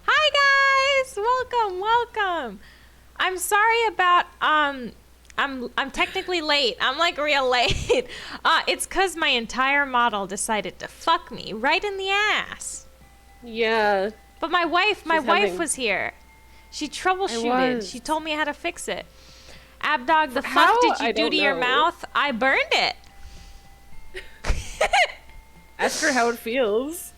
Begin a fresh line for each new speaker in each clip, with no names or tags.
Hi guys! Welcome. I'm sorry about I'm technically late. I'm like real late. It's cuz my entire model decided to fuck me right in the ass.
Yeah.
But my wife
having-
was here. She troubleshooted. She told me how to fix it. Abdog, the
How?
fuck did you
I
do
don't
to your
know.
mouth? I burned it.
Ask her how it feels.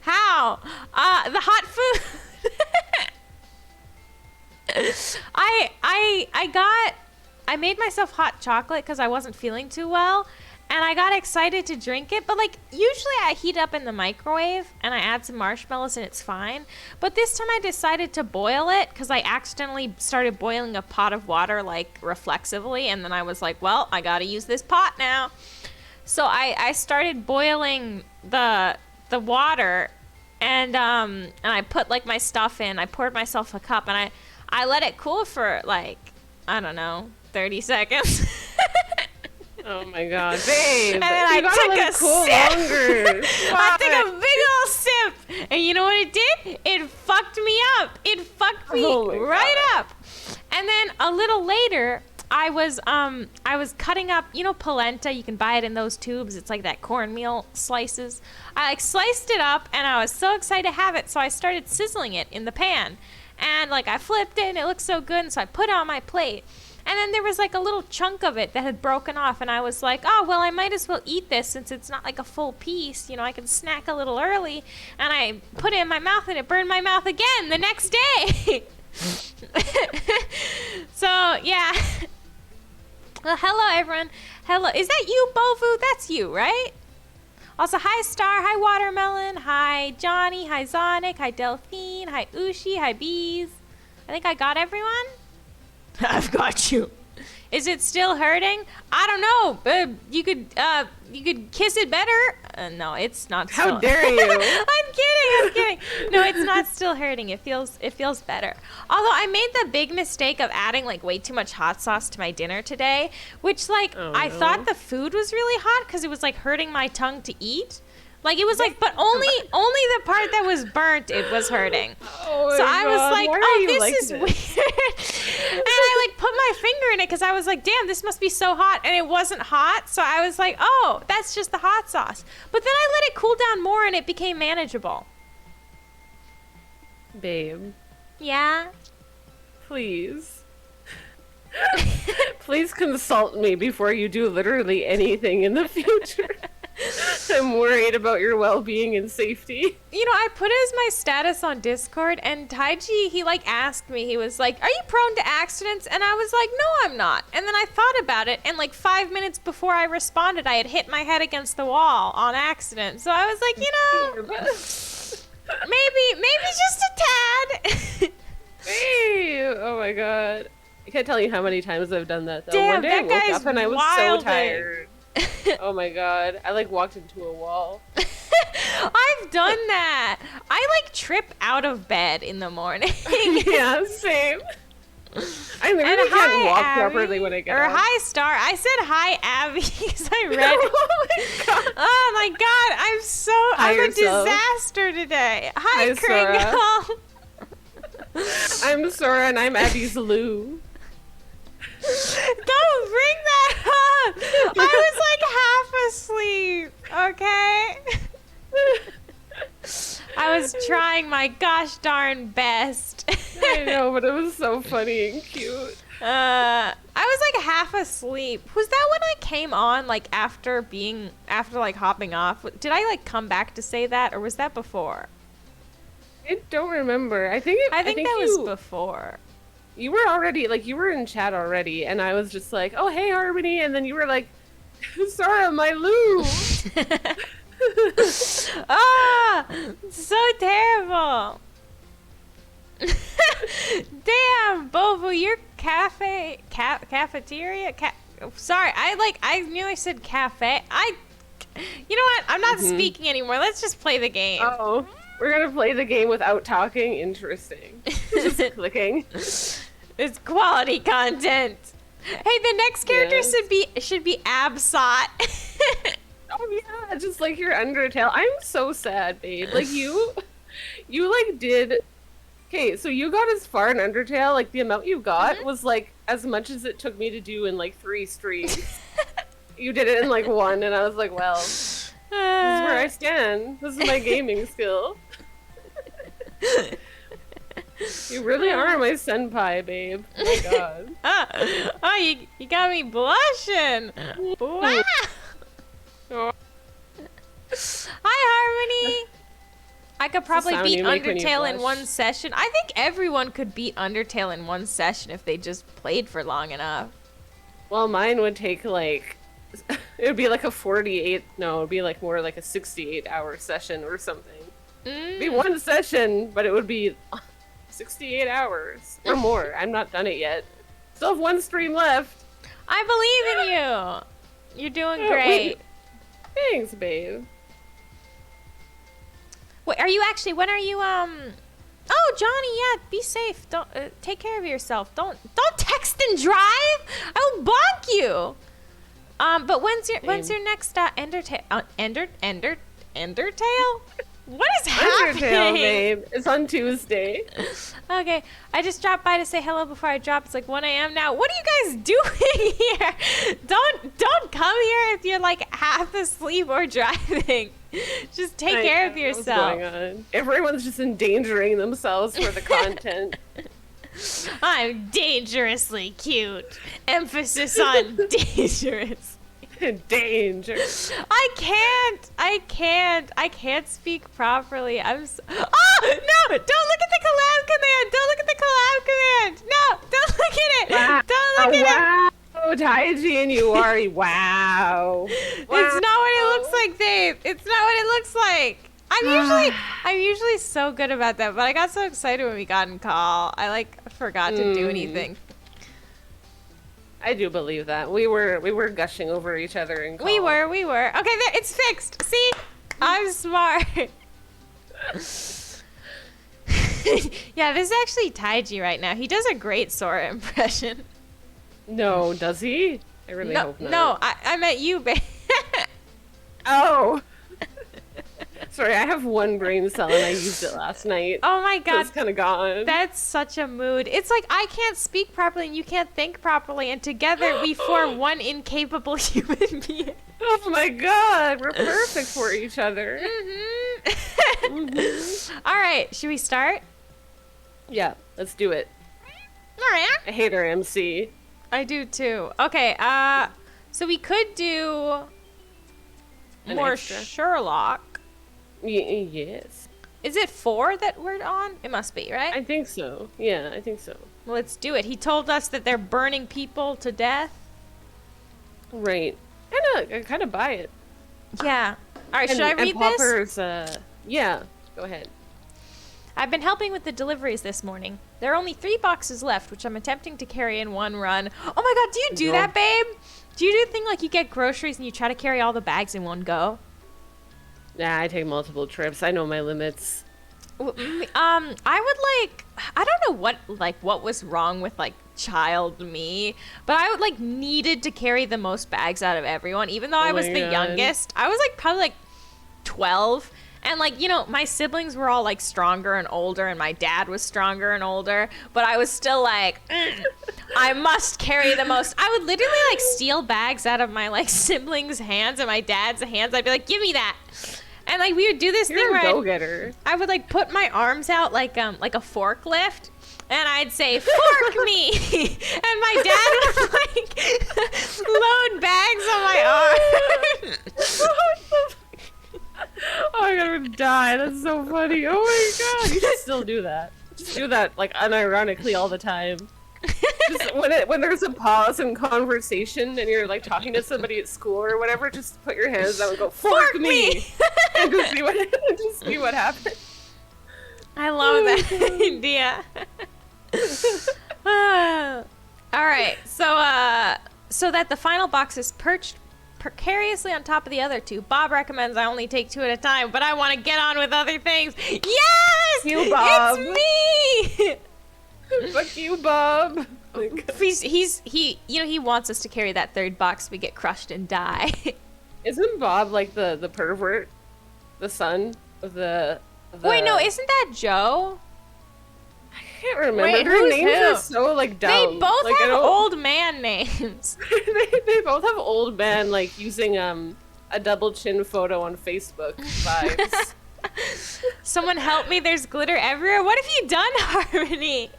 How? The hot food. I made myself hot chocolate because I wasn't feeling too well, and I got excited to drink it. But like usually I heat up in the microwave and I add some marshmallows and it's fine. But this time I decided to boil it because I accidentally started boiling a pot of water like reflexively, and then I was like, well, I gotta use this pot now. So I started boiling the water, and I put like my stuff in. I poured myself a cup, and I let it cool for like, I don't know, 30 seconds.
Oh my god, babe.
And then I took a sip.
Longer.
I took a big old sip, and you know what it did? It fucked me up. It fucked me right up. And then a little later, I was cutting up, you know, polenta. You can buy it in those tubes. It's like that cornmeal slices. I like sliced it up, and I was so excited to have it, so I started sizzling it in the pan. And like I flipped it, and it looked so good, and so I put it on my plate. And then there was like a little chunk of it that had broken off, and I was like, oh, well, I might as well eat this since it's not like a full piece. You know, I can snack a little early. And I put it in my mouth, and it burned my mouth again the next day. So, yeah. Well, hello, everyone. Hello. Is that you, Bovu? That's you, right? Also, hi, Star. Hi, Watermelon. Hi, Johnny. Hi, Zonic. Hi, Delphine. Hi, Ushi. Hi, Bees. I think I got everyone. I've got you. Is it still hurting? I don't know. You could kiss it better. No, it's not.
How dare you?
I'm kidding. No, it's not still hurting. It feels better. Although I made the big mistake of adding like way too much hot sauce to my dinner today, which like I thought the food was really hot because it was like hurting my tongue to eat. Like it was like, but only the part that was burnt, it was hurting.
Oh
so I was like, oh, this
like
is weird. And I like put my finger in it because I was like, damn, this must be so hot. And it wasn't hot. So I was like, oh, that's just the hot sauce. But then I let it cool down more and it became manageable.
Babe,
Yeah.
please. Please consult me before you do literally anything in the future. I'm worried about your well-being and safety.
You know, I put it as my status on Discord, and Taiji, he like asked me, he was like, are you prone to accidents? And I was like, no, I'm not. And then I thought about it, and like 5 minutes before I responded, I had hit my head against the wall on accident. So I was like, you know, maybe just a tad.
Babe, oh my god. I can't tell you how many times I've done that though.
Damn,
One day I
that
woke
guy's
up and I was
wilding.
so tired. Oh my god. I like walked into a wall.
I've done that. I like trip out of bed in the morning.
Yeah, same. I literally
And
can't
hi,
walk
Abby.
properly when I get
Or
up.
hi, Star. I said hi, Abby, because I read.
Oh my god.
Oh my god,
Hi
I'm a
yourself.
disaster today. Hi,
Hi,
Kringle.
I'm Sora and I'm Abby's Lou.
Don't bring that up. I was like half asleep, okay? I was trying my gosh darn best.
I know, but it was so funny and cute.
I was like half asleep. Was that when I came on like after like hopping off? Did I like come back to say that, or was that before?
I don't remember. I think
I think that was before.
You were already, like, you were in chat already, and I was just like, oh, hey, Harmony, and then you were like, Sora, my Lou.
Ah, so terrible. Damn, Bovu, your cafeteria? Sorry, I nearly said cafe. You know what? I'm not speaking anymore. Let's just play the game.
Oh, we're gonna play the game without talking? Interesting. Just clicking.
It's quality content. Hey, the next character should be Absot.
Oh yeah, just like your Undertale. I'm so sad, babe. Like you You like did. Okay, so you got as far in Undertale, like the amount you got was like as much as it took me to do in like 3 streams. You did it in like 1, and I was like, well, this is where I stand. This is my gaming skill. You really are my senpai, babe. Oh my god.
You got me blushing. Wow.
Oh.
Hi, Harmony. I could probably
sound
beat
you make when you
Undertale in
blush.
1 session. I think everyone could beat Undertale in 1 session if they just played for long enough.
Well, mine would take like, it would be like a 48, no, it would be like more like a 68-hour session or something. It'd be 1 session, but it would be 68 hours or more. I'm not done it yet. Still have 1 stream left.
I believe in you. You're doing
Yeah,
great.
Thanks, babe.
Wait, are you actually? When are you? Oh, Johnny, yeah. Be safe. Don't take care of yourself. Don't text and drive. I will bonk you. But when's your next Endertale? Endertale? What is happening?
Undertale, babe. It's on Tuesday.
Okay, I just dropped by to say hello before I drop. It's like 1 a.m. now. What are you guys doing here? Don't come here if you're like half asleep or driving. Just take care of yourself.
What's going on? Everyone's just endangering themselves for the content.
I'm dangerously cute. Emphasis on dangerous.
Danger.
I can't speak properly. Oh no! Don't look at the collab command. Don't look at the collab command. No, don't look at it.
Wow.
Don't look at it.
Wow, Taiji and Yuari. Wow.
It's not what it looks like, Dave. It's not what it looks like. I'm usually so good about that, but I got so excited when we got in call. I like forgot to do anything.
I do believe that. We were gushing over each other in call.
We were. Okay, there, it's fixed. See? I'm smart. Yeah, this is actually Taiji right now. He does a great Sora impression.
No, does he? I really hope not.
No, I meant you, babe.
Oh. Sorry, I have 1 brain cell and I used it last night.
Oh my god.
It's kind of gone.
That's such a mood. It's like I can't speak properly and you can't think properly, and together we form one incapable human being.
Oh my god, we're perfect for each other.
All right, should we start?
Yeah, let's do it.
All right.
I hate our MC.
I do too. Okay, so we could do
An
more
extra.
Sherlock.
Yes.
Is it 4 that we're on? It must be, right?
I think so. Yeah, I think so.
Well, let's do it. He told us that they're burning people to death.
Right. I kind of buy it.
Yeah. All right, should I read
and
this?
Popper's, yeah, go ahead.
I've been helping with the deliveries this morning. There are only 3 boxes left, which I'm attempting to carry in 1 run. Oh my god, do you do that, babe? Do you do the thing like you get groceries and you try to carry all the bags in one go?
Nah, I take multiple trips. I know my limits.
I would I don't know what was wrong with like child me, but I would like needed to carry the most bags out of everyone, even though I was the youngest. I was like probably like 12, and like, you know, my siblings were all like stronger and older, and my dad was stronger and older, but I was still like, I must carry the most. I would literally like steal bags out of my like siblings' hands and my dad's hands. I'd be like, give me that. And like we would do this thing
You're a
where
go-getter.
I would like put my arms out like a forklift, and I'd say, fork me, and my dad would like load bags on my arm.
Oh, I'm gonna die. That's so funny. Oh my god. You should still do that. Just do that like unironically all the time. Just when there's a pause in conversation and you're like talking to somebody at school or whatever, just put your hands out and go, fork me! And just see what happens.
I love that idea. All right, so that the final box is perched precariously on top of the other 2. Bob recommends I only take 2 at a time, but I want to get on with other things. Yes!
You, Bob.
It's me!
Fuck you, Bob.
He wants us to carry that 3rd box. We get crushed and die.
Isn't Bob like the pervert, the son of the
Wait, no, isn't that Joe?
I can't remember.
Wait,
Their
who's
names
who?
are so like dumb.
They both
like,
have old man names.
they both have old men like using a double chin photo on Facebook vibes.
Someone help me, there's glitter everywhere. What have you done, Harmony?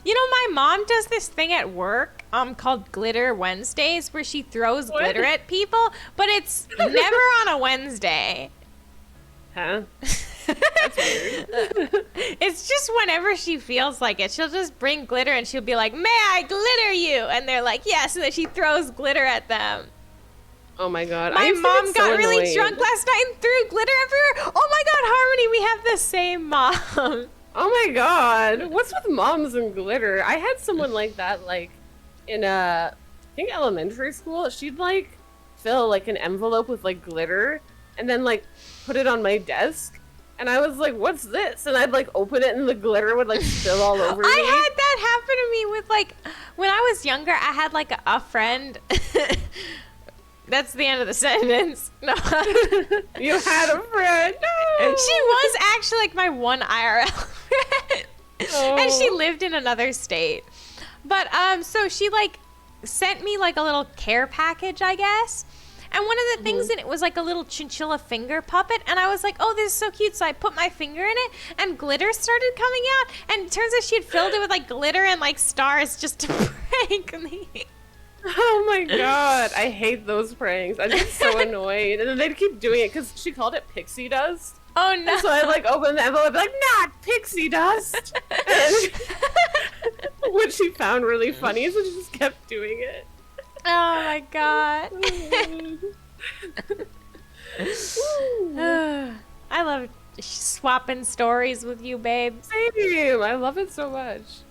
You know, my mom does this thing at work called Glitter Wednesdays where she throws glitter at people, but it's never on a Wednesday.
Huh? That's weird.
It's just whenever she feels like it. She'll just bring glitter and she'll be like, "May I glitter you?" And they're like, "Yes," and then she throws glitter at them.
Oh my god.
My mom got really
annoyed.
drunk last night and threw glitter everywhere. Oh my god, Harmony, we have the same mom.
Oh my god. What's with moms and glitter? I had someone like that, like, in I think elementary school. She'd, like, fill, like, an envelope with, like, glitter and then, like, put it on my desk. And I was like, what's this? And I'd, like, open it and the glitter would, like, spill all over me.
I had that happen to me with, like, when I was younger, I had, like, a friend. That's the end of the sentence. No.
You had a friend. No.
She was actually, like, my one IRL friend.
Oh.
And she lived in another state. But, so she, like, sent me, like, a little care package, I guess. And one of the things in it was, like, a little chinchilla finger puppet. And I was like, oh, this is so cute. So I put my finger in it, and glitter started coming out. And it turns out she had filled it with, like, glitter and, like, stars just to prank me.
Oh my god, I hate those pranks. I get so annoyed. And then they'd keep doing it because she called it pixie dust.
Oh no.
And so I'd like open the envelope and be like, not pixie dust! Which she found really funny, so she just kept doing it.
Oh my god. I love swapping stories with you, babe.
Same! I love it so much.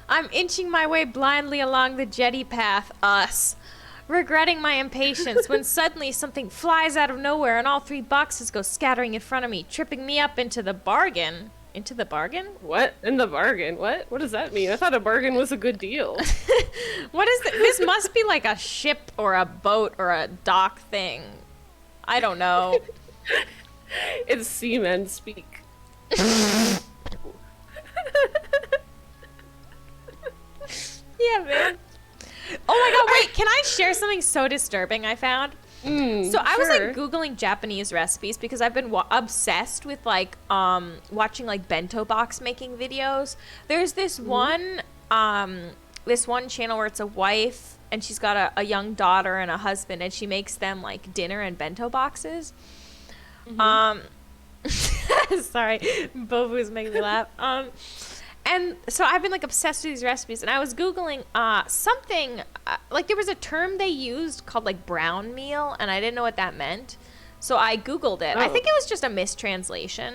I'm inching my way blindly along the jetty path, regretting my impatience when suddenly something flies out of nowhere and all 3 boxes go scattering in front of me, tripping me up into the bargain. Into the bargain?
What? In the bargain? What? What does that mean? I thought a bargain was a good deal.
What is this? Must be like a ship or a boat or a dock thing. I don't know.
It's seamen speak.
Yeah, man. Oh my god, wait, can I share something so disturbing I found? So I was like Googling Japanese recipes because I've been obsessed with like watching like bento box making videos. There's this one channel where it's a wife and she's got a young daughter and a husband and she makes them like dinner and bento boxes. Sorry, Bovu's making me laugh. And so I've been like obsessed with these recipes, and I was Googling something, like there was a term they used called like brown meal, and I didn't know what that meant. So I Googled it. I think it was just a mistranslation.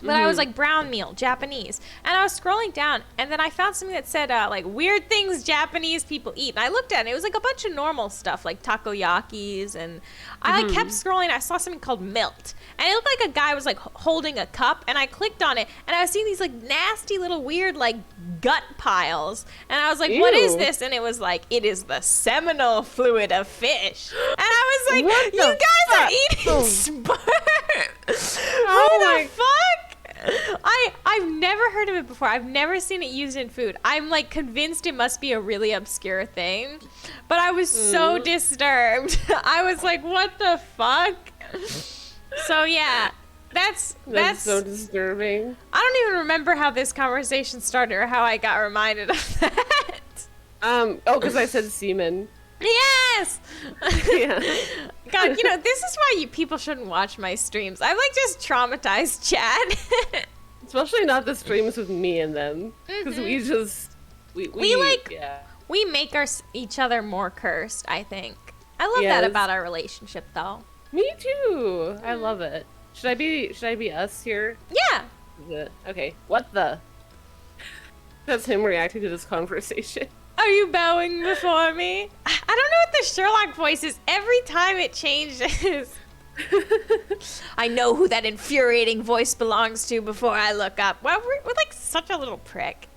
But I was like, brown meal, Japanese. And I was scrolling down, and then I found something that said, like, weird things Japanese people eat. And I looked at it, and it was like a bunch of normal stuff, like takoyakis. And I like kept scrolling, I saw something called milt. And it looked like a guy was like holding a cup, and I clicked on it, and I was seeing these like nasty little weird like gut piles. And I was like, what is this? And it was like, it is the seminal fluid of fish. And I was like,
what
you guys are eating sperm. What the fuck? I've never heard of it before. I've never seen it used in food. I'm like convinced it must be a really obscure thing. But I was so disturbed. I was like, what the fuck? So yeah, that's
so disturbing.
I don't even remember how this conversation started or how I got reminded of that.
Because I said semen.
Yes!
Yeah.
God, you know, this is why people shouldn't watch my streams. I'm like just traumatized chat.
Especially not the streams with me and them. Because
we make each other more cursed, I think. I love that about our relationship, though.
Me too. I love it. Should I be us here?
Yeah.
Okay. What the? That's him reacting to this conversation.
Are you bowing before me? I don't know what the Sherlock voice is. Every time it changes. I know who that infuriating voice belongs to before I look up. Well, we're like such a little prick.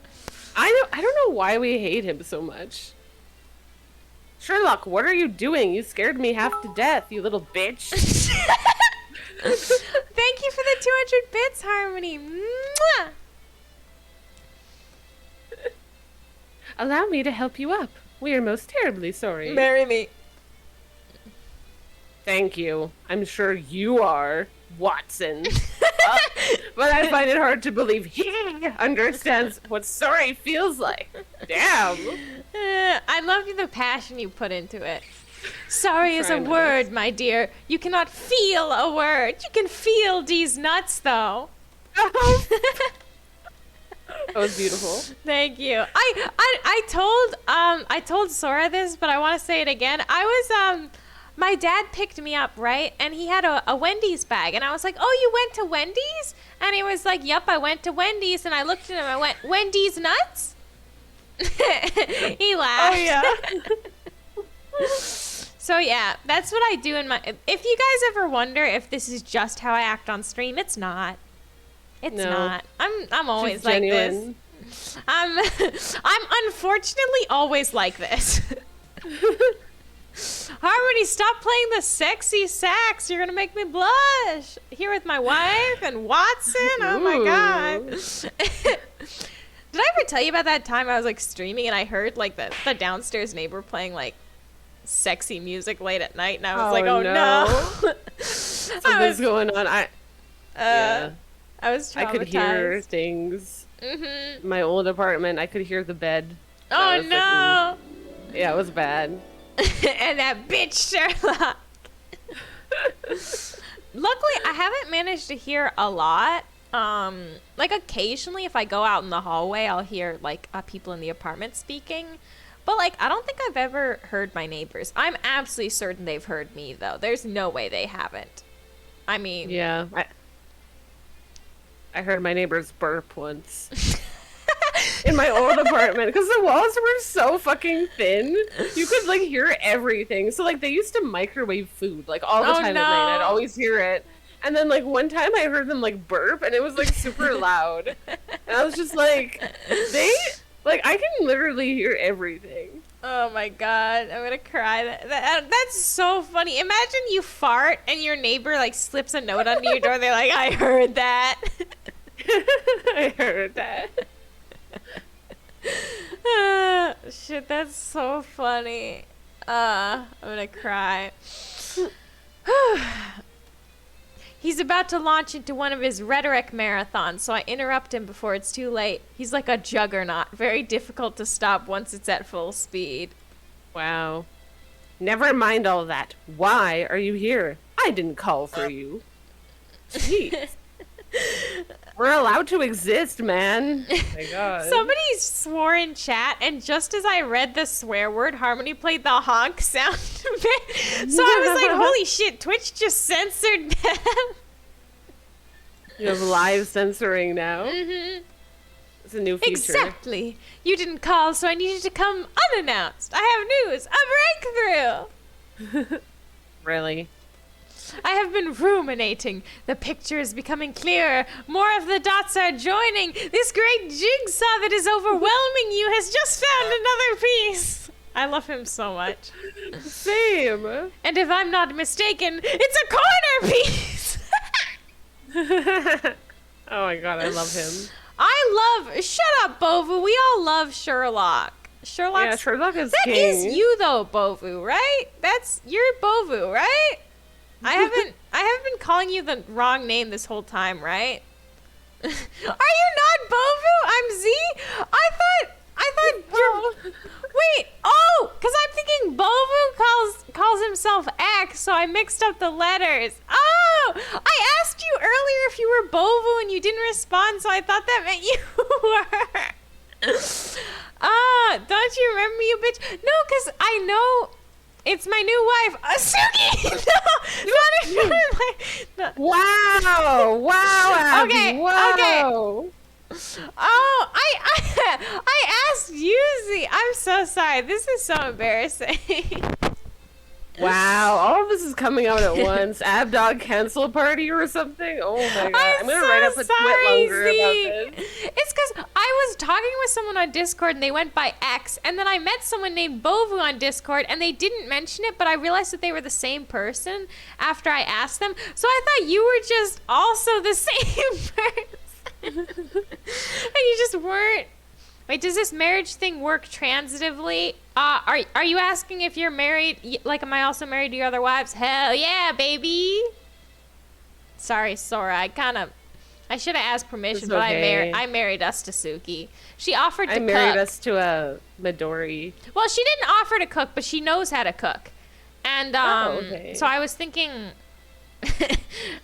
I don't know why we hate him so much. Sherlock, what are you doing? You scared me half to death, you little bitch.
Harmony. Mwah!
Allow me to help you up. We are most terribly sorry.
Marry me.
Thank you. I'm sure you are, Watson. But I find it hard to believe he understands what sorry feels like. Damn.
I love the passion you put into it. Sorry is a
Trying my
word,
best.
my dear. You cannot feel a word. You can feel these nuts, though.
That was beautiful.
Thank you. I told Sora this, but I want to say it again. My dad picked me up, right? And he had a Wendy's bag. And I was like, oh, you went to Wendy's? And he was like, yep, I went to Wendy's. And I looked at him and I went, Wendy's nuts? He laughed.
Oh, yeah.
So, yeah, that's what I do in my... If you guys ever wonder if this is just how I act on stream, it's not. It's
No.
not. I'm always
She's
like
genuine.
this. I'm unfortunately always like this. Harmony, stop playing the sexy sax. You're gonna make me blush. Here with my wife and Watson. Oh my god. Did I ever tell you about that time I was like streaming and I heard like the downstairs neighbor playing like sexy music late at night and I was like, oh no.
Something's going on. Yeah.
I was traumatized.
I could hear things.
Mm-hmm.
In my old apartment, I could hear the bed.
Oh
was
no.
Like, yeah, it was bad.
And that bitch Sherlock. Luckily, I haven't managed to hear a lot. Like occasionally, if I go out in the hallway, I'll hear like people in the apartment speaking. But like, I don't think I've ever heard my neighbors. I'm absolutely certain they've heard me though. There's no way they haven't. I mean,
Yeah, I heard my neighbor's burp once. In my old apartment, because the walls were so fucking thin, you could like hear everything. So like they used to microwave food like all the
Oh,
time at
no.
night. I'd always hear it. And then like one time I heard them like burp, and it was like super loud. And I was just like, I can literally hear everything.
oh my god, I'm gonna cry. That's so funny. Imagine you fart and your neighbor like slips a note under your door. They're like, I heard that.
I heard that.
Shit, that's so funny. I'm gonna cry. He's about to launch into one of his rhetoric marathons, so I interrupt him before it's too late. He's like a juggernaut, very difficult to stop once it's at full speed.
Wow. Never mind all that. Why are you here? I didn't call for you. Jeez. We're allowed to exist, man. Oh my god.
Somebody swore in chat, and just as I read the swear word, Harmony played the honk sound bit. So I was like, holy shit, Twitch just censored them.
You have live censoring now.
Mm-hmm.
It's a new feature.
Exactly. You didn't call, so I needed to come unannounced. I have news. A breakthrough.
Really?
I have been ruminating. The picture is becoming clearer. More of the dots are joining. This great jigsaw that is overwhelming you has just found another piece. I love him so much.
Same.
And if I'm not mistaken, it's a corner piece.
Oh my god, I love him.
Shut up, Bovu. We all love Sherlock.
Yeah, Sherlock is
That
king.
is you though, Bovu, right? You're Bovu, right? I haven't been calling you the wrong name this whole time, right? Are you not Bovu? I'm Z? I thought you're wait, oh, because I'm thinking Bovu calls himself X, so I mixed up the letters. Oh, I asked you earlier if you were Bovu and you didn't respond, so I thought that meant you were. Don't you remember me, you bitch? No, because I know it's my new wife, Asuki. No.
Wow! Wow, Abby!
Okay,
Wow!
Oh, I asked Yuzi. I'm so sorry. This is so embarrassing.
Wow, all of this is coming out at once. Abdog cancel party or something? Oh my god. I'm gonna write up a tweet longer about this.
It's because I was talking with someone on Discord and they went by X, and then I met someone named Bovu on Discord and they didn't mention it, but I realized that they were the same person after I asked them. So I thought you were just also the same person. you just weren't. Wait, does this marriage thing work transitively? Are you asking if you're married? Like, am I also married to your other wives? Hell yeah, baby. Sorry, Sora. I should have asked permission,
It's
but
okay.
I married us to Suki. She offered to
I
cook.
married us to a Midori.
Well, she didn't offer to cook, but she knows how to cook. And
okay.
so I was thinking,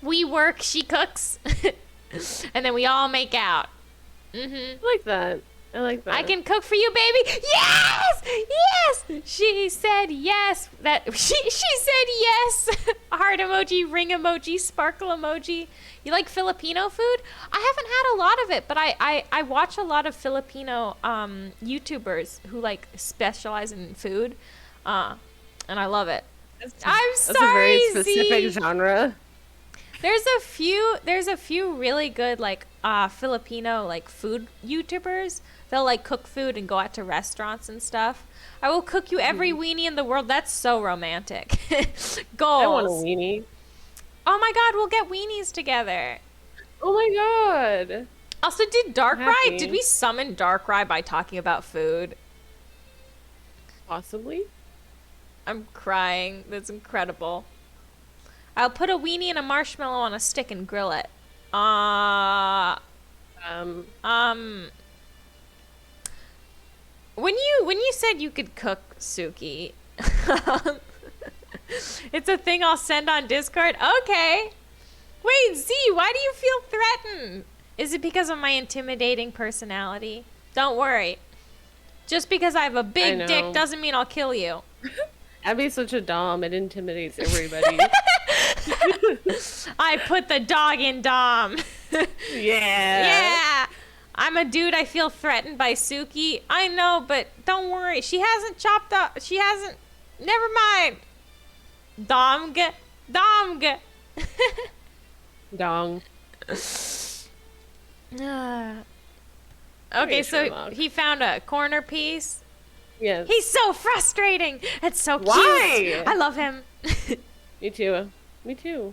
we work, she cooks, and then we all make out.
I like that. I like that.
I can cook for you, baby. Yes, yes. She said yes. She said yes. Heart emoji, ring emoji, sparkle emoji. You like Filipino food? I haven't had a lot of it, but I watch a lot of Filipino YouTubers who like specialize in food, and I love it. I'm sorry,
That's a very specific
Z.
genre.
There's a few really good like Filipino like food YouTubers. They'll like cook food and go out to restaurants and stuff. I will cook you every weenie in the world. That's so romantic. Goals.
I want a weenie.
Oh my god, we'll get weenies together.
Oh my god.
Also, did Darkrai?
Happy.
Did we summon Darkrai by talking about food?
Possibly.
I'm crying. That's incredible. I'll put a weenie and a marshmallow on a stick and grill it. When you said you could cook, Suki, it's a thing I'll send on Discord. Okay. Wait, Z, why do you feel threatened? Is it because of my intimidating personality? Don't worry. Just because I have a big dick doesn't mean I'll kill you.
Abby's such a dom. It intimidates everybody.
I put the dog in Dom.
Yeah.
Yeah. I'm a dude. I feel threatened by Suki. I know, but don't worry. She hasn't chopped up. She hasn't. Never mind. Domg. Domg.
Dong.
Okay, so
Sherlock.
he found a corner piece.
Yes.
He's so frustrating. It's so cute.
Why?
I love him.
Me too. Me too.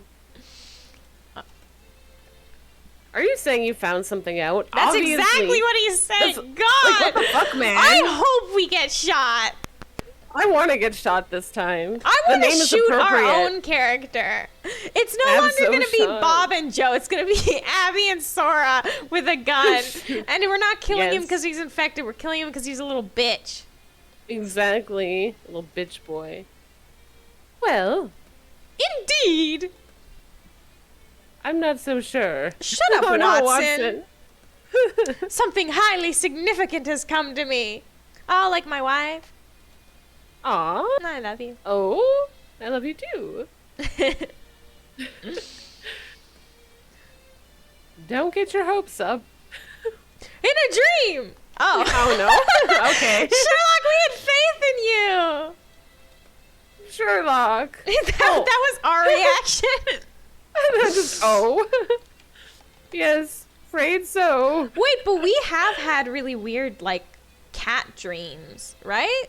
Are you saying you found something out?
That's
Obviously.
exactly what he's saying.
That's-
God.
Like, what the fuck, man?
I hope we get shot.
I want to get shot this time.
I
The
want to
name is
shoot our
appropriate.
own character. It's no
I'm
longer
so
going to be
shocked.
Bob and Joe. It's going to be Abby and Sora with a gun. And we're not killing him
Yes.
because he's infected. We're killing him because he's a little bitch.
Exactly. Little bitch boy. Well,
Indeed.
I'm not so sure.
Shut up,
Oh, no,
Watson. Something highly significant has come to me. Oh, like my wife.
Aw.
I love you.
Oh, I love you too. Don't get your hopes up.
In a dream. Oh.
Oh no. Okay.
Sherlock, we had faith in you.
Sherlock.
That was our reaction.
Just yes, afraid so.
Wait, but we have had really weird, like, cat dreams, right?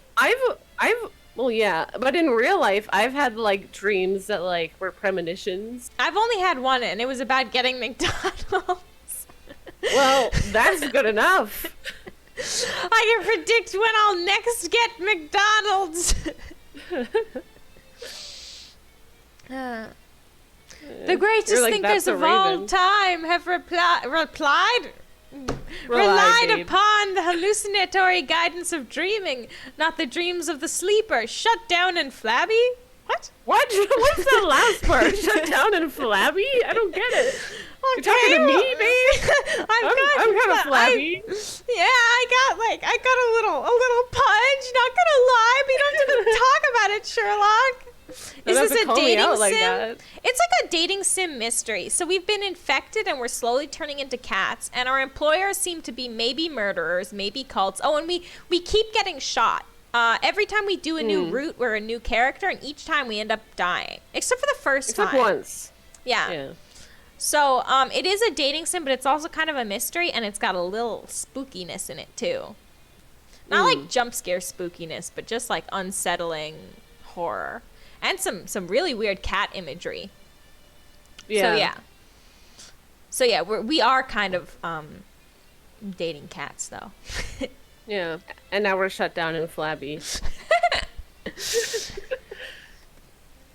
Well, yeah, but in real life, I've had like dreams that like were premonitions.
I've only had one, and it was about getting McDonald's.
Well, that's good enough.
I can predict when I'll next get McDonald's. The greatest
You're like,
thinkers
"That's a
of all
raven."
time have relied
babe.
upon the hallucinatory guidance of dreaming, not the dreams of the sleeper. Shut down and flabby? What?
What? What's that last part? Shut down and flabby? I don't get it. You're
Okay,
talking to me,
well,
babe? I'm kind of flabby.
I got a little punch. Not gonna lie, but you don't have to talk about it, Sherlock.
Don't
Is
have
this
to
a
call me
dating
out
sim?
like that.
It's like a dating sim mystery. So we've been infected and we're slowly turning into cats, and our employers seem to be maybe murderers, maybe cults. Oh, and we keep getting shot. Every time we do a new route, we're a new character, and each time we end up dying. Except for the first
Except
time.
once.
Yeah.
Yeah.
So, it is a dating sim, but it's also kind of a mystery, and it's got a little spookiness in it, too. Not like jump scare spookiness, but just like unsettling horror. And some really weird cat imagery.
Yeah.
So, yeah. So yeah, we are kind of dating cats though.
Yeah, and now we're shut down and flabby.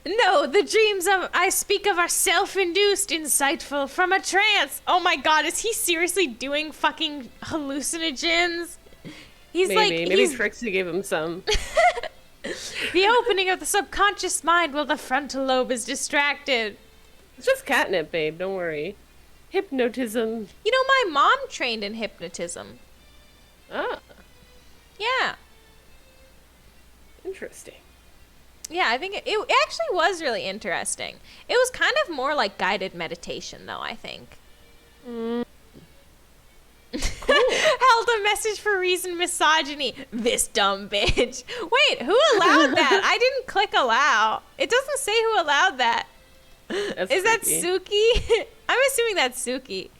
No, the dreams of I speak of are self-induced, insightful, from a trance. Oh my god, is he seriously doing fucking hallucinogens? He's
Maybe Trixie gave him some.
The opening of the subconscious mind while the frontal lobe is distracted.
It's just catnip, babe. Don't worry. Hypnotism.
You know, my mom trained in hypnotism.
Ah,
Yeah.
interesting.
Yeah, I think it actually was really interesting. It was kind of more like guided meditation, though, I think.
Cool.
Held a message for reason misogyny. This dumb bitch. Wait, who allowed that? I didn't click allow. It doesn't say who allowed that.
That's
Is that
creepy.
Suki? I'm assuming that's Suki.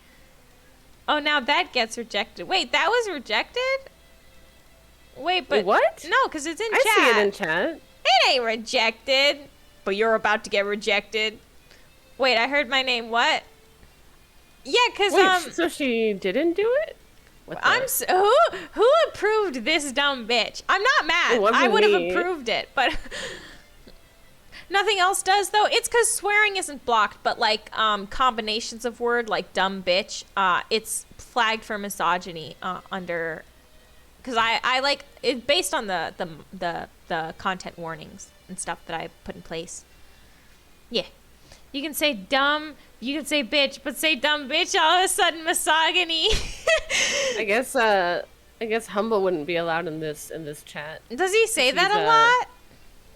Oh, now that gets rejected. Wait, that was rejected? Wait, but...
Wait, what?
No, because it's in
I
chat.
see it in chat.
It ain't rejected. But you're about to get rejected. Wait, I heard my name. What? Yeah, because,
Wait, so she didn't do it? What the-
who approved this dumb bitch? I'm not mad.
It wasn't
I would have
me.
approved it, but nothing else does though. It's because swearing isn't blocked, but like combinations of word like dumb bitch, it's flagged for misogyny under. Because I like it based on the content warnings and stuff that I put in place. Yeah. You can say dumb, you can say bitch, but say dumb bitch, all of a sudden misogyny.
I guess humble wouldn't be allowed in this chat.
Does he say that
He's,
a lot?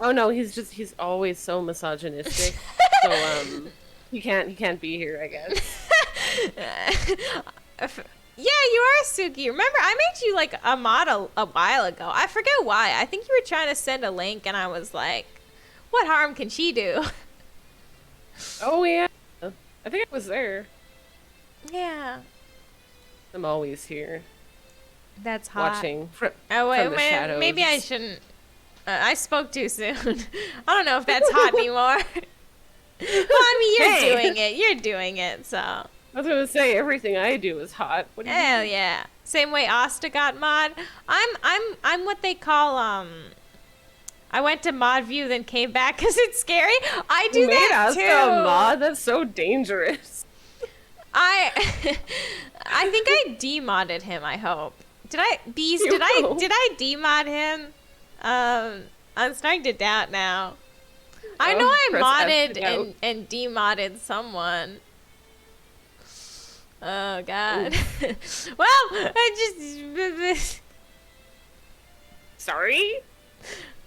Oh no, he's always so misogynistic. So he can't be here, I guess.
Yeah, you are Suki. Remember, I made you like a mod a while ago. I forget why. I think you were trying to send a link, and I was like, "What harm can she do?"
Oh yeah, I think I was there.
Yeah,
I'm always here,
that's hot.
watching.
Oh wait,
from the shadows.
maybe I shouldn't. I spoke too soon. I don't know if that's hot anymore. Well, I mean, you're doing it. You're doing it, so.
I was gonna say everything I do is hot. What do you
Hell
mean?
yeah. Same way Asta got mod. I'm what they call I went to mod view then came back because it's scary. I do
You made
that
us
too.
a mod. That's so dangerous.
I think I demodded him, I hope. Did I bees
You
did I
hope.
demod him? I'm starting to doubt now. I
Oh,
know I
press F to
modded
doubt.
and demodded someone. Oh god. Well, I just
Sorry.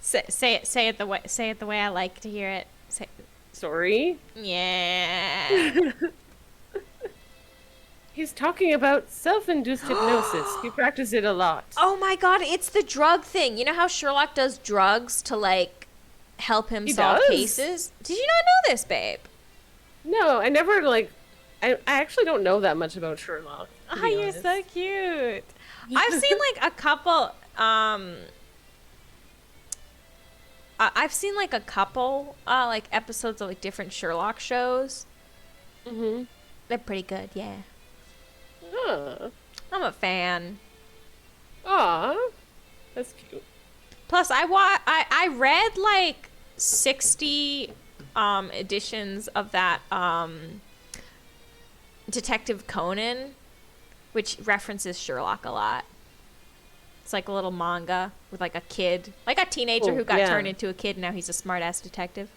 say it the way I like to hear it.
Sorry.
Yeah.
He's talking about self-induced hypnosis. He practiced it a lot.
Oh my god, it's the drug thing. You know how Sherlock does drugs to like help him
He
solve
does?
cases? Did you not know this, babe?
No, I never I actually don't know that much about Sherlock. to
Oh,
be
you're
honest.
so cute. I've seen like a couple I've seen like a couple like episodes of like different Sherlock shows.
Mm-hmm.
They're pretty good, yeah.
Huh.
I'm a fan.
Aw. That's cute.
Plus I read like 60 editions of that Detective Conan, which references Sherlock a lot. It's like a little manga with like a kid, like a teenager
Oh,
who got
yeah.
turned into a kid and now he's a smart ass detective.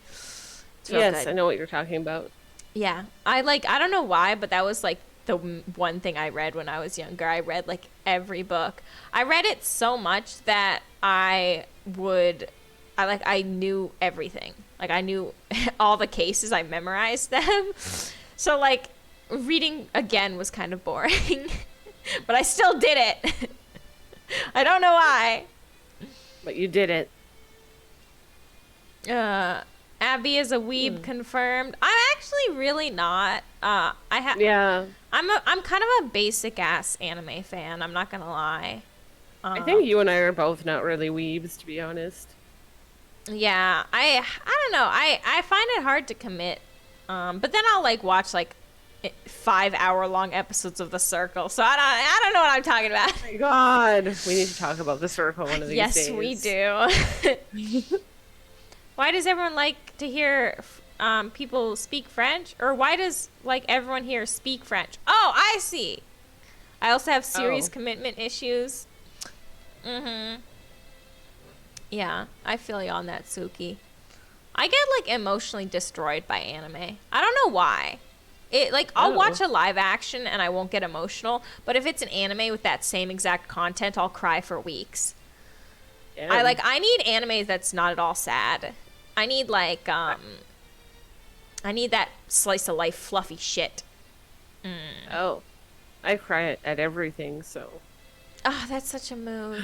It's real
Yes,
good.
I know what you're talking about.
Yeah. I don't know why, but that was like the one thing I read when I was younger. I read like every book. I read it so much that I knew everything. Like I knew all the cases. I memorized them. So like reading again was kind of boring, but I still did it. I don't know why.
But you did it.
Abby is a weeb confirmed. I'm actually really not.
Yeah.
I'm kind of a basic ass anime fan. I'm not gonna lie.
I think you and I are both not really weebs, to be honest.
Yeah, I don't know. I find it hard to commit. But then I'll like watch like 5-hour-long episodes of The Circle. So I don't know what I'm talking about.
Oh my god. We need to talk about The Circle one of these days.
Yes, we do. Why does everyone like to hear people speak French? Or why does, like, everyone here speak French? Oh, I see. I also have serious commitment issues. Yeah, I feel you on that, Suki. I get, like, emotionally destroyed by anime. I don't know why. I'll watch a live action and I won't get emotional, but if it's an anime with that same exact content, I'll cry for weeks. Yeah. I need anime that's not at all sad. I need, like, I need that slice of life fluffy shit.
Oh. I cry at everything, so.
Oh, that's such a mood.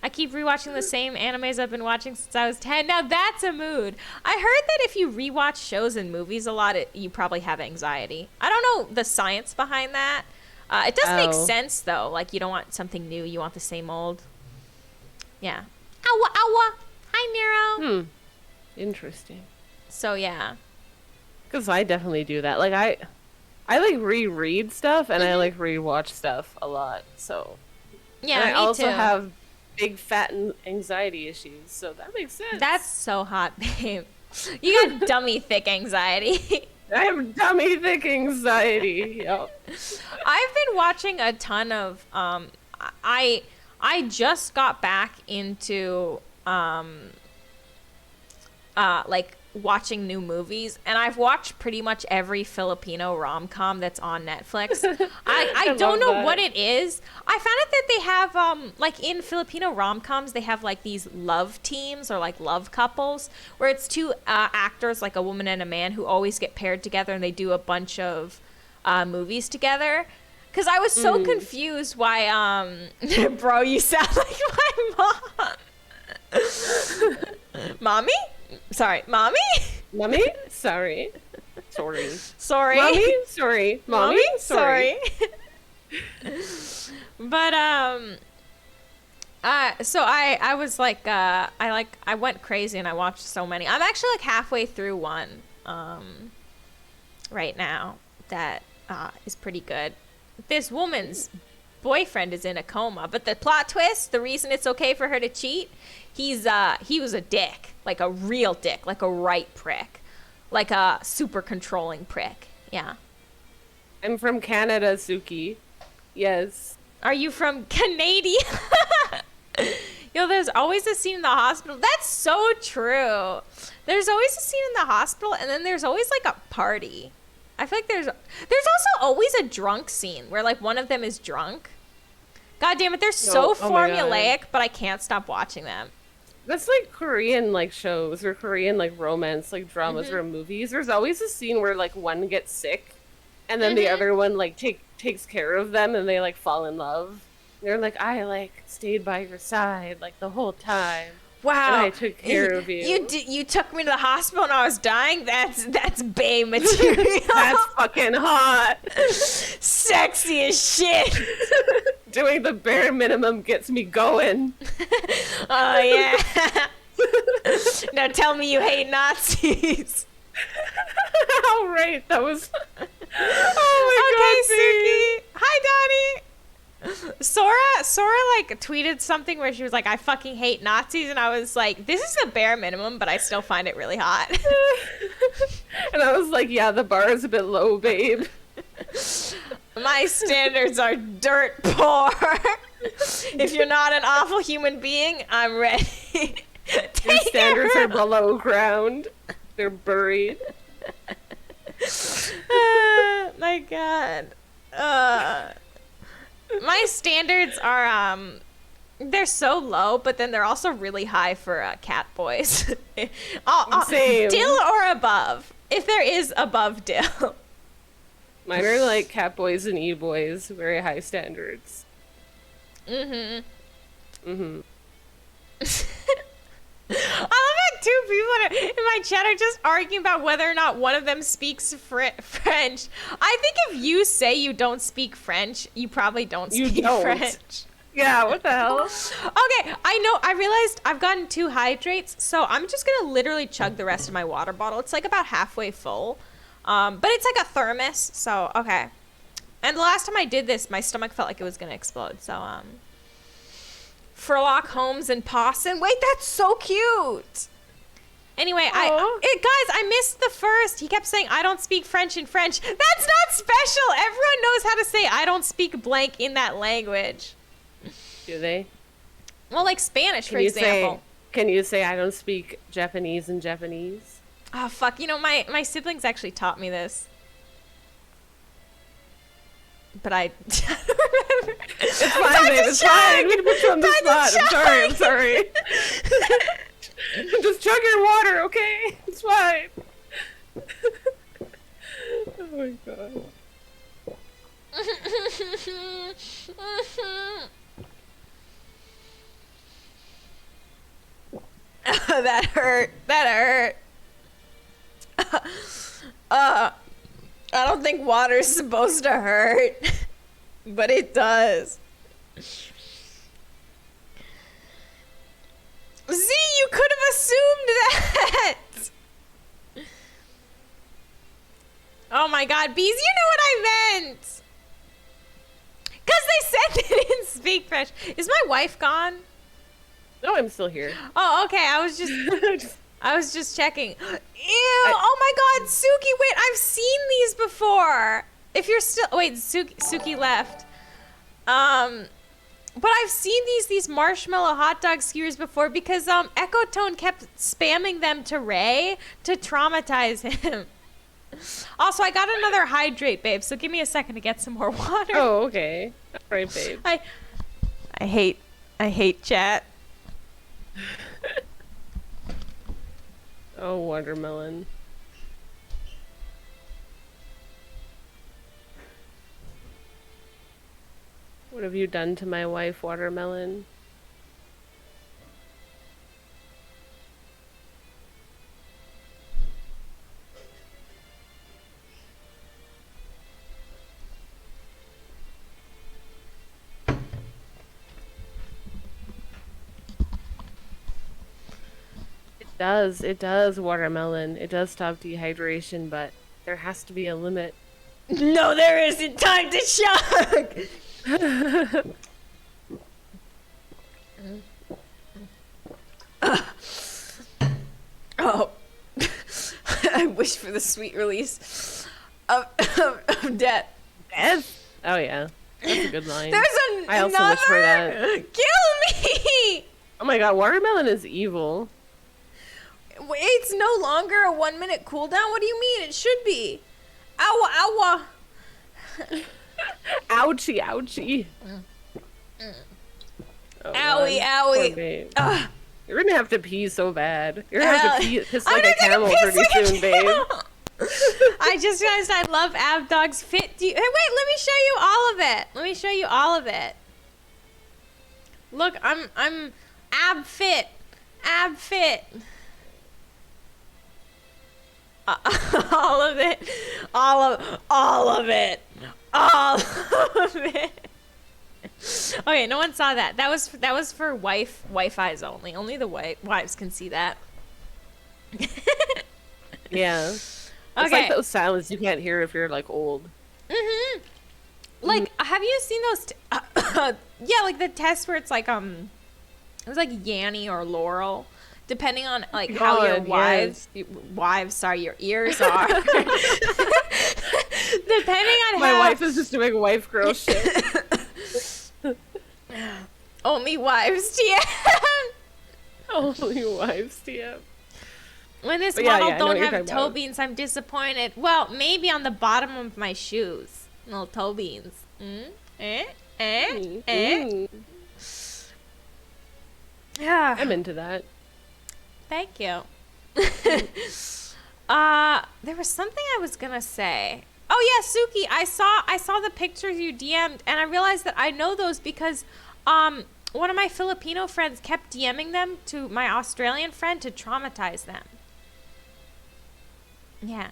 I keep rewatching the same animes I've been watching since I was 10. Now that's a mood. I heard that if you rewatch shows and movies a lot, you probably have anxiety. I don't know the science behind that. It does make sense, though. Like, you don't want something new. You want the same old. Yeah. Owa, owa. Hi, Nero.
Interesting.
So, yeah.
Because I definitely do that. Like, I like reread stuff and I like rewatch stuff a lot. So
yeah,
and I also
too.
have big fat anxiety issues, so that makes sense.
That's so hot, babe. You got dummy thick anxiety.
I have dummy thick anxiety. Yep.
I've been watching a ton of I just got back into like watching new movies, and I've watched pretty much every Filipino rom-com that's on Netflix. I don't know what it is. I found out that they have like in Filipino rom-coms they have like these love teams or like love couples where it's two actors, like a woman and a man, who always get paired together and they do a bunch of movies together. Because I was so confused why bro, you sound like my mom. Mommy? Sorry, mommy?
Mommy? Sorry. Sorry.
Sorry.
Mommy? Sorry. Mommy?
Sorry. But so I was like I went crazy and I watched so many. I'm actually like halfway through one right now that is pretty good. This woman's boyfriend is in a coma, but the plot twist, the reason it's okay for her to cheat, he was a dick, like a real dick, like a right prick, like a super controlling prick. Yeah.
I'm from Canada, Suki. Yes.
Are you from Canada? Yo, there's always a scene in the hospital. That's so true. There's always a scene in the hospital, and then there's always like a party. I feel like there's also always a drunk scene where like one of them is drunk. God damn it, they're so formulaic, but I can't stop watching them.
That's like Korean like shows or Korean like romance like dramas or movies. There's always a scene where like one gets sick and then the other one like takes care of them and they like fall in love. They're like, I like stayed by your side like the whole time.
Wow.
And I took care of you.
You took me to the hospital and I was dying? That's bae material.
That's fucking hot.
Sexy as shit.
Doing the bare minimum gets me going.
Oh, yeah. Now tell me you hate Nazis.
Oh, right. That was... Oh, my
God, Suki. Hi, Donnie. Sora like tweeted something where she was like, I fucking hate Nazis, and I was like, this is a bare minimum, but I still find it really hot.
And I was like, yeah, the bar is a bit low, babe.
My standards are dirt poor. If you're not an awful human being, I'm ready.
Your standards are below ground. They're buried.
My God. My standards are they're so low, but then they're also really high for cat boys.
Same.
Dill or above, if there is above Dill.
Mine are like cat boys and e-boys, very high standards. I love
that two people in my chat are just arguing about whether or not one of them speaks French. I think if you say you don't speak French, you probably don't speak French.
Yeah, what the hell?
Okay, I realized I've gotten 2 hydrates, so I'm just gonna literally chug the rest of my water bottle. It's like about halfway full. But it's like a thermos, so okay. And the last time I did this, my stomach felt like it was gonna explode. So Furlock, Holmes, and Pawson. Wait, that's so cute. Anyway, guys, I missed the first. He kept saying, I don't speak French in French. That's not special. Everyone knows how to say, I don't speak blank in that language.
Do they?
Well, like Spanish, for example.
Can you say, I don't speak Japanese in Japanese?
Oh, fuck. You know, my siblings actually taught me this. But I don't remember.
It's fine, babe. It's fine. I'm going to put you on the spot. I'm sorry. Just chug your water, okay? It's fine. Oh my god.
That hurt. I don't think water's supposed to hurt, but it does. See, you could have assumed that. Oh my god, bees, you know what I meant. Because they said they didn't speak French. Is my wife gone?
No, I'm still here.
Oh, okay. I was just checking. Ew! Oh my god, Suki, wait, I've seen these before. If you're still wait, Suki left. But I've seen these marshmallow hot dog skewers before because Echo Tone kept spamming them to Ray to traumatize him. Also, I got another hydrate, babe, so give me a second to get some more water.
Oh, okay. All right, babe.
I hate chat.
Oh, watermelon. What have you done to my wife, Watermelon? It does, Watermelon. It does stop dehydration, but there has to be a limit.
No, there isn't. Time to shock. Oh, I wish for the sweet release of death.
Death? Oh yeah, that's a good line.
I
also wish for that.
Kill me!
Oh my god, Watermelon is evil.
Wait, it's no longer a 1 minute cooldown? What do you mean? It should be. Ow, ow.
Ouchie, ouchie. Oh,
owie,
owie.
Ugh.
You're gonna have to pee so bad. You're gonna have to piss like
I'm
a camel pretty soon, babe.
I just realized I love Ab Dog's fit. Hey, wait, let me show you all of it. Let me show you all of it. Look, I'm ab fit. Ab fit. All of it. All of it. All of it. Okay, no one saw that. That was for Wi-Fi's only. Only the wives can see that.
Yeah. It's
okay.
like those sounds you can't hear if you're like old.
Mhm. Like, have you seen those? Yeah, like the test where it's like it was like Yanny or Laurel, depending on like how your your ears are. Depending on
my
how
wife is just doing wife girl shit.
Only wives TM.
Only wives TM.
When this
But
model
I know
don't
what you're
have
talking
toe
about.
beans, I'm disappointed. Well, maybe on the bottom of my shoes, little toe beans. Yeah.
I'm into that.
Thank you. There was something I was gonna say. Oh yeah, Suki, I saw the pictures you DM'd, and I realized that I know those because one of my Filipino friends kept DMing them to my Australian friend to traumatize them. Yeah.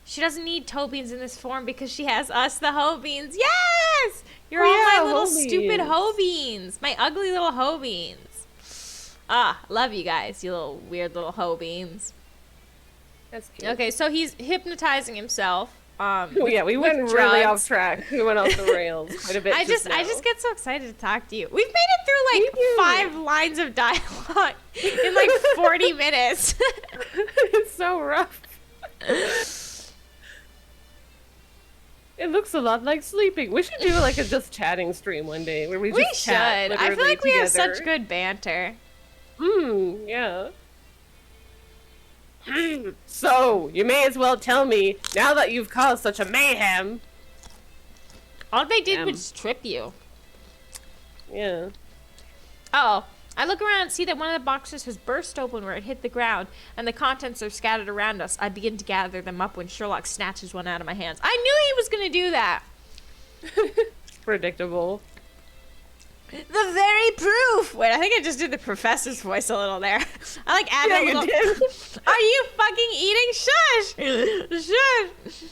She doesn't need toe beans in this form because she has us, the hoe beans. Yes! You're all my little stupid hoe beans. My ugly little hoe beans. Ah, love you guys, you little weird little hoe beans.
That's cute.
Okay, so he's hypnoptizing himself.
Yeah, we went
with
really
drugs.
off track. We went off the rails quite a bit.
I just get so excited to talk to you. We've made it through like 5 lines of dialogue in like 40 minutes.
It's so rough. It looks a lot like sleeping. We should do like a just chatting stream one day where we just chat.
I feel like we have such
together.
good banter.
Yeah. So, you may as well tell me, now that you've caused such a mayhem.
All they did was trip you.
Yeah.
Oh, I look around and see that one of the boxes has burst open where it hit the ground, and the contents are scattered around us. I begin to gather them up when Sherlock snatches one out of my hands. I knew he was going to do that.
Predictable.
The very proof. Wait, I think I just did the professor's voice a little there. I like added a little.
You did.
Are you fucking eating? Shush. Shush.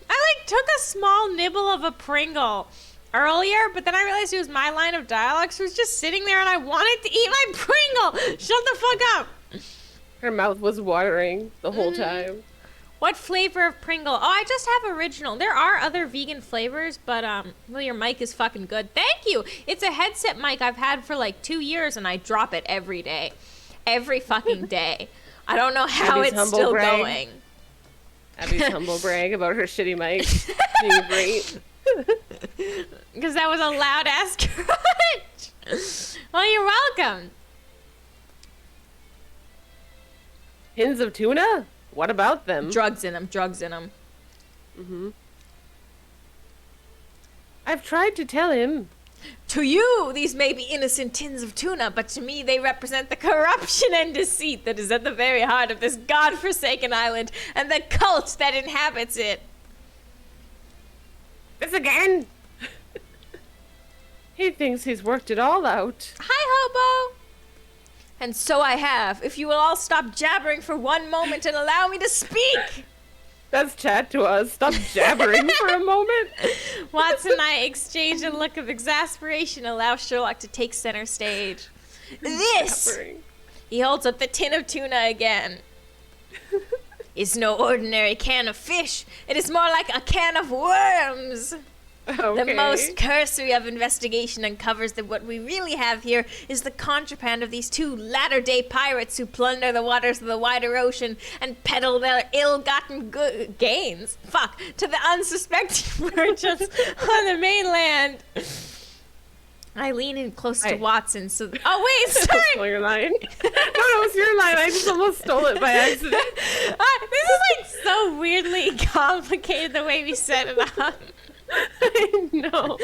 I like took a small nibble of a Pringle earlier, but then I realized it was my line of dialogue, so I was just sitting there and I wanted to eat my Pringle. Shut the fuck up.
Her mouth was watering the whole time.
What flavor of Pringle? Oh, I just have original. There are other vegan flavors, but, well, your mic is fucking good. Thank you! It's a headset mic I've had for like 2 years, and I drop it every day. Every fucking day. I don't know how
Abby's
it's still
brag.
going.
Abby's humble brag about her shitty mic being great.
Because that was a loud-ass crunch. Well, you're welcome.
Tins of tuna? What about them?
Drugs in them, drugs in them.
I've tried to tell him.
To you, these may be innocent tins of tuna, but to me they represent the corruption and deceit that is at the very heart of this godforsaken island and the cult that inhabits it.
This again? He thinks he's worked it all out.
Hi, hobo. And so I have, if you will all stop jabbering for one moment and allow me to speak.
That's chat to us. Stop jabbering for a moment.
Watson and I exchange a look of exasperation, allow Sherlock to take center stage. This,
Jabbering.
he holds up the tin of tuna again, is no ordinary can of fish. It is more like a can of worms.
Okay.
The most cursory of investigation uncovers that what we really have here is the contraband of these 2 latter-day pirates who plunder the waters of the wider ocean and peddle their ill-gotten gains, to the unsuspecting merchants on the mainland. I lean in close to Watson, so... Oh, wait, sorry!
Stole your line. No, it was your line. I just almost stole it by accident.
This is, like, so weirdly complicated the way we set it up.
I know.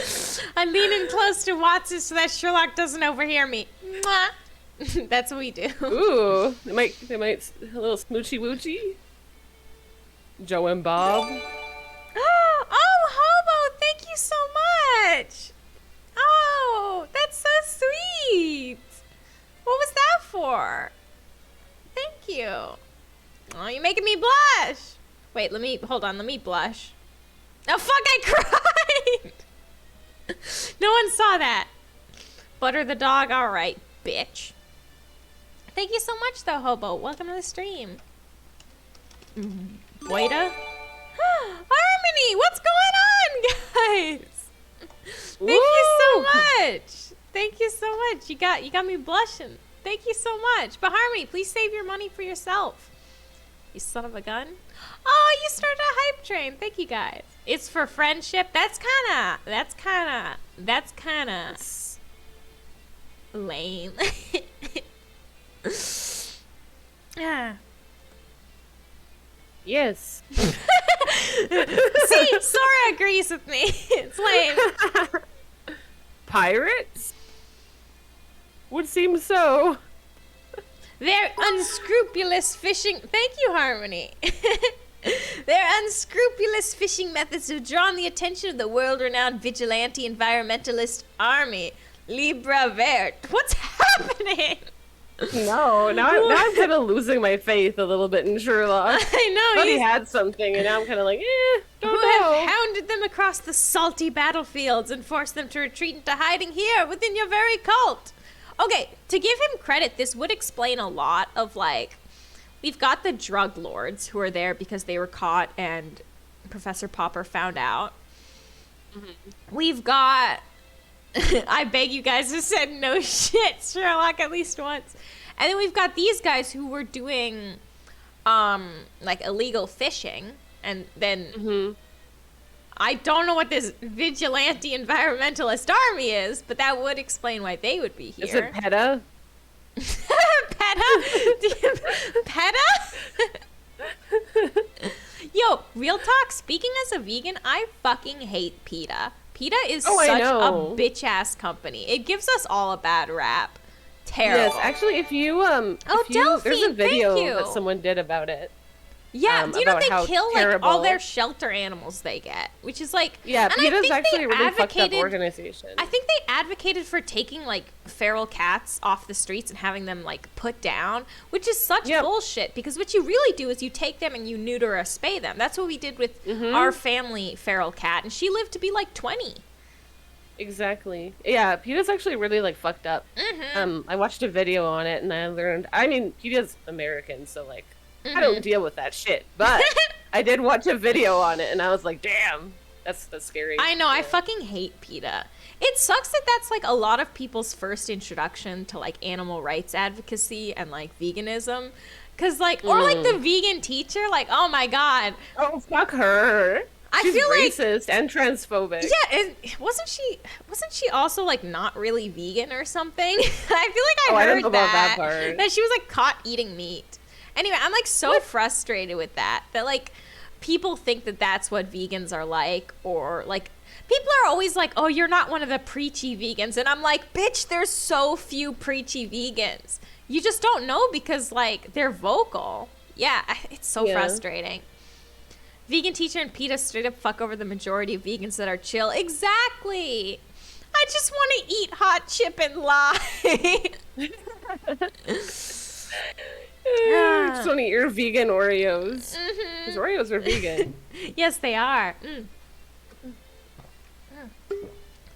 I lean in close to Watson so that Sherlock doesn't overhear me. Mwah. That's what we do.
Ooh, they might a little smoochy woochy. Joe and Bob.
Oh, Hobo, thank you so much. Oh, that's so sweet. What was that for? Thank you. Oh, you're making me blush. Wait, hold on, let me blush. Oh, fuck, I cried! No one saw that. Butter the dog, alright, bitch. Thank you so much, though, Hobo. Welcome to the stream. Waita? Harmony, what's going on, guys? Thank you so much. Thank you so much. You got me blushing. Thank you so much. But Harmony, please save your money for yourself. You son of a gun. Oh, you started a hype train. Thank you, guys. It's for friendship. That's kinda lame. Ah.
Yes.
See, Sora agrees with me. It's lame.
Pirates? Would seem so.
Their unscrupulous fishing... Thank you, Harmony. Their unscrupulous fishing methods have drawn the attention of the world-renowned vigilante environmentalist army, Libra Vert. What's happening?
No, now I'm kind of losing my faith a little bit in Sherlock.
I know.
Thought he had something, and now I'm kind of like, don't
who
know.
have hounded them across the salty battlefields and forced them to retreat into hiding here within your very cult. Okay, to give him credit, this would explain a lot of, like, we've got the drug lords who are there because they were caught and Professor Popper found out. We've got, I beg you guys to said no shit, Sherlock at least once. And then we've got these guys who were doing, like, illegal fishing. And then I don't know what this vigilante environmentalist army is, but that would explain why they would be here.
Is it PETA?
PETA? PETA? Yo, real talk, speaking as a vegan, I fucking hate PETA. PETA is such a bitch-ass company. It gives us all a bad rap. Terrible.
Yes, actually, if you,
Delphine,
there's a video
thank you.
that someone did about it.
Yeah, do you know they kill like all
terrible.
their shelter animals they get, which is like
Yeah,
and
PETA's
I think
actually
they
a really fucked up
advocated-
organization.
I think they advocated for taking like feral cats off the streets and having them like put down, which is such bullshit because what you really do is you take them and you neuter or spay them. That's what we did with our family feral cat, and she lived to be like 20.
Exactly. Yeah, PETA's actually really like fucked up. I watched a video on it and I learned. I mean, PETA's American, so like I don't deal with that shit. But I did watch a video on it and I was like, damn, that's scary.
I know. I fucking hate PETA. It sucks that that's like a lot of people's first introduction to like animal rights advocacy and like veganism. Cause like, or like the vegan teacher, like, oh my God.
Oh, fuck her. She's
feel
racist and transphobic.
Yeah, and wasn't she also like not really vegan or something? I feel like I heard
don't know about that part.
that she was like caught eating meat. Anyway, I'm like so frustrated with that like people think that that's what vegans are like, or like people are always like, oh, you're not one of the preachy vegans, and I'm like, bitch, there's so few preachy vegans. You just don't know because like they're vocal. Yeah, it's so frustrating. Vegan teacher and PETA straight up fuck over the majority of vegans that are chill. Exactly. I just want to eat hot chip and lie.
Just want to eat your vegan Oreos. Because Oreos are vegan.
Yes, they are.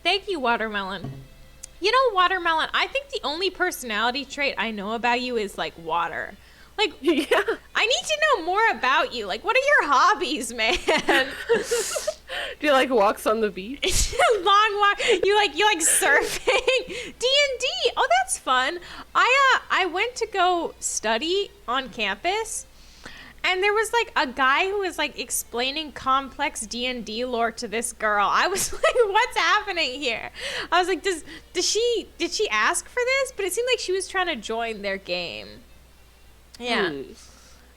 Thank you, Watermelon. You know, Watermelon, I think the only personality trait I know about you is like water. Like,
Yeah.
I need to know more about you. Like, what are your hobbies, man?
Do you like walks on the beach?
Long walk. You like surfing. D&D. Oh, that's fun. I went to go study on campus, and there was like a guy who was like explaining complex D&D lore to this girl. I was like, what's happening here? I was like, did she ask for this? But it seemed like she was trying to join their game. Yeah.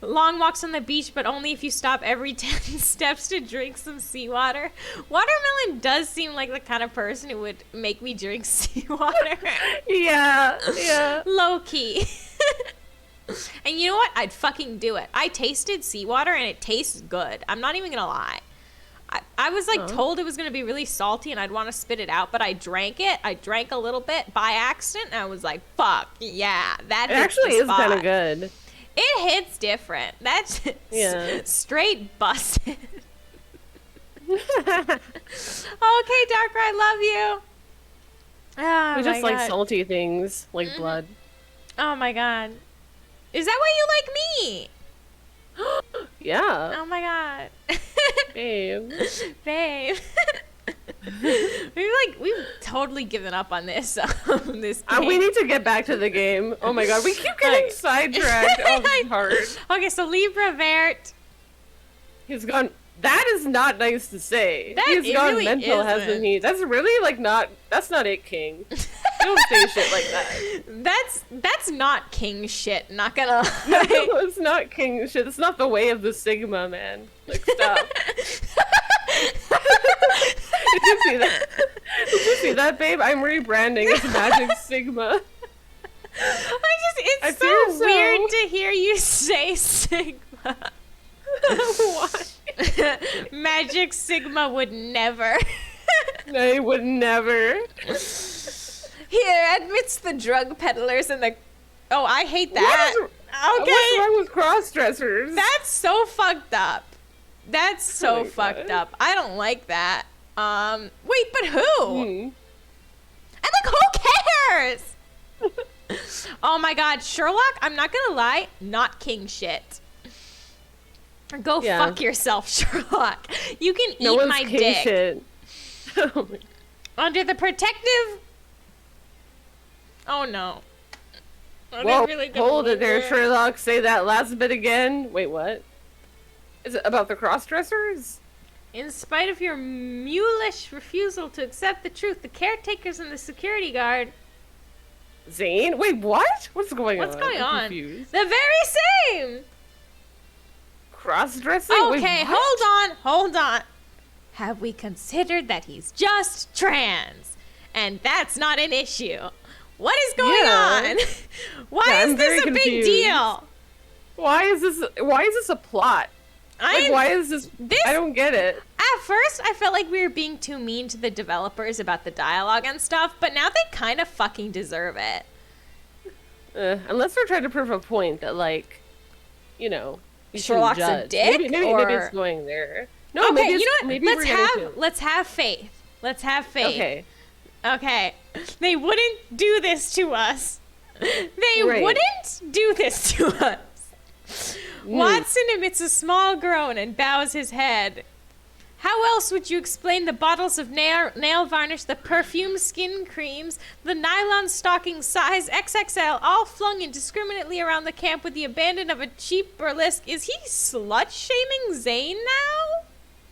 Long walks on the beach, but only if you stop every 10 steps to drink some seawater. Watermelon does seem like the kind of person who would make me drink seawater.
Yeah.
Low key. And you know what? I'd fucking do it. I tasted seawater and it tastes good. I'm not even gonna lie. I was like told it was gonna be really salty and I'd want to spit it out, but I drank it. I drank a little bit by accident and I was like, fuck, yeah, that
It actually is kind of good.
It hits different. That's straight busted. Okay, Darker, I love you. Oh,
We just
my
like
God.
salty things, like blood.
Oh my God. Is that why you like me?
Yeah.
Oh my God.
Babe.
Babe. We've totally given up on this this game.
We need to get back to the game. Oh my God, we keep getting sidetracked. Oh, this is hard.
Okay, so Libra Vert.
He's gone. That is not nice to say.
That
He's gone
really
mental,
isn't.
hasn't he? That's really like not. That's not it, King. You don't say shit like that.
That's not king shit, not gonna lie.
No, it's not King shit. It's not the way of the Sigma, man. Like, stop. Did you see that? Did you see that, babe? I'm rebranding as Magic Sigma.
It's
I
so
feel
weird to hear you say Sigma.
Why?
Magic Sigma would never.
They would never.
Here, amidst the drug peddlers and the... Oh, I hate that.
What's wrong with cross-dressers?
That's so fucked up. That's so
Oh my
fucked
God.
up. I don't like that. Wait, but who?
Hmm.
And like, who cares? Oh my God, Sherlock, I'm not gonna lie, not king shit. Go fuck yourself, Sherlock. You can eat my dick.
Shit. Oh my.
Under the protective... Oh no.
Whoa, hold it there, Sherlock. Say that last bit again. Wait, what? Is it about the cross-dressers?
In spite of your mulish refusal to accept the truth, the caretakers and the security guard...
Zane? Wait, what? What's going on?
What's going on?
Confused.
The very same!
Cross-dressing?
Okay,
Wait,
hold on. Have we considered that he's just trans? And that's not an issue. What is going on? Why is this a big deal?
Why is this a plot? Why is this? I don't get it.
At first, I felt like we were being too mean to the developers about the dialogue and stuff, but now they kind of fucking deserve it.
Unless they're trying to prove a point that, like, you know,
Sherlock's a dick,
maybe it's going there. No,
okay,
maybe
you know what?
Maybe
let's have faith. Let's have faith.
Okay.
They wouldn't do this to us. They wouldn't do this to us. Watson emits a small groan and bows his head. How else would you explain the bottles of nail varnish, the perfume skin creams, the nylon stocking size XXL, all flung indiscriminately around the camp with the abandon of a cheap burlesque? Is he slut-shaming Zane now?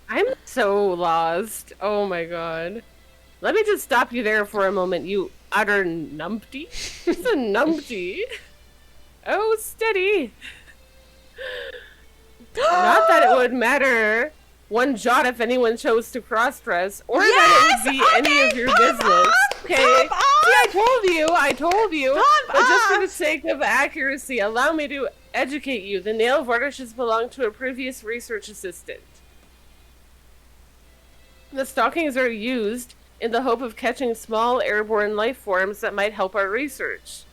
I'm so lost. Oh my god. Let me just stop you there for a moment, you utter numpty. It's a numpty. Oh, steady. Not that it would matter one jot if anyone chose to cross-dress, or that it would be any of your business. Okay. See, I told you. But just for the sake of accuracy, allow me to educate you. The nail varnishes belong to a previous research assistant. The stockings are used in the hope of catching small airborne life forms that might help our research.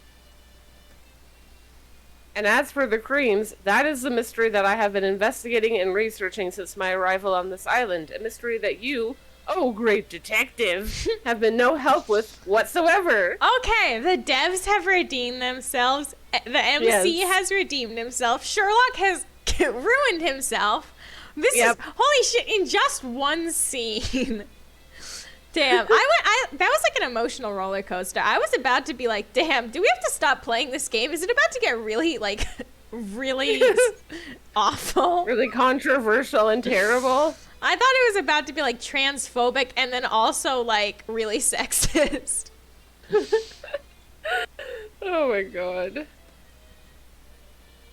And as for the creams, that is the mystery that I have been investigating and researching since my arrival on this island. A mystery that you, oh great detective, have been no help with whatsoever.
Okay, the devs have redeemed themselves. The MC has redeemed himself. Sherlock has ruined himself. This is, holy shit, in just one scene. Damn, that was like an emotional roller coaster. I was about to be like, damn, do we have to stop playing this game? Is it about to get really, like, really awful?
Really controversial and terrible?
I thought it was about to be, like, transphobic and then also, like, really sexist.
Oh my god.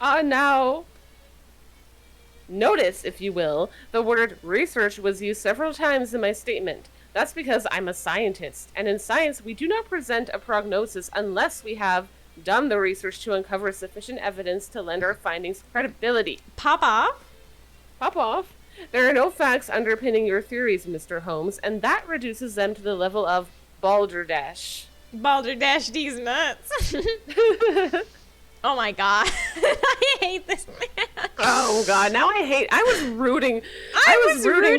Now, notice, if you will, the word research was used several times in my statement. That's because I'm a scientist, and in science, we do not present a prognosis unless we have done the research to uncover sufficient evidence to lend our findings credibility.
Pop off?
Pop off. There are no facts underpinning your theories, Mr. Holmes, and that reduces them to the level of balderdash.
Balderdash these nuts. Oh my god. I hate this man.
Oh god, now I was rooting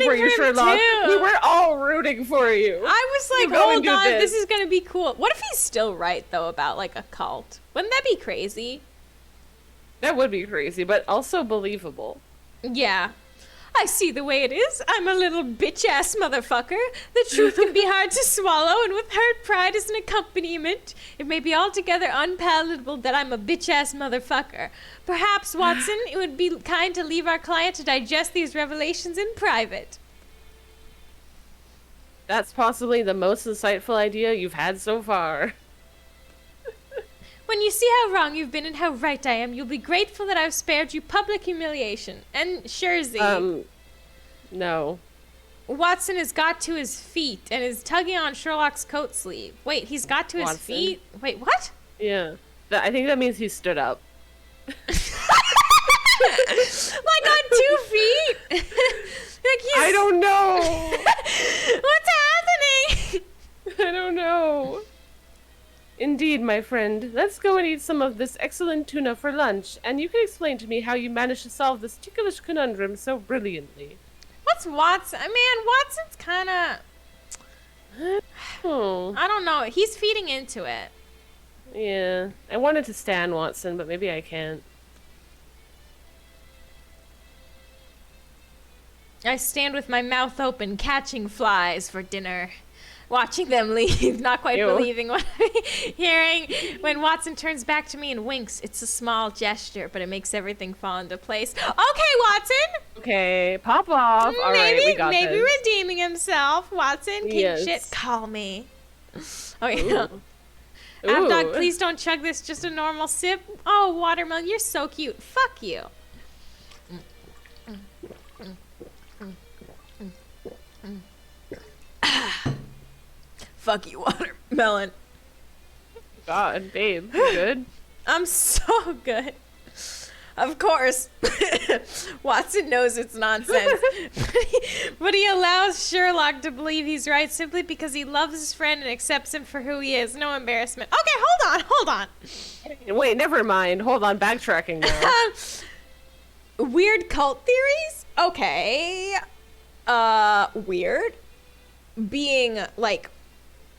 for you, Sherlock.
Too.
We were all rooting for you.
I was like, hold on, this is gonna be cool. What if he's still right though about like a cult? Wouldn't that be crazy?
That would be crazy, but also believable.
Yeah. I see the way it is. I'm a little bitch-ass motherfucker. The truth can be hard to swallow, and with hurt pride as an accompaniment, it may be altogether unpalatable that I'm a bitch-ass motherfucker. Perhaps, Watson, it would be kind to leave our client to digest these revelations in private.
That's possibly the most insightful idea you've had so far.
When you see how wrong you've been and how right I am, you'll be grateful that I've spared you public humiliation. And Shurzy...
no.
Watson has got to his feet and is tugging on Sherlock's coat sleeve. Wait, he's got to his feet? Wait, what?
Yeah. I think that means he stood up.
Like on 2 feet? Like
I don't know.
What's happening?
I don't know. Indeed, my friend. Let's go and eat some of this excellent tuna for lunch, and you can explain to me how you managed to solve this ticklish conundrum so brilliantly.
What's Watson? Man, Watson's kind of...
Oh.
I don't know. He's feeding into it.
Yeah. I wanted to stan Watson, but maybe I can't.
I stand with my mouth open, catching flies for dinner. Watching them leave, not quite
Ew.
believing what I'm hearing. When Watson turns back to me and winks, it's a small gesture, but it makes everything fall into place. Okay, Watson!
Okay, pop off. All right, we got
maybe
this.
redeeming himself. Watson, king
Yes.
shit, call me. Okay.
Ooh.
Dog,
Ooh.
please don't chug this. Just a normal sip. Oh, watermelon, you're so cute. Fuck you. Fuck you, watermelon.
God, babe, you good?
I'm so good. Of course. Watson knows it's nonsense. but he allows Sherlock to believe he's right simply because he loves his friend and accepts him for who he is. No embarrassment. Okay, hold on.
Wait, never mind. Hold on, backtracking now.
Weird cult theories? Okay. Weird. Being, like,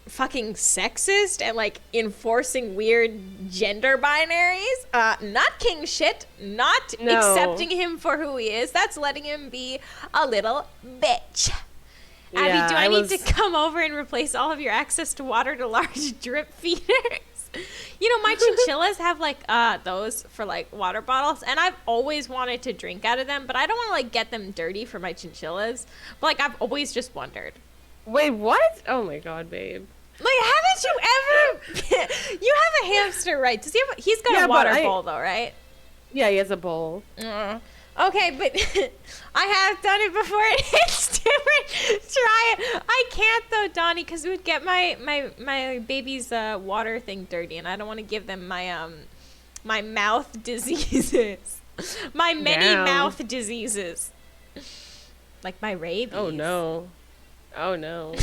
fucking sexist and, like, enforcing weird gender binaries. Not king shit. Not
No.
accepting him for who he is. That's letting him be a little bitch.
Yeah,
Abby, do I need to
was-
come over and replace all of your access to water to large drip feeders? You know, my chinchillas have, like, those for, like, water bottles, and I've always wanted to drink out of them, but I don't want to, like, get them dirty for my chinchillas. But, like, I've always just wondered.
Wait, what? Oh my god, babe.
Like, haven't you ever... You have a hamster, right? Does he have... He's got
Yeah,
a
but
water
I-
bowl, though, right?
Yeah, he has a bowl.
Okay, but I have done it before. It's different. Try it. I can't, though, Donnie, because it would get my baby's water thing dirty, and I don't want to give them my my mouth diseases. My many
Damn.
mouth diseases. Like my rabies.
Oh no. Oh no.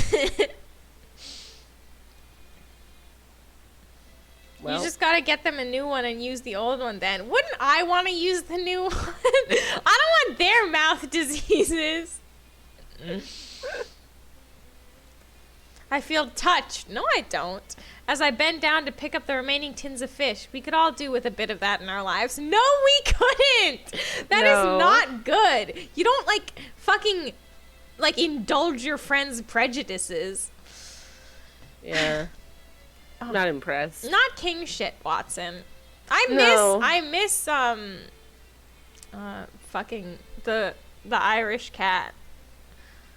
Well,
You just gotta get them a new one and use the old one then. Wouldn't I want to use the new one? I don't want their mouth diseases. I feel touched. No, I don't. As I bend down to pick up the remaining tins of fish. We could all do with a bit of that in our lives. No, we couldn't. That is
No.
not good. You don't, like, fucking, like, indulge your friends' prejudices.
yeah. Not impressed.
Not king shit, Watson.
No.
I miss fucking the Irish cat.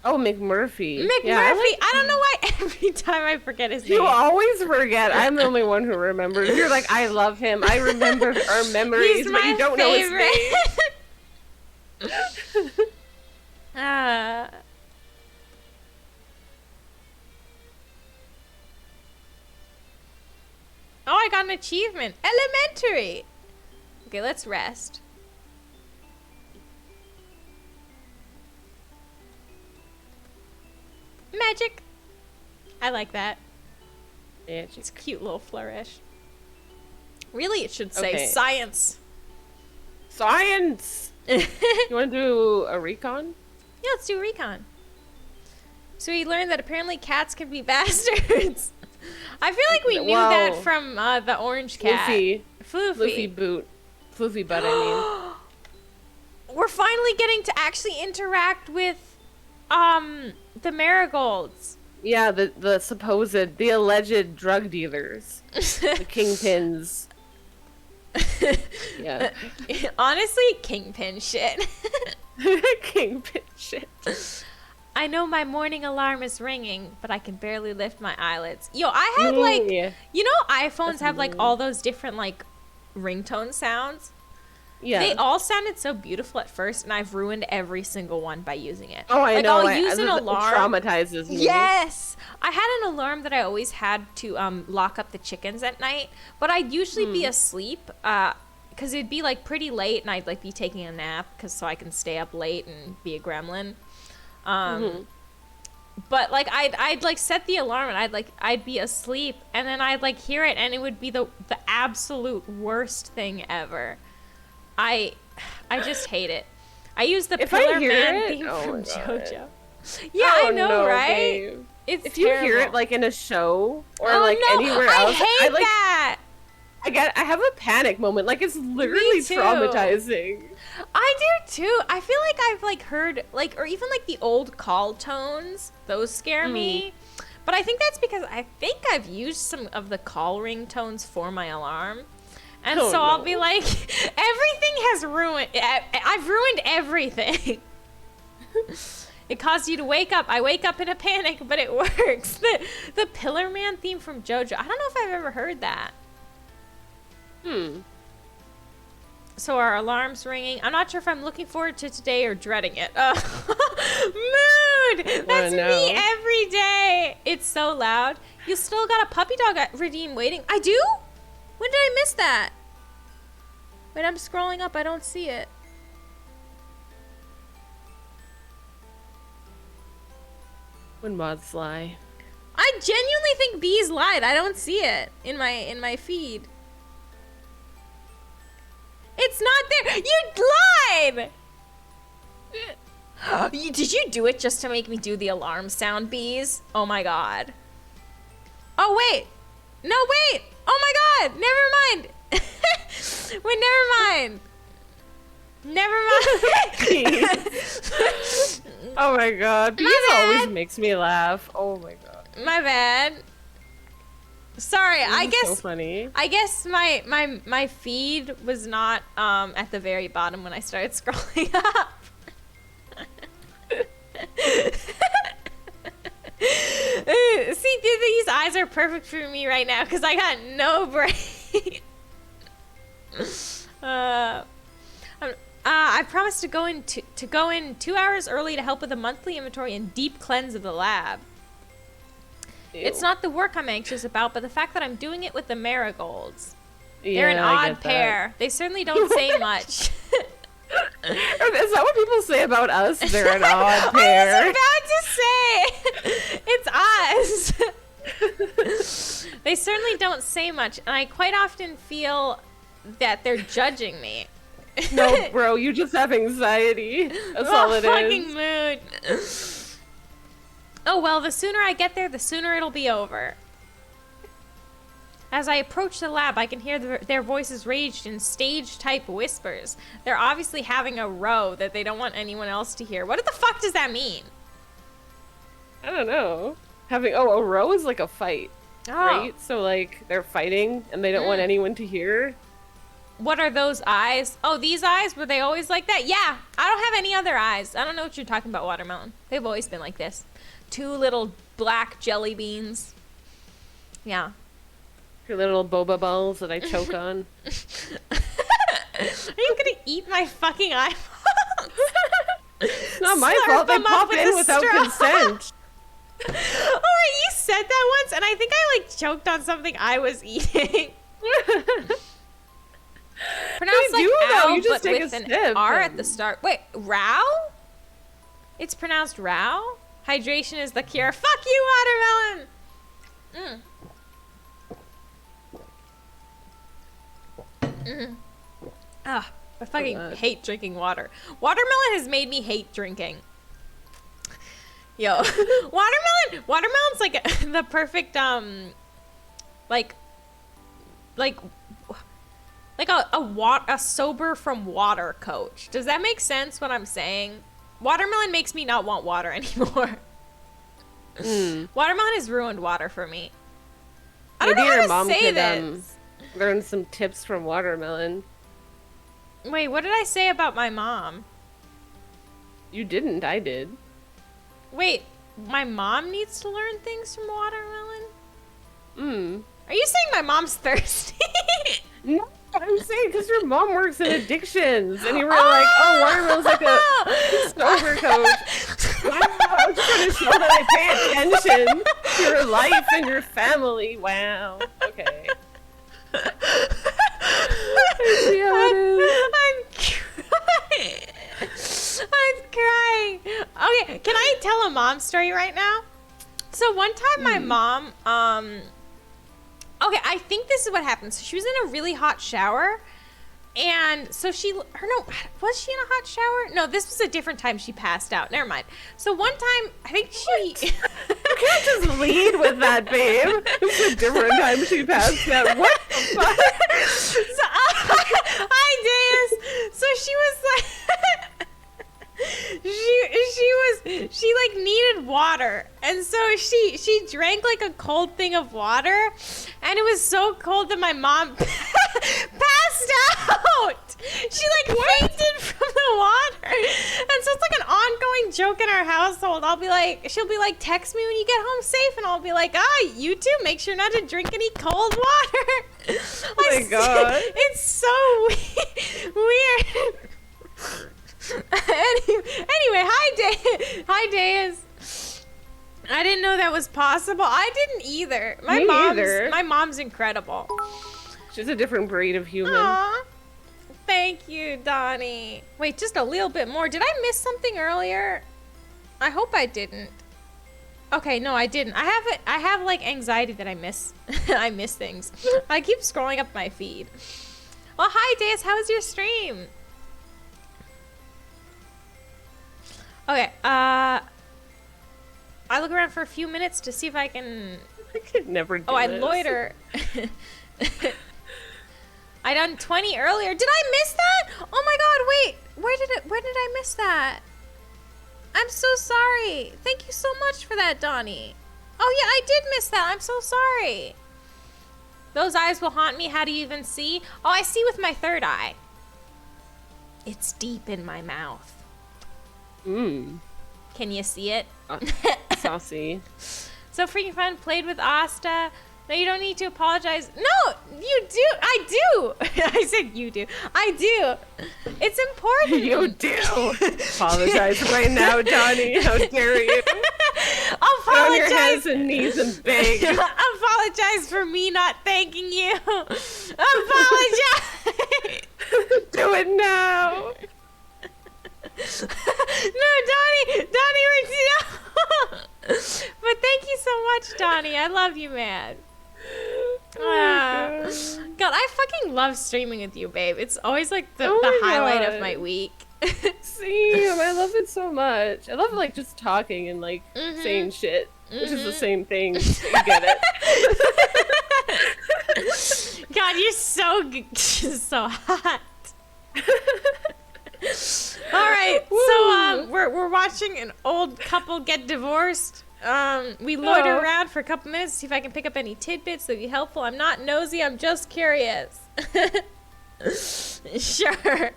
Oh, McMurphy.
McMurphy.
Yeah,
I don't know why every time I forget his
you
name.
always forget. I'm the only one who remembers. You're like, I love him. I remember our memories,
He's
but
my
you don't
favorite.
know his name.
Oh, I got an achievement. Elementary. Okay, let's rest. Magic. I like that.
Yeah,
It's a cute little flourish. Really, it should say
Okay.
science.
Science! You want to do a recon?
Yeah, let's do recon. So we learned that apparently cats can be bastards. I feel like we knew
Whoa.
that from the orange cat.
Floofy.
Floofy.
Floofy boot. Floofy butt, I
We're finally getting to actually interact with the marigolds.
mean. Yeah, the supposed, the alleged drug dealers. The kingpins. Yeah.
Honestly, kingpin shit.
Kingpin shit.
I know my morning alarm is ringing, but I can barely lift my eyelids. Yo, I had like,
Yeah.
you know, iPhones
That's
have like
annoying.
all those different like ringtone sounds.
Yeah.
They all sounded so beautiful at first, and I've ruined every single one by using it.
Oh, I
like,
know.
I'll use an
it
alarm.
traumatizes me.
Yes, I had an alarm that I always had to lock up the chickens at night, but I'd usually be asleep because it'd be like pretty late, and I'd like be taking a nap so I can stay up late and be a gremlin. But like I'd like set the alarm and I'd be asleep and then I'd like hear it and it would be the absolute worst thing ever. I just hate it. I use the
If I
Pillar
hear
Man
it-
theme
oh
from
my God.
JoJo. Yeah,
Oh,
I know,
no,
right?
babe.
It's
If you hear
terrible.
it like in a show or
Oh,
like
no,
anywhere
I
else,
hate
like
that.
I have a panic moment. Like, it's literally
too.
traumatizing.
I do too. I feel like I've like heard like, or even like the old call tones. Those scare me. But I think that's because I think I've used some of the call ringtones for my alarm. And so I'll be like, everything has ruined. I've ruined everything. It caused you to wake up. I wake up in a panic, but it works. The Pillar Man theme from JoJo. I don't know if I've ever heard that. So our alarm's ringing. I'm not sure if I'm looking forward to today or dreading it. Mood! That's me every day. It's so loud. You still got a puppy dog redeem waiting. I do? When did I miss that? Wait, I'm scrolling up. I don't see it.
When moths lie.
I genuinely think bees lied. I don't see it in my feed. It's not there. You lied. Did you do it just to make me do the alarm sound, bees? Oh my god. Oh wait. No wait. Oh my god. Never mind. Wait, never mind. Never mind.
Oh my god. Bees always makes me laugh. Oh my god.
My bad. Sorry, I guess
so funny.
I guess my feed was not at the very bottom when I started scrolling up. See, these eyes are perfect for me right now because I got no brain. I promised to go in 2 hours early to help with a monthly inventory and deep cleanse of the lab.
Ew.
It's not the work I'm anxious about, but the fact that I'm doing it with the marigolds.
Yeah,
They're an
I
odd pair. They certainly don't say much.
Is that what people say about us? They're an odd pair.
I was about to say, it's us. They certainly don't say much, and I quite often feel that they're judging me.
No, bro, you just have anxiety. That's all it
fucking
is.
mood. Oh well, the sooner I get there, the sooner it'll be over. As I approach the lab, I can hear their voices raised in stage-type whispers. They're obviously having a row that they don't want anyone else to hear. What the fuck does that mean?
I don't know. A row is like a fight, right? So like they're fighting and they don't want anyone to hear.
What are those eyes? Oh, these eyes? Were they always like that? Yeah, I don't have any other eyes. I don't know what you're talking about, Watermelon. They've always been like this. 2 little black jelly beans. Yeah.
Your little boba balls that I choke on.
Are you gonna eat my fucking eyeballs?
It's not my fault. They pop in without consent.
Oh, you said that once, and I think I like choked on something I was eating. Pronounced like ow,
you just
but
take
with
a
an
sip
R at the start. Wait, row? It's pronounced row? Hydration is the cure. Fuck you, Watermelon! I fucking hate drinking water. Watermelon has made me hate drinking. Yo, watermelon's like the perfect a sober from water coach. Does that make sense what I'm saying? Watermelon makes me not want water anymore. Watermelon has ruined water for me. I don't know how to say this.
Learn some tips from Watermelon.
Wait, what did I say about my mom?
You didn't, I did.
Wait, my mom needs to learn things from Watermelon? Are you saying my mom's thirsty?
No, I'm saying because your mom works in addictions, and you were like, "Oh, Watermelon's like a sober coach." Wow, I was just trying to show that I pay attention to your life and your family. Wow. Okay. I see how it is.
I'm crying. Okay, can I tell a mom story right now? So one time my mom, okay, I think this is what happened. So she was in a really hot shower, and so was she in a hot shower? No, this was a different time she passed out. Never mind. So one time, I think she...
can't just lead with that, babe. It's a different time she passed that. What the fuck?
So, hi, Deus. So she was like, she like needed water, and so she drank like a cold thing of water, and it was so cold that my mom passed out. She like fainted from the water, and so it's like an ongoing joke in our household. She'll be like, text me when you get home safe, and I'll be like, you too, make sure not to drink any cold water.
Oh my god.
It's so weird. Anyway, hi, Deus. I didn't know that was possible. I didn't either.
Me neither.
My mom's incredible.
She's a different breed of human.
Aw. Thank you, Donnie. Wait, just a little bit more. Did I miss something earlier? I hope I didn't. Okay, no, I didn't. I have like anxiety that I miss I miss things. I keep scrolling up my feed. Well, hi, Deus. How was your stream? Okay, I look around for a few minutes to see if I can...
I could never do
I
this.
loiter. I done 20 earlier. Did I miss that? Oh my god, wait. Where did I miss that? I'm so sorry. Thank you so much for that, Donnie. Oh yeah, I did miss that. I'm so sorry. Those eyes will haunt me. How do you even see? Oh, I see with my third eye. It's deep in my mouth.
Mmm.
Can you see it?
Saucy.
So freaking fun. Played with Asta. No, you don't need to apologize. No, you do. I do. I said you do. I do. It's important.
You do. Apologize right now, Donnie. How dare you?
Apologize.
Get on your hands and knees and beg.
Apologize for me not thanking you. Apologize.
Do it now.
No, Donnie, no. But thank you so much, Donnie. I love you, man. God, I fucking love streaming with you, babe. It's always like the highlight of my week.
Same. I love it so much. I love like just talking and like saying shit, which is the same thing. You get it.
God, you're so hot. All right, so we're watching an old couple get divorced. We loiter around for a couple minutes to see if I can pick up any tidbits that'd be helpful. I'm not nosy, I'm just curious. Sure.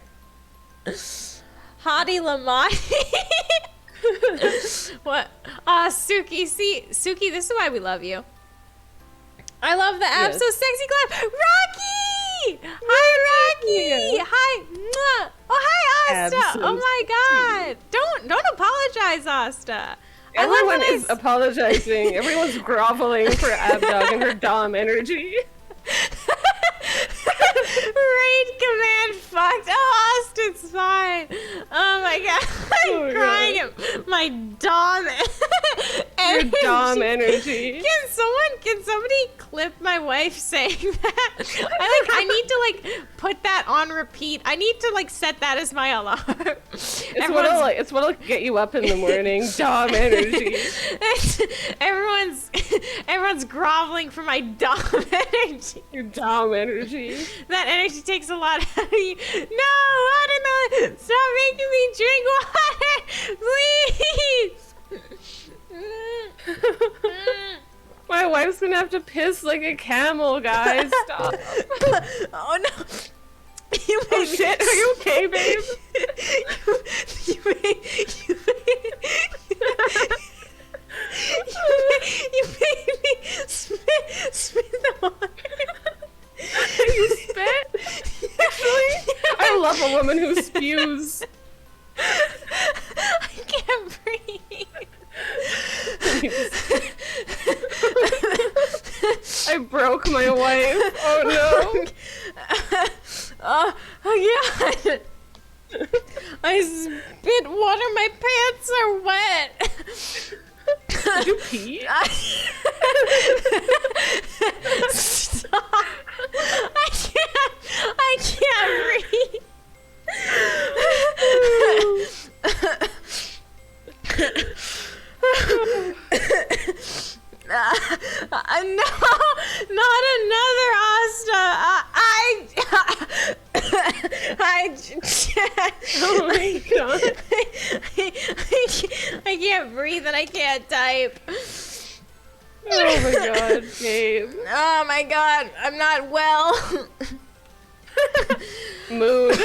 Hottie Lamati. What? Suki, see, Suki, this is why we love you. I love the abs, so sexy glad. Rocky! Hi, Rocky! Hi! Mwah. Oh, hi, Asta! Oh my god! Don't apologize, Asta.
Everyone is apologizing. Everyone's groveling for Abdog and her Dom energy.
Raid command fucked. Oh, Austin's fine. Oh my god. I'm crying at my Dom energy.
Your Dom energy.
Can somebody clip my wife saying that? I need to like put that on repeat. I need to like set that as my alarm.
It's what'll get you up in the morning. Dom energy.
Everyone's groveling for my Dom energy.
Your Dom energy.
That energy takes a lot out of you. No, water, stop making me drink water, please.
My wife's gonna have to piss like a camel, guys. Stop.
Oh no.
Oh shit, are you okay, babe?
You made me spit the water.
You spit? Actually, I love a woman who spews.
I can't breathe.
I broke my wife. Oh no.
Oh yeah. I spit water. My pants are wet.
Did you pee?
Stop. I can't breathe. No, not another Asta.
Oh my god.
I can't breathe and I can't type.
Oh my god, Gabe.
Oh my god, I'm not well.
Mood.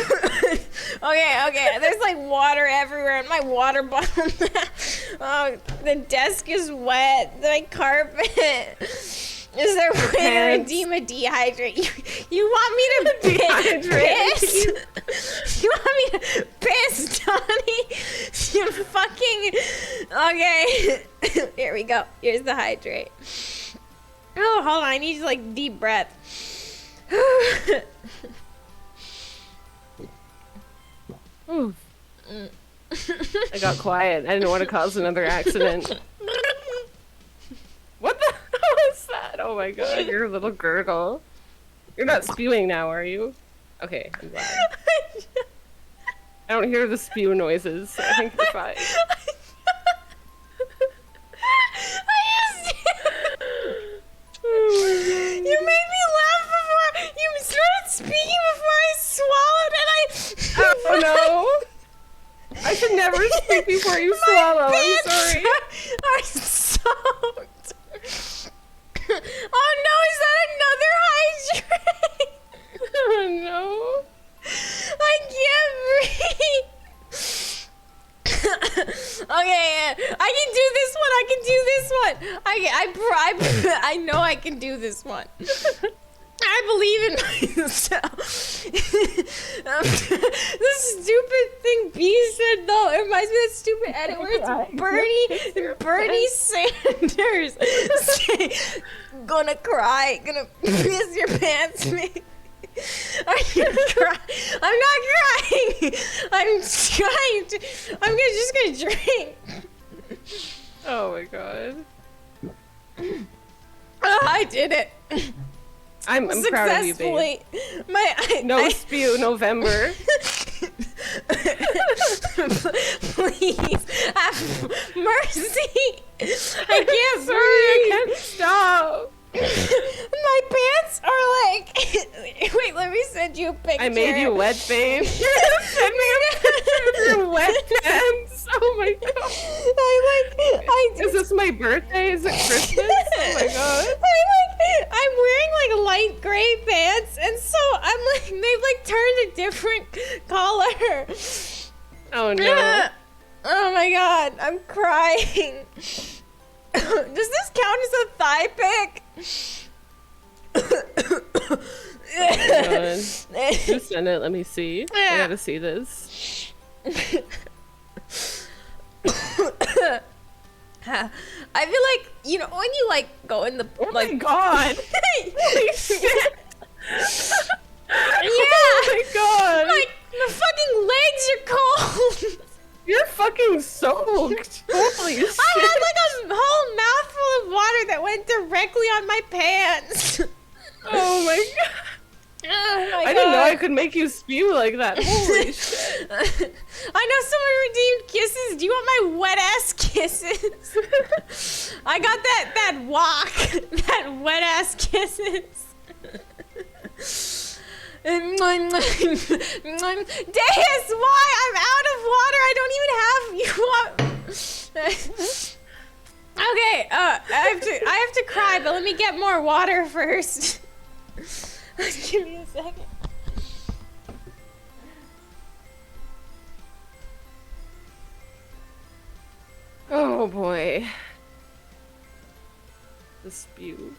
Okay, there's like water everywhere in my water bottle. Oh, the desk is wet. My carpet. Is there a way to
Pants.
redeem a dehydrate? You want me to piss? You want me to piss, Donnie? You fucking... Okay. Here we go. Here's the hydrate. Oh, hold on. I need like deep breath.
Ooh. I got quiet. I didn't want to cause another accident. What the hell is that? Oh my god, your little gurgle. You're not spewing now, are you? Okay, I'm glad. I don't hear the spew noises, so I think you're fine.
You made me laugh before you started speaking before I swallowed and
Oh no! I should never speak before you swallow. I'm sorry.
Are soaked. Oh no, is that another hydrate?
Oh no.
I can't breathe. Okay, I can do this one. I can do this one. I know I can do this one. I believe in myself. The stupid thing B said though, it reminds me of that stupid edit where it's Bernie Sanders saying, gonna cry, gonna piss your pants, me. Are you crying? I'm not crying. I'm trying to. Just gonna drink.
Oh my god.
Oh, I did it.
I'm proud of you, babe.
Successfully.
Spew November.
Please have mercy. I can't
Sorry,
breathe.
I can't stop.
My pants are like. Wait, let me send you a picture.
I made you wet, babe. You're gonna send me a picture of your wet pants. Oh my god. Is this my birthday? Is it Christmas? Oh my god.
I'm wearing like light gray pants, and so I'm like they've like turned a different color.
Oh no.
Oh my god, I'm crying. Does this count as a thigh pic?
Just send it. Let me see. I gotta see this.
I feel like, you know, when you like go in the
Oh
like
my god. Holy shit.
Yeah.
Oh my god.
Like the fucking legs are cold.
You're fucking soaked. Holy shit.
I had like a whole mouthful of water that went directly on my pants.
Oh my god.
Oh my
I didn't know I could make you spew like that. Holy shit.
I know someone redeemed kisses. Do you want my wet ass kisses? I got that walk, that wet ass kisses. Deus, why? I'm out of water. I don't even have you. Okay, I have to cry, but let me get more water first. Give me a second.
Oh boy. The spew.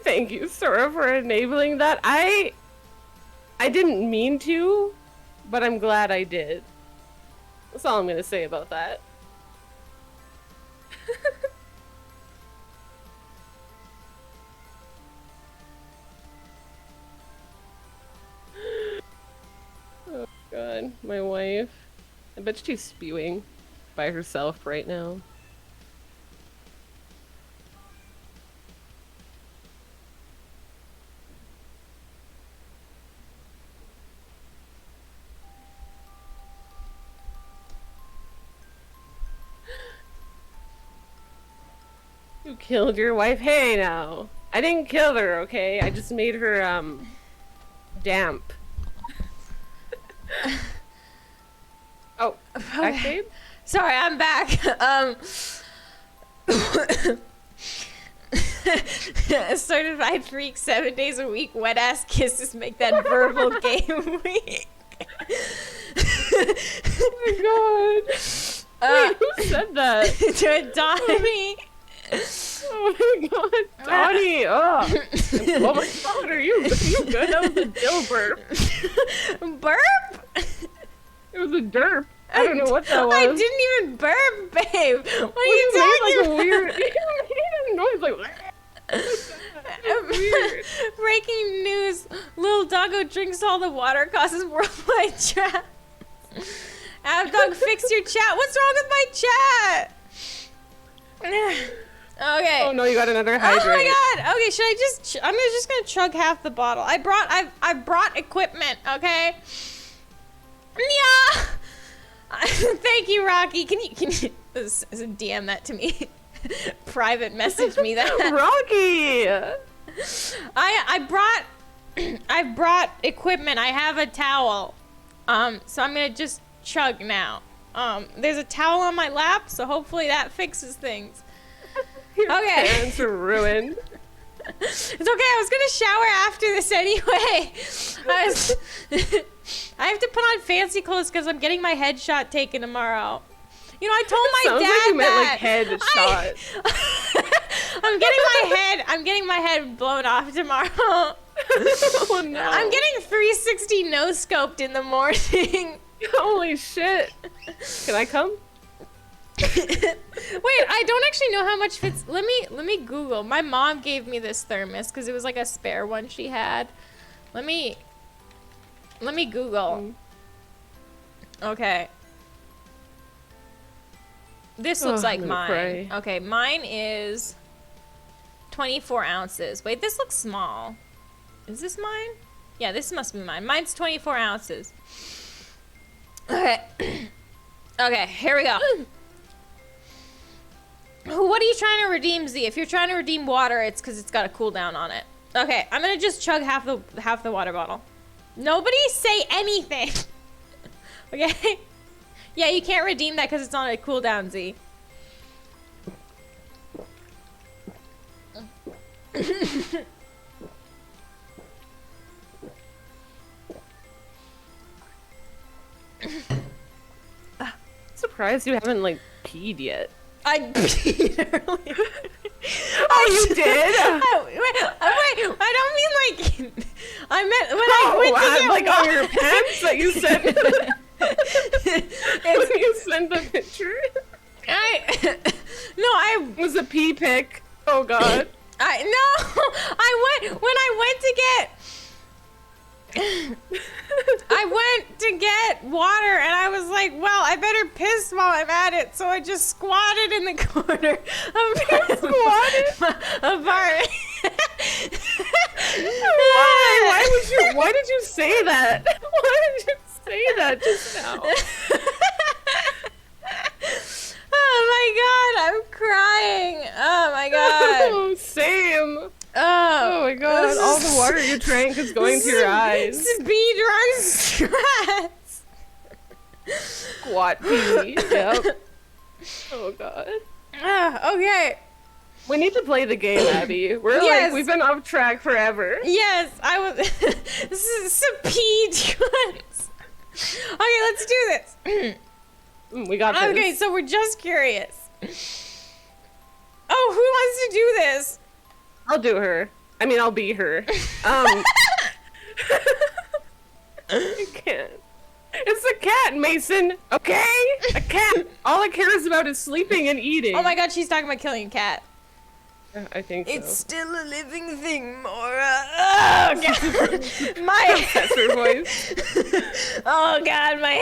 Thank you, Sora, for enabling that. I didn't mean to, but I'm glad I did. That's all I'm gonna say about that. Oh god, my wife. I bet she's spewing by herself right now. You killed your wife. Hey, now. I didn't kill her, okay? I just made her, damp. Oh, back, babe?
Sorry, I'm back. Certified freak, 7 days a week, wet ass kisses make that verbal game weak.
Oh my god. Wait, who said that?
To Donnie.
Oh my god, Donnie! Oh my god, are you good? That was a dill burp.
Burp?
It was a derp. I don't know what that was.
I didn't even burp, babe. What are you
made
talking
like a weird. You made a noise like. Weird.
Breaking news: Lil Doggo drinks all the water, causes worldwide trap. Abdog, fix your chat. What's wrong with my chat? Okay.
Oh no, you got another hydrate.
Oh my god. Okay, should I just? I'm just gonna chug half the bottle. I brought equipment. Okay. Yeah. Thank you, Rocky. Can you DM that to me? Private message me that.
Rocky.
I brought equipment. I have a towel. So I'm gonna just chug now. There's a towel on my lap, so hopefully that fixes things.
Your
Okay.
parents are ruined.
It's okay. I was gonna shower after this anyway. I have to put on fancy clothes because I'm getting my headshot taken tomorrow. You know, I told my
Sounds
dad
like you meant
that.
like head shot.
I'm getting my head blown off tomorrow.
Oh no.
I'm getting 360 no scoped in the morning.
Holy shit. Can I come?
Wait, I don't actually know how much fits. Let me Google. My mom gave me this thermos because it was like a spare one she had. Let me Google. Okay. This looks like
I'm gonna
mine.
cry.
Okay, mine is 24 ounces. Wait, this looks small. Is this mine? Yeah, this must be mine. Mine's 24 ounces. Okay. Okay, here we go. What are you trying to redeem, Z? If you're trying to redeem water, it's because it's got a cooldown on it. Okay, I'm gonna just chug half the water bottle. Nobody say anything. Okay? Yeah, you can't redeem that because it's on a cooldown, Z.
Surprised you haven't like peed yet.
I peed earlier.
Oh, you did?
Wait, I don't mean like. I meant when I went to get
like
water.
on your pants that you sent. When you sent the picture.
I
It was a pee pic. Oh god.
I went to get. I went to get water and I was like, well, I better piss while I'm at it, so I just squatted in the corner of apartment.
Why did you say that? Why did you say that just now?
Oh my god, I'm crying. Oh my god.
Oh, same.
Oh
my god, all the water you drank is going to your eyes.
Speed run strats.
Squat pee. Yep. Oh god.
Okay.
We need to play the game, Abby. We've been off track forever.
Yes, I was. This is speed runs. Okay, let's do this.
We got this.
Okay, so we're just curious. Oh, who wants to do this?
I'll do her. I mean, I'll be her. I can't. It's a cat, Mason. Okay? A cat. All it cares about is sleeping and eating.
Oh my god, she's talking about killing a cat.
I think so.
It's still a living thing, Mora. Oh god. My
Professor voice.
Oh god, my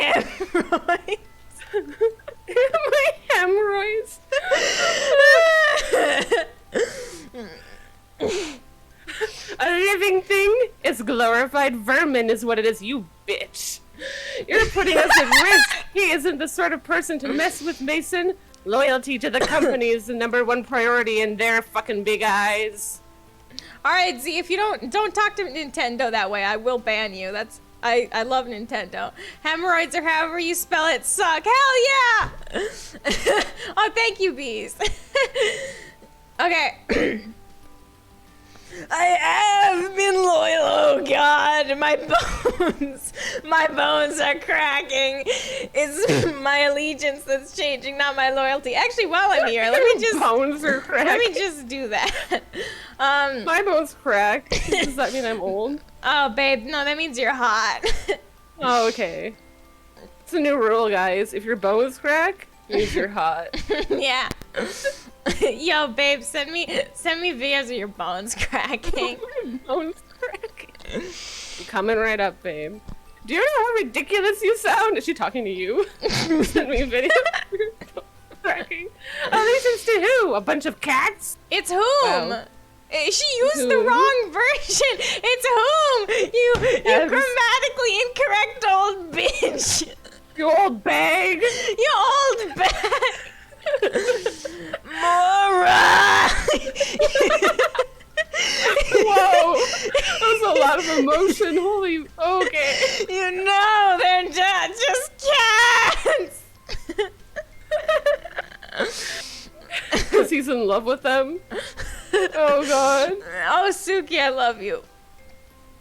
hemorrhoids.
My hemorrhoids. A living thing is glorified vermin is what it is, you bitch. You're putting us at risk. He isn't the sort of person to mess with, Mason. Loyalty to the company is the #1 priority in their fucking big eyes.
All right, Z, if you don't talk to Nintendo that way, I will ban you. I love Nintendo. Hemorrhoids or however you spell it suck. Hell yeah! Oh, thank you, bees. Okay. I have been loyal. Oh God, my bones are cracking. It's my allegiance that's changing, not my loyalty. Actually, while I'm here, let me just
bones are cracking.
let me just do that.
My bones crack. Does that mean I'm old?
Oh, babe, no, that means you're hot.
Oh, okay. It's a new rule, guys. If your bones crack, it means you're hot.
Yeah. Yo, babe, send me videos of your bones cracking.
Bones cracking. I'm coming right up, babe. Do you know how ridiculous you sound? Is she talking to you? Send me a video of your bones cracking. Oh, this is to who? A bunch of cats?
It's whom?
Wow.
She used the wrong version. It's whom? You grammatically incorrect old bitch.
You old bag.
You old bag. Mora.
Whoa, that was a lot of emotion. Holy, okay.
You know they're not just cats.
Because he's in love with them. Oh God.
Oh, Suki, I love you.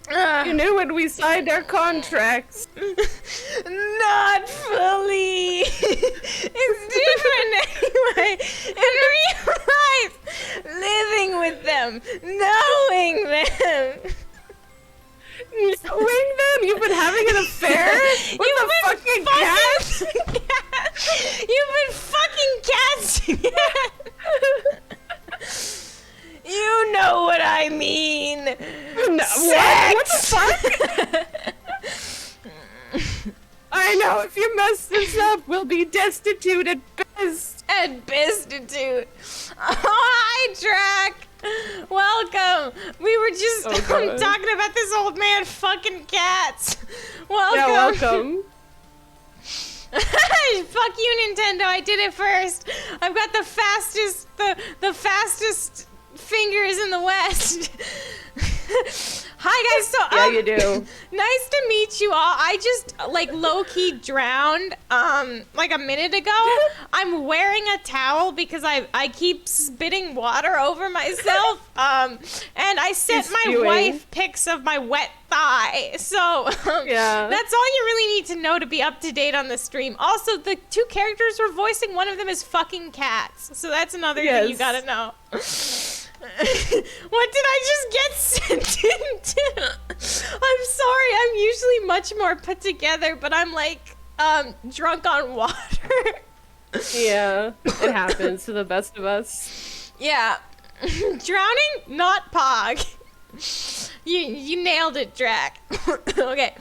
You knew when we signed our contracts.
Not fully. It's different anyway. In real life, living with them, knowing them.
Knowing them? You've been having an affair with the fucking cats?
You've been fucking cats together. You know what I mean.
No, what the fuck? I know, if you mess this up, we'll be destitute at best.
At Bistitute. Oh, hi, Drac. Welcome. We were just talking about this old man fucking cats. Welcome.
Yeah, welcome.
Fuck you, Nintendo. I did it first. I've got the fastest fingers in the West. Hi guys, so
yeah, you do.
Nice to meet you all. I just like low-key drowned like a minute ago. I'm wearing a towel because I keep spitting water over myself. And I sent my wife pics of my wet thigh. So
yeah,
that's all you really need to know to be up to date on the stream. Also, the two characters we're voicing, one of them is fucking cats. So that's another thing you gotta know. What did I just get sent into? I'm sorry, I'm usually much more put together, but I'm like drunk on water.
Yeah, it happens to the best of us.
Yeah. Drowning, not Pog. You nailed it, Drac. Okay.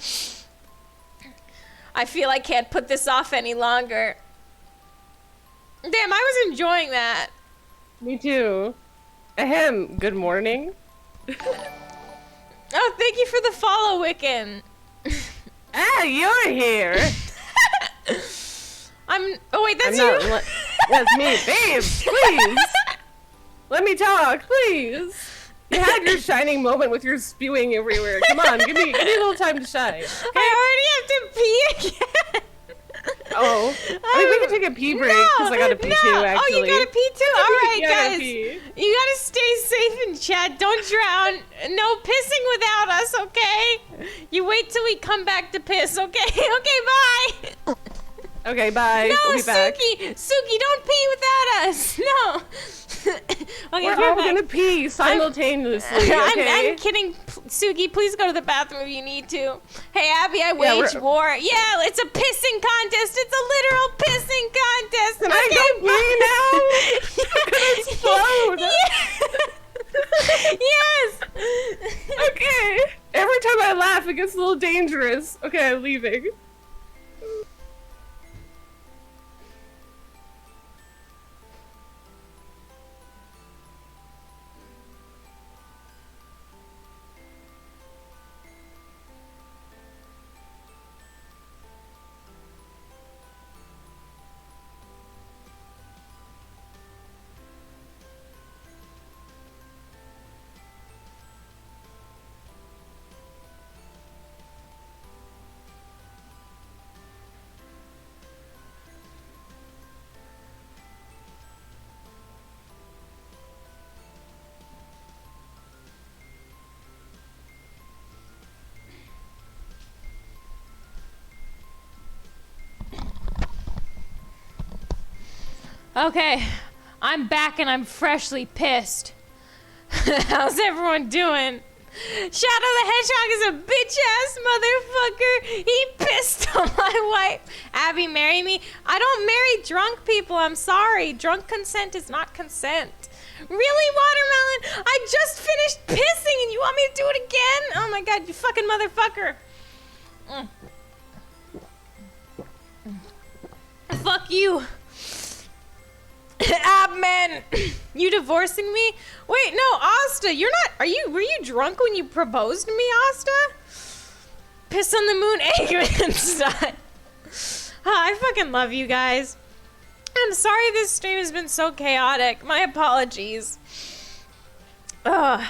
I feel I can't put this off any longer. Damn, I was enjoying that.
Me too. Ahem, good morning.
Oh, thank you for the follow, Wiccan.
Ah, you're here.
Oh wait, that's you.
That's me, babe. Please, let me talk, please. You had your shining moment with your spewing everywhere. Come on, give me a little time to shine. Okay?
I already have to pee again.
Oh, I think we can take a pee break because I gotta pee too. Actually.
Oh, you gotta pee too. All right,
yeah,
guys. You gotta stay safe in chat. Don't drown. No pissing without us, okay? You wait till we come back to piss, okay? Okay, bye.
Okay, bye.
No,
we'll be back.
Suki, don't pee without us. No. Okay,
we're all gonna pee simultaneously. Okay?
I'm kidding, Suki. Please go to the bathroom if you need to. Hey, Abby, I wage war. Yeah, it's a pissing contest. It's a literal pissing contest.
Can I go pee now? I'm gonna explode.
Yes.
Okay. Every time I laugh, it gets a little dangerous. Okay, I'm leaving.
Okay, I'm back and I'm freshly pissed. How's everyone doing? Shadow the Hedgehog is a bitch-ass motherfucker. He pissed on my wife. Abby, marry me. I don't marry drunk people. I'm sorry. Drunk consent is not consent. Really, Watermelon? I just finished pissing and you want me to do it again? Oh my god, you fucking motherfucker. Fuck you. Abman, you divorcing me? Wait, no, Asta, you're not. Were you drunk when you proposed to me, Asta? Piss on the moon, Eggman style. I fucking love you guys. I'm sorry this stream has been so chaotic. My apologies. Ugh.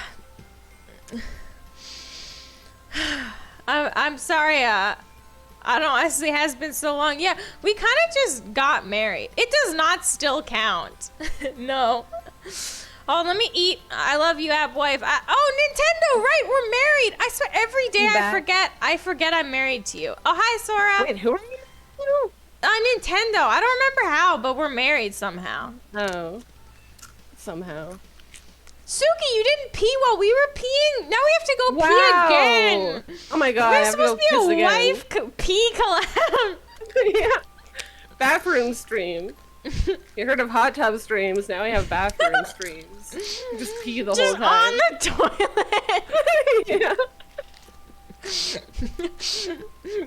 I'm sorry. I don't honestly, it has been so long. Yeah, we kind of just got married. It does not still count. No. Oh, let me eat. I love you, Ab wife. Oh, Nintendo, right? We're married. I swear every day I forget I'm married to you. Oh, hi, Sora.
Wait, who are you?
Nintendo. I don't remember how, but we're married somehow.
Oh. Somehow.
Suki, you didn't pee while we were peeing? Now we have to go pee again.
Oh my god,
We're supposed to be a wife pee collab.
Yeah. Bathroom stream. You heard of hot tub streams, now we have bathroom streams. You just pee the whole time.
Just on the toilet.
Yeah.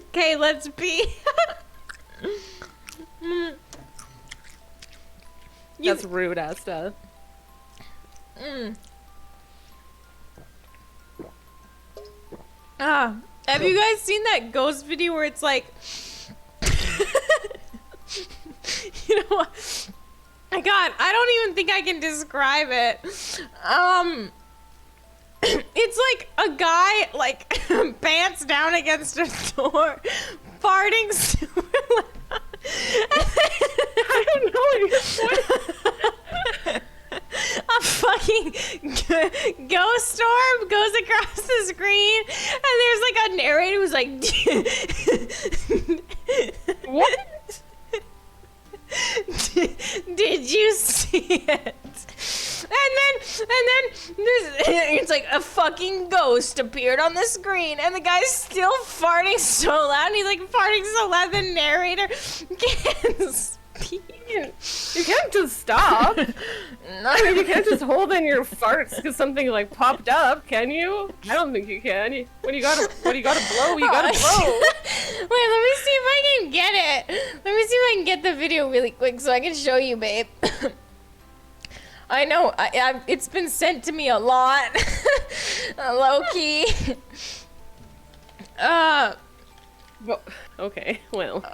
Okay, let's pee.
That's rude, Asta.
Have you guys seen that ghost video where it's like, you know what? My God, I don't even think I can describe it. It's like a guy like pants down against a door, farting super loud.
I don't know.
A fucking ghost storm goes across the screen, and there's like a narrator who's like,
What?
Did you see it? And then it's like a fucking ghost appeared on the screen, and the guy's still farting so loud. And he's like farting so loud, the narrator can't speak.
You can't just stop. I mean, you can't just hold in your farts because something like popped up, can you? I don't think you can. When you gotta blow, you gotta blow.
Wait, let me see if I can get it. Let me see if I can get the video really quick so I can show you, babe. I know, it's been sent to me a lot. Low-key.
Okay, well.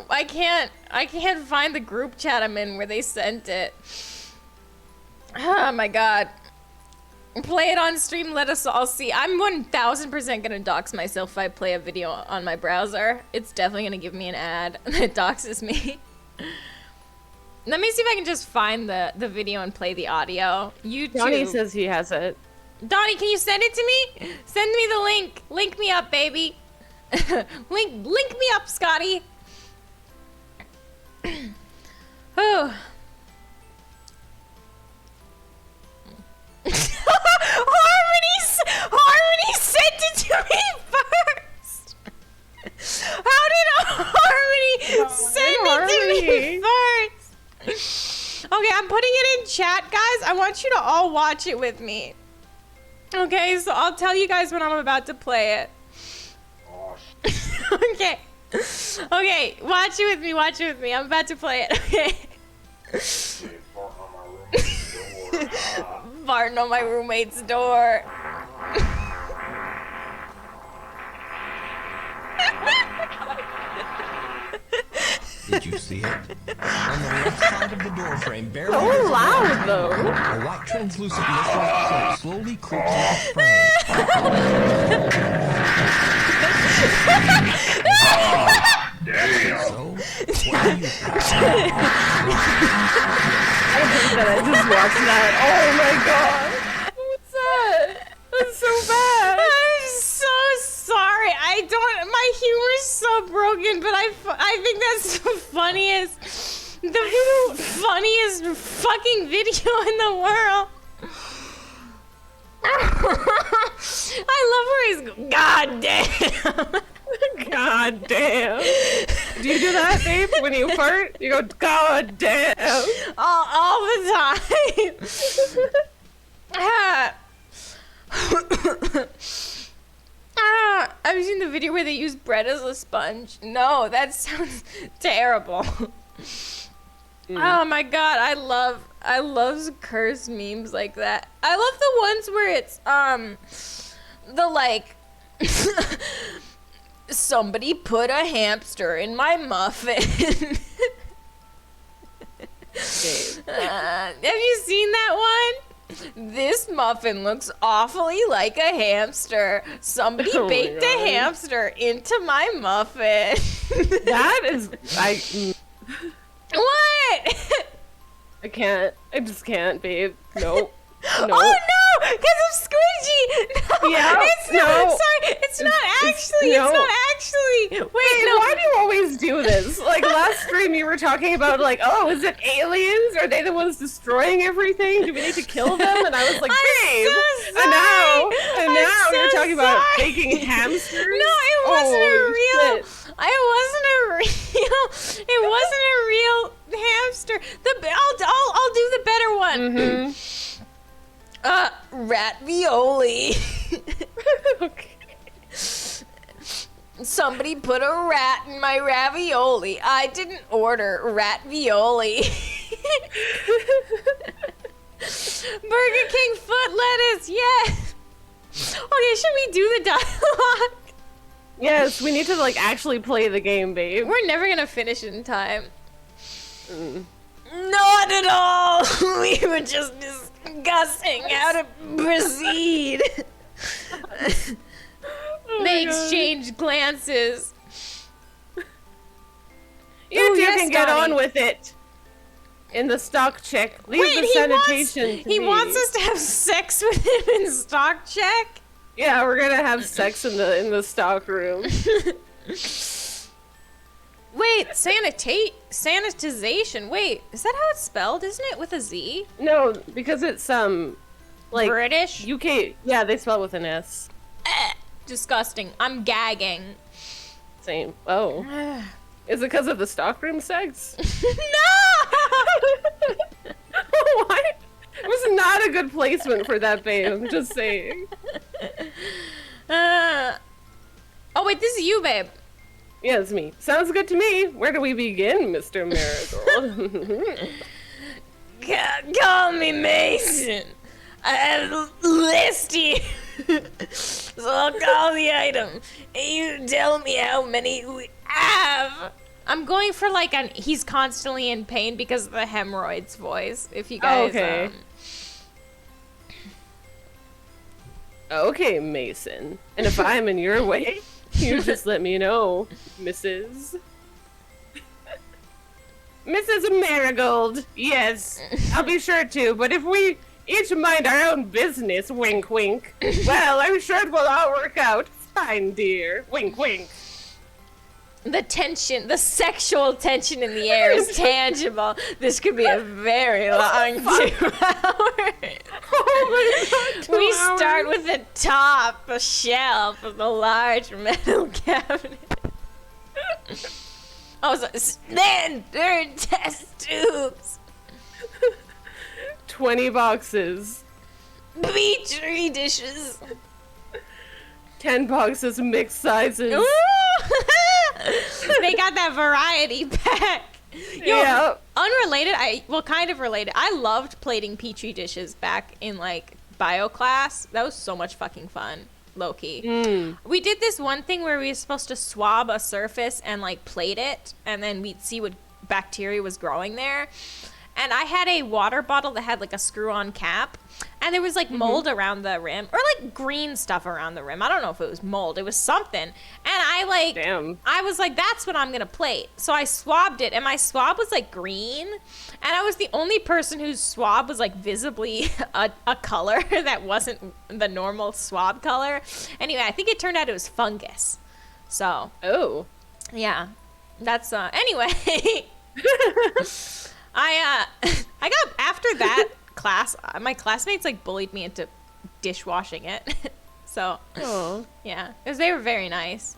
I can't find the group chat I'm in where they sent it. Oh my god. Play it on stream, let us all see. I'm 1000% gonna dox myself if I play a video on my browser. It's definitely gonna give me an ad that doxes me. Let me see if I can just find the video and play the audio. YouTube.
Donnie says he has it.
Donnie, can you send it to me? Send me the link. Link me up, baby. link me up, Scotty. Oh. Harmony sent it to me first. How did Harmony send it to me first? Okay, I'm putting it in chat, guys. I want you to all watch it with me. Okay, so I'll tell you guys when I'm about to play it. Okay. Okay, watch it with me, watch it with me. I'm about to play it, okay? Farting on my roommate's door.
Did you see it? On the left side of the door frame, barely
So loud, though.
a white translucent missile slowly creeps into the frame.
Damn.
So, what do you think?
I hate that I just watched that. Oh my god. What's that? That's so bad.
I'm so sorry. My humor is so broken, but I think that's the funniest. The funniest fucking video in the world. I love where he's God damn.
God damn. Do you do that, babe? When you fart, you go, God damn.
All the time. Have you seen the video where they use bread as a sponge? No, that sounds terrible. Oh my god, I love curse memes like that. I love the ones where it's the like somebody put a hamster in my muffin. Have you seen that one? This muffin looks awfully like a hamster. Somebody baked a hamster into my muffin.
That is,
What?
I can't. I just can't, babe. Nope.
Oh no! Because of Squidgy! No!
Yeah,
It's not, sorry, it's not actually,
no.
it's not actually! Wait, no.
Why do you always do this? Like, last stream you were talking about, like, oh, is it aliens? Are they the ones destroying everything? Do we need to kill them? And I was like, babe!
I'm so
And now
I'm
you're
so
talking about
sorry.
baking hamsters?
No, it wasn't a real.
Shit.
It wasn't a real hamster. I'll do the better one. Rat violi.
Okay.
Somebody put a rat in my ravioli. I didn't order rat violi. Burger King foot lettuce, yes. Okay, should we do the dialogue?
Yes, we need to, like, actually play the game, babe.
We're never gonna finish it in time. Not at all. We were just discussing how to proceed. They exchange glances.
You
Oh,
two
yes,
can get
Donnie.
on with it. In the stock check. Leave
Wait,
the sanitation to
he
me.
wants us to have sex with him in stock check?
Yeah, we're gonna have sex in the stock room.
Wait, sanitization. Wait, is that how it's spelled? Isn't it with a Z?
No, because it's like
British?
UK. Yeah, they spell it with an S.
Disgusting. I'm gagging.
Same. Oh, is it because of the stockroom sex?
No!
What? It was not a good placement for that, babe. I'm just saying.
Oh wait, this is you, babe.
Yeah, it's me. Sounds good to me. Where do we begin, Mr. Marigold?
Call me Mason. I have a list here. So I'll call the item. And you tell me how many we have. I'm going for like he's constantly in pain because of the hemorrhoids voice. If you guys
Okay. Okay, Mason. And if I'm in your way, you just let me know, Mrs. Mrs. Marigold. Yes, I'll be sure to, but if we each mind our own business, wink wink, well, I'm sure it will all work out fine, dear. Wink wink.
The tension, the sexual tension in the air is tangible. This could be a very long 2 hours.
Oh my God, 2
We
hours.
start with the top, a shelf of the large metal cabinet. Oh, so standard test tubes.
20 boxes.
Petri dishes.
10 boxes mixed sizes.
Ooh! They got that variety pack. Yo,
Yeah.
unrelated, kind of related. I loved plating Petri dishes back in, like, bio class. That was so much fucking fun. Low-key. We did this one thing where we were supposed to swab a surface and, like, plate it, and then we'd see what bacteria was growing there. And I had a water bottle that had, like, a screw-on cap. And there was, like, mold around the rim. Or, like, green stuff around the rim. I don't know if it was mold. It was something. And
Damn.
I was like, that's what I'm going to plate. So I swabbed it. And my swab was, like, green. And I was the only person whose swab was, like, visibly a color that wasn't the normal swab color. Anyway, I think it turned out it was fungus. So,
Oh.
yeah. That's, anyway. I got after that class. My classmates like bullied me into dishwashing it. So
Oh,
yeah, because they were very nice.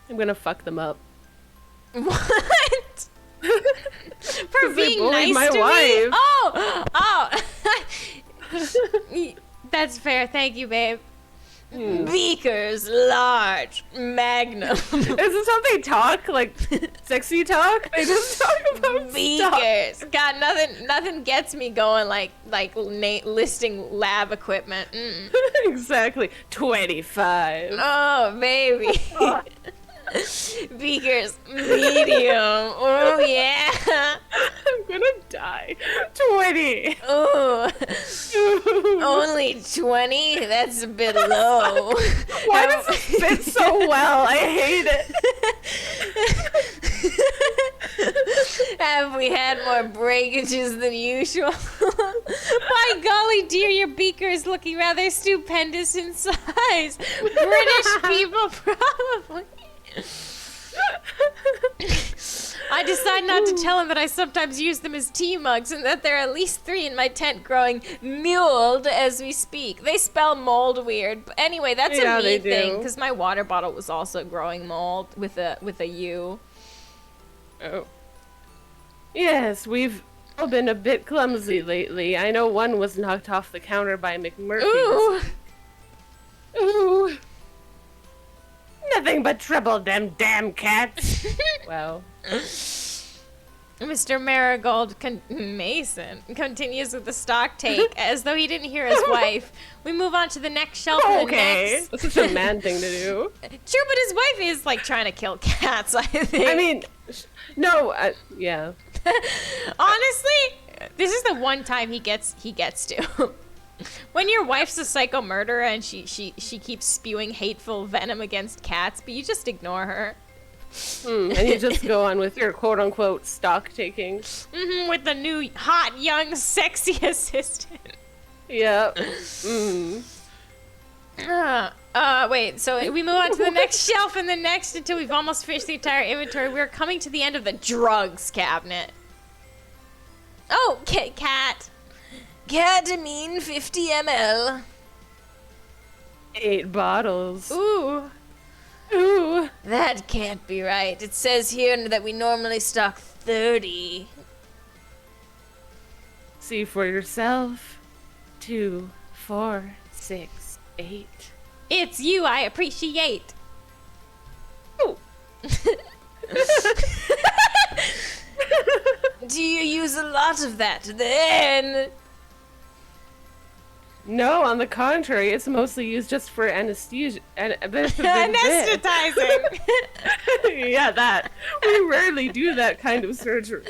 I'm gonna fuck them up.
What? For
They
being
bullied
nice
my
to
wife.
me? Oh. That's fair. Thank you, babe. Beakers, large, magnum.
Is this how they talk? Like sexy talk? They just talk about stuff.
Beakers. God, nothing gets me going like listing lab equipment. Mm.
Exactly. 25.
Oh, baby. Beakers, medium. Oh, yeah.
I'm gonna die. 20.
Oh, only 20? That's a bit low.
Why does it fit so well? I hate it.
Have we had more breakages than usual? By golly, dear, your beaker is looking rather stupendous in size. British people, probably. I decide not to tell him that I sometimes use them as tea mugs and that there are at least 3 in my tent growing mold as we speak. They spell mold weird. But anyway, that's
Yeah,
a me
they do.
thing because my water bottle was also growing mold with a U.
Oh. Yes, we've all been a bit clumsy lately. I know one was knocked off the counter by McMurphy.
Ooh.
Ooh. Nothing but trouble, them damn cats. Wow.
Mr. Marigold Mason continues with the stock take as though he didn't hear his wife. We move on to the next shelf.
Okay.
And the
That's such a man thing to do.
next... True, but his wife is like trying to kill cats, I think.
I mean, no, yeah.
Honestly, this is the one time he gets to. When your wife's a psycho murderer and she keeps spewing hateful venom against cats, but you just ignore her.
And you just go on with your quote-unquote stock taking.
With the new hot, young, sexy assistant.
Yep.
Wait, so we move on to the next shelf and the next until we've almost finished the entire inventory. We're coming to the end of the drugs cabinet. Oh, cat. Ketamine 50 ml.
8 bottles.
Ooh.
Ooh.
That can't be right. It says here that we normally stock 30.
See for yourself. 2, 4, 6, 8.
It's you I appreciate.
Ooh.
Do you use a lot of that then?
No, on the contrary, it's mostly used just for anesthesia.
Anesthetizing.
Yeah, that. We rarely do that kind of surgery.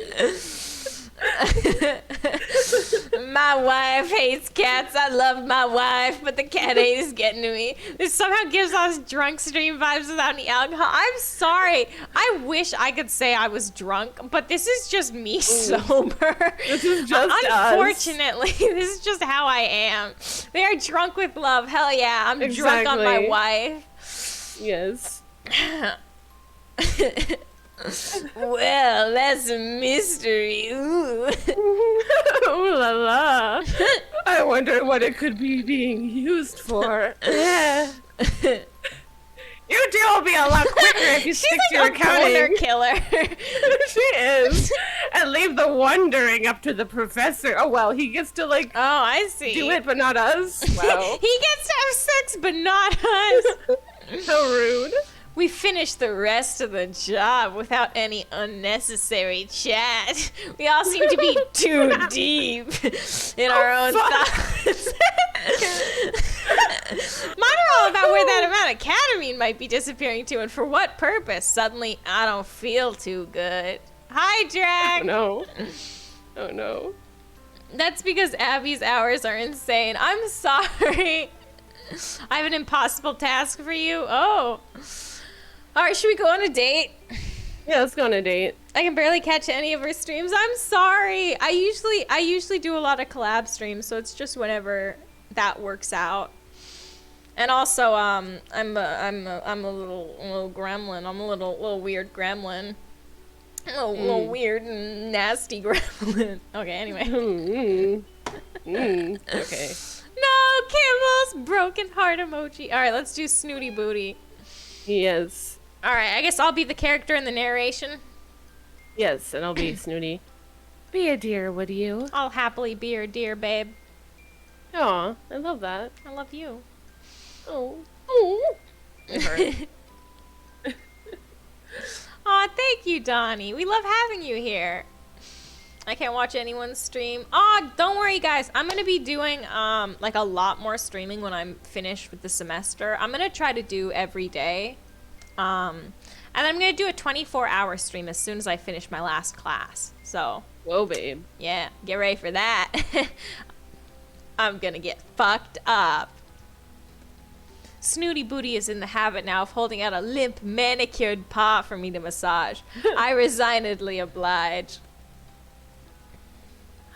My wife hates cats. I love my wife, but the cat hate is getting to me. This somehow gives us drunk stream vibes without any alcohol. I'm sorry. I wish I could say I was drunk, but this is just me sober.
This is just
Unfortunately, this is just how I am. They are drunk with love. Hell yeah, I'm drunk on my
Exactly.
wife.
Yes.
Well, that's a mystery. Ooh.
Ooh la la. I wonder what it could be being used for. Yeah. You two will be a lot quicker if you
She's
stick to
like
your
a boner
counting.
killer.
She is. And leave the wondering up to the professor. Oh well, he gets to like
Oh, I see.
do it, but not us. Wow.
He gets to have sex, but not us.
So rude.
We finished the rest of the job without any unnecessary chat. We all seem to be too deep in our own thoughts. Mine are all about where that amount of ketamine might be disappearing to and for what purpose. Suddenly, I don't feel too good. Hi,
Oh
Drac.
no. Oh no.
That's because Abby's hours are insane. I'm sorry. I have an impossible task for you. Oh. All right, should we go on a date?
Yeah, let's go on a date.
I can barely catch any of her streams. I'm sorry. I usually do a lot of collab streams, so it's just whenever that works out. And also, I'm a little gremlin. I'm a little weird gremlin. little weird and nasty gremlin. Okay, anyway.
Okay.
No, Campbell's broken heart emoji. All right, let's do Snooty Booty.
Yes.
All right, I guess I'll be the character in the narration.
Yes, and I'll be Snooty. Be a dear, would you?
I'll happily be your dear babe.
Aw, I love that.
I love you.
Oh. Oh. It hurt.
Aw, thank you, Donnie. We love having you here. I can't watch anyone's stream. Aw, don't worry, guys. I'm going to be doing, like, a lot more streaming when I'm finished with the semester. I'm going to try to do every day. And I'm going to do a 24-hour stream as soon as I finish my last class. So,
Whoa, babe.
yeah, get ready for that. I'm going to get fucked up. Snooty Booty is in the habit now of holding out a limp, manicured paw for me to massage. I resignedly oblige.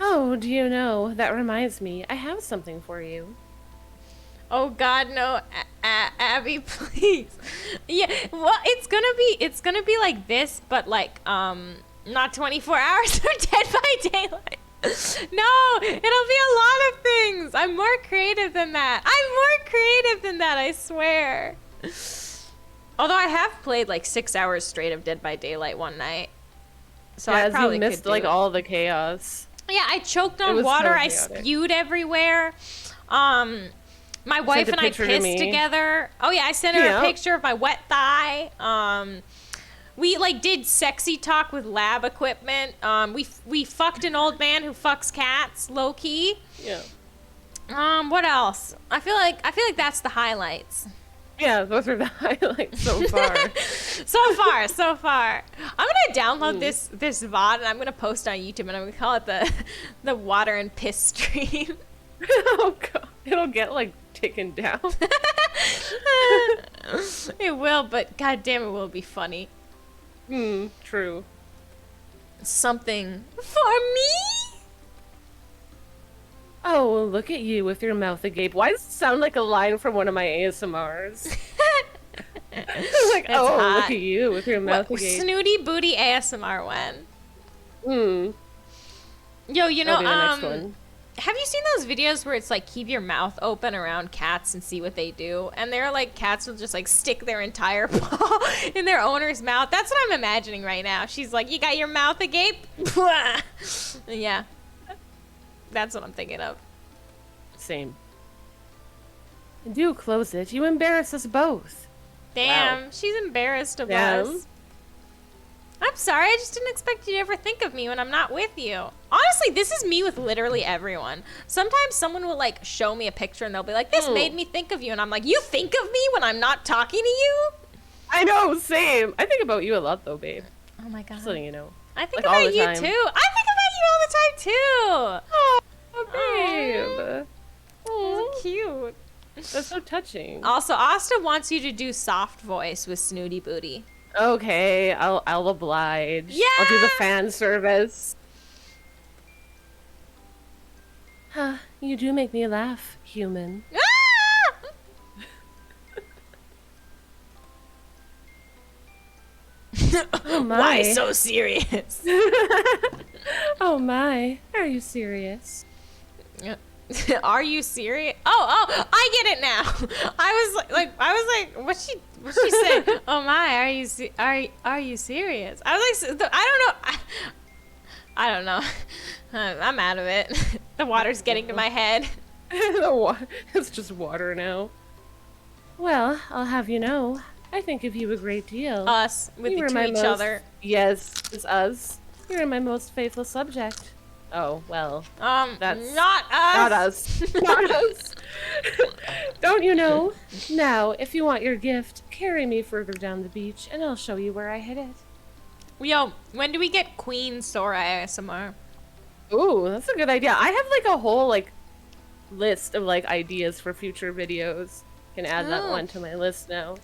Oh, do you know, that reminds me, I have something for you.
Oh God, no, Abby, please. Yeah, well, it's gonna be like this, but like, not 24 hours or Dead by Daylight. No, it'll be a lot of things. I'm more creative than that. I swear. Although I have played like 6 hours straight of Dead by Daylight one night. So I probably
you missed
could do
like
it.
all the chaos.
Yeah, I choked
It
on
was
water.
so
I
chaotic.
spewed everywhere. My wife
a
and I
picture to
pissed
me.
together. Oh yeah, I sent her
Yeah.
a picture of my wet thigh. We like did sexy talk with lab equipment. We fucked an old man who fucks cats, low key.
Yeah.
What else? I feel like that's the highlights.
Yeah, those are the highlights so far.
So far. I'm gonna download this VOD and I'm gonna post on YouTube and I'm gonna call it the water and piss stream.
Oh god. It'll get like taken down.
It will, but goddamn, it will be funny.
True.
Something for me.
Oh, look at you with your mouth agape. Why does it sound like a line from one of my ASMRs? Like,
That's
oh,
hot.
look at you with your mouth
What,
agape.
Snooty Booty ASMR when? Yo, you know,
That'll be the next one.
have you seen those videos where it's like keep your mouth open around cats and see what they do? And they're like cats will just like stick their entire paw in their owner's mouth. That's what I'm imagining right now. She's like, "You got your mouth agape?" Yeah. That's what I'm thinking of.
Same. Do close it. You embarrass us both.
Damn,
Wow.
she's embarrassed of
Damn.
us. I'm sorry, I just didn't expect you to ever think of me when I'm not with you. Honestly, this is me with literally everyone. Sometimes someone will like show me a picture and they'll be like, "This made me think of you," and I'm like, "You think of me when I'm not talking to you?"
I know, same. I think about you a lot though, babe.
Oh my god.
Just letting you know.
I think
like, all
about
the
you
time.
too. I think about you all the time too.
Oh, babe.
So cute.
That's so touching.
Also, Asta wants you to do soft voice with Snooty Booty.
Okay, I'll oblige. I'll do the
Yeah!
fan service. Huh, you do make me laugh, human.
Ah!
Oh my.
Why so serious?
Oh my. Are you serious?
Are you serious? Oh, I get it now. I was like, what's she say? Oh my, are you serious? I was like, I don't know. I'm out of it. The water's getting to my head.
It's just water now. Well, I'll have you know, I think of you a great deal.
Us with
You were
to
my
each
most-
other.
Yes, it's us. You're my most faithful subject. Oh, well, that's
not us.
not us. Not us. Don't you know? Now, if you want your gift, carry me further down the beach, and I'll show you where I hid it.
Yo, when do we get Queen Sora ASMR?
Ooh, that's a good idea. I have like a whole like list of like ideas for future videos. Can add that
Oh.
one to my list now.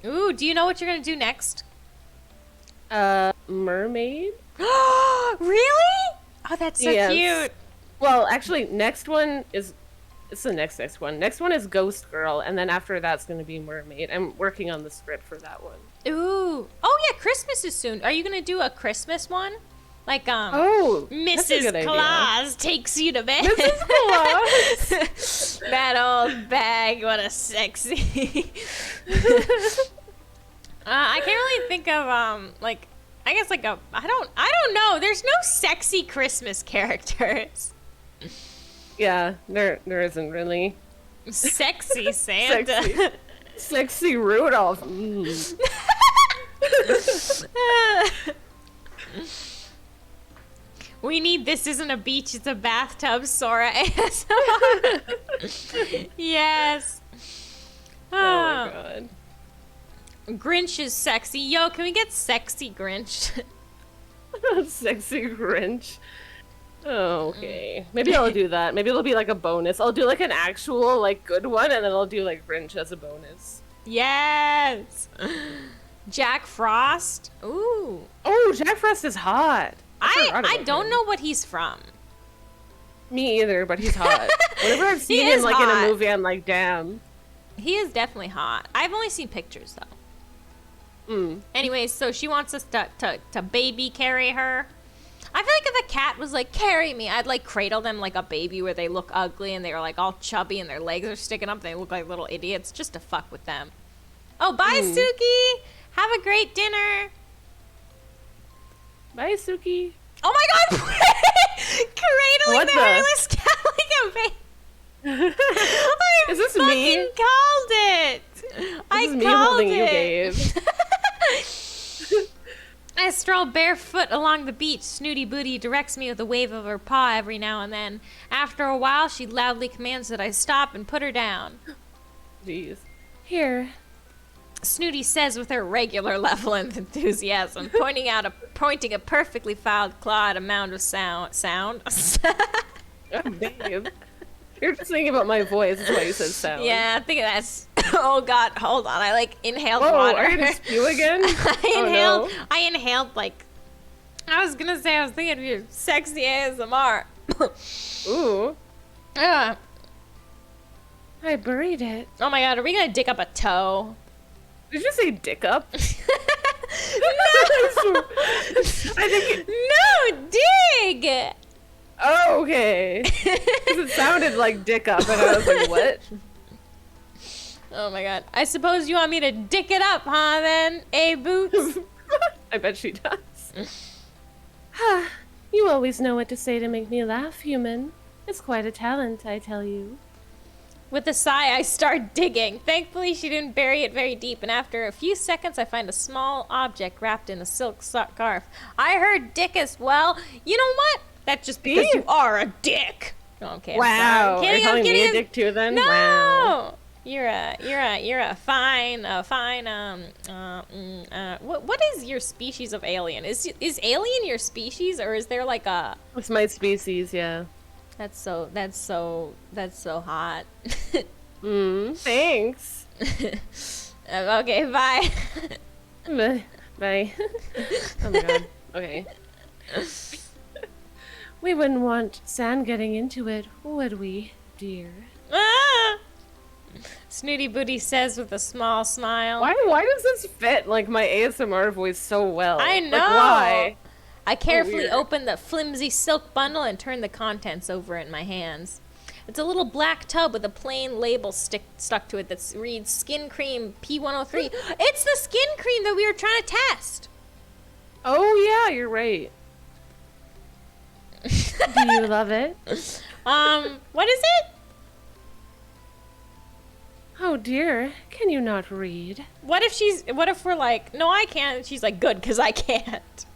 Ooh, do you know what you're gonna do next?
Mermaid?
Really? Oh, that's so
Yes.
cute.
Well, actually, next one is It's the next one. Next one is Ghost Girl, and then after that's gonna be Mermaid. I'm working on the script for that one.
Ooh. Oh yeah, Christmas is soon. Are you gonna do a Christmas one? Like
Oh, that's a
Mrs.
good idea.
Claus takes you to bed.
Mrs. Claus.
That old bag, what a sexy. I can't really think of like I guess like I don't know. There's no sexy Christmas characters.
Yeah, there isn't really.
Sexy Santa.
Sexy Rudolph. Mm.
We need This Isn't a Beach, It's a Bathtub, Sora ASMR. Yes.
Oh my god.
Grinch is sexy. Yo, can we get sexy Grinch?
Sexy Grinch. Oh, okay. Maybe I'll do that. Maybe it'll be like a bonus. I'll do like an actual like good one, and then I'll do like Grinch as a bonus.
Yes. Jack Frost. Ooh.
Oh, Jack Frost is hot.
I don't know what he's from.
Me either, but he's hot. Whenever I've seen
He
him
is
like in
hot.
a movie, I'm like, damn.
He is definitely hot. I've only seen pictures though. Anyways, so she wants us to baby carry her. I feel like if a cat was like, carry me, I'd like cradle them like a baby where they look ugly and they're like all chubby and their legs are sticking up. They look like little idiots just to fuck with them. Oh, bye, Suki. Have a great dinner.
Bye, Suki.
Oh my god! Cradling
What
the
the-
hairless cat like a baby. I
Is this
fucking
me?
called it.
This is me holding you, Gabe.
I stroll barefoot along the beach. Snooty Booty directs me with a wave of her paw every now and then. After a while, she loudly commands that I stop and put her down.
Jeez. Here.
Snooty says with her regular level of enthusiasm, pointing a perfectly filed claw at a mound of sound.
Oh, babe. You're just thinking about my voice. That's why you said sound.
Yeah, I think that's. Oh God, hold on. I like inhaled
Whoa,
water.
are you gonna spew again?
I inhaled like. I was thinking of your sexy ASMR.
Ooh.
Ugh.
I buried it.
Oh my God, are we gonna dig up a toe?
Did you say dick up?
No,
I think.
no, dig.
Oh, okay. 'Cause it sounded like dick up, and I was like, what?
Oh my God. I suppose you want me to dick it up, huh? Then, Boots.
I bet she does. You always know what to say to make me laugh, human. It's quite a talent, I tell you.
With a sigh, I start digging. Thankfully, she didn't bury it very deep, and after a few seconds, I find a small object wrapped in a silk scarf. I heard dick as well. You know what? That's just because you are a dick. Okay.
Wow.
I'm
You're calling me a dick too, then?
No.
Wow.
You're a fine what is your species of alien? Is alien your species, or is there like a?
It's my species, yeah.
That's so hot.
Thanks.
Okay, bye.
Bye. Oh my god. Okay. We wouldn't want sand getting into it, would we, dear?
Ah! Snooty Booty says with a small smile.
Why does this fit like my ASMR voice so well?
I know.
Like, why?
I carefully
weird.
open the flimsy silk bundle and turn the contents over in my hands. It's a little black tub with a plain label stuck to it that reads Skin Cream P103. It's the skin cream that we were trying to test.
Oh yeah, you're right. Do you love it?
What is it?
Oh dear, can you not read?
What if we're like, no, I can't. And she's like, good, because I can't.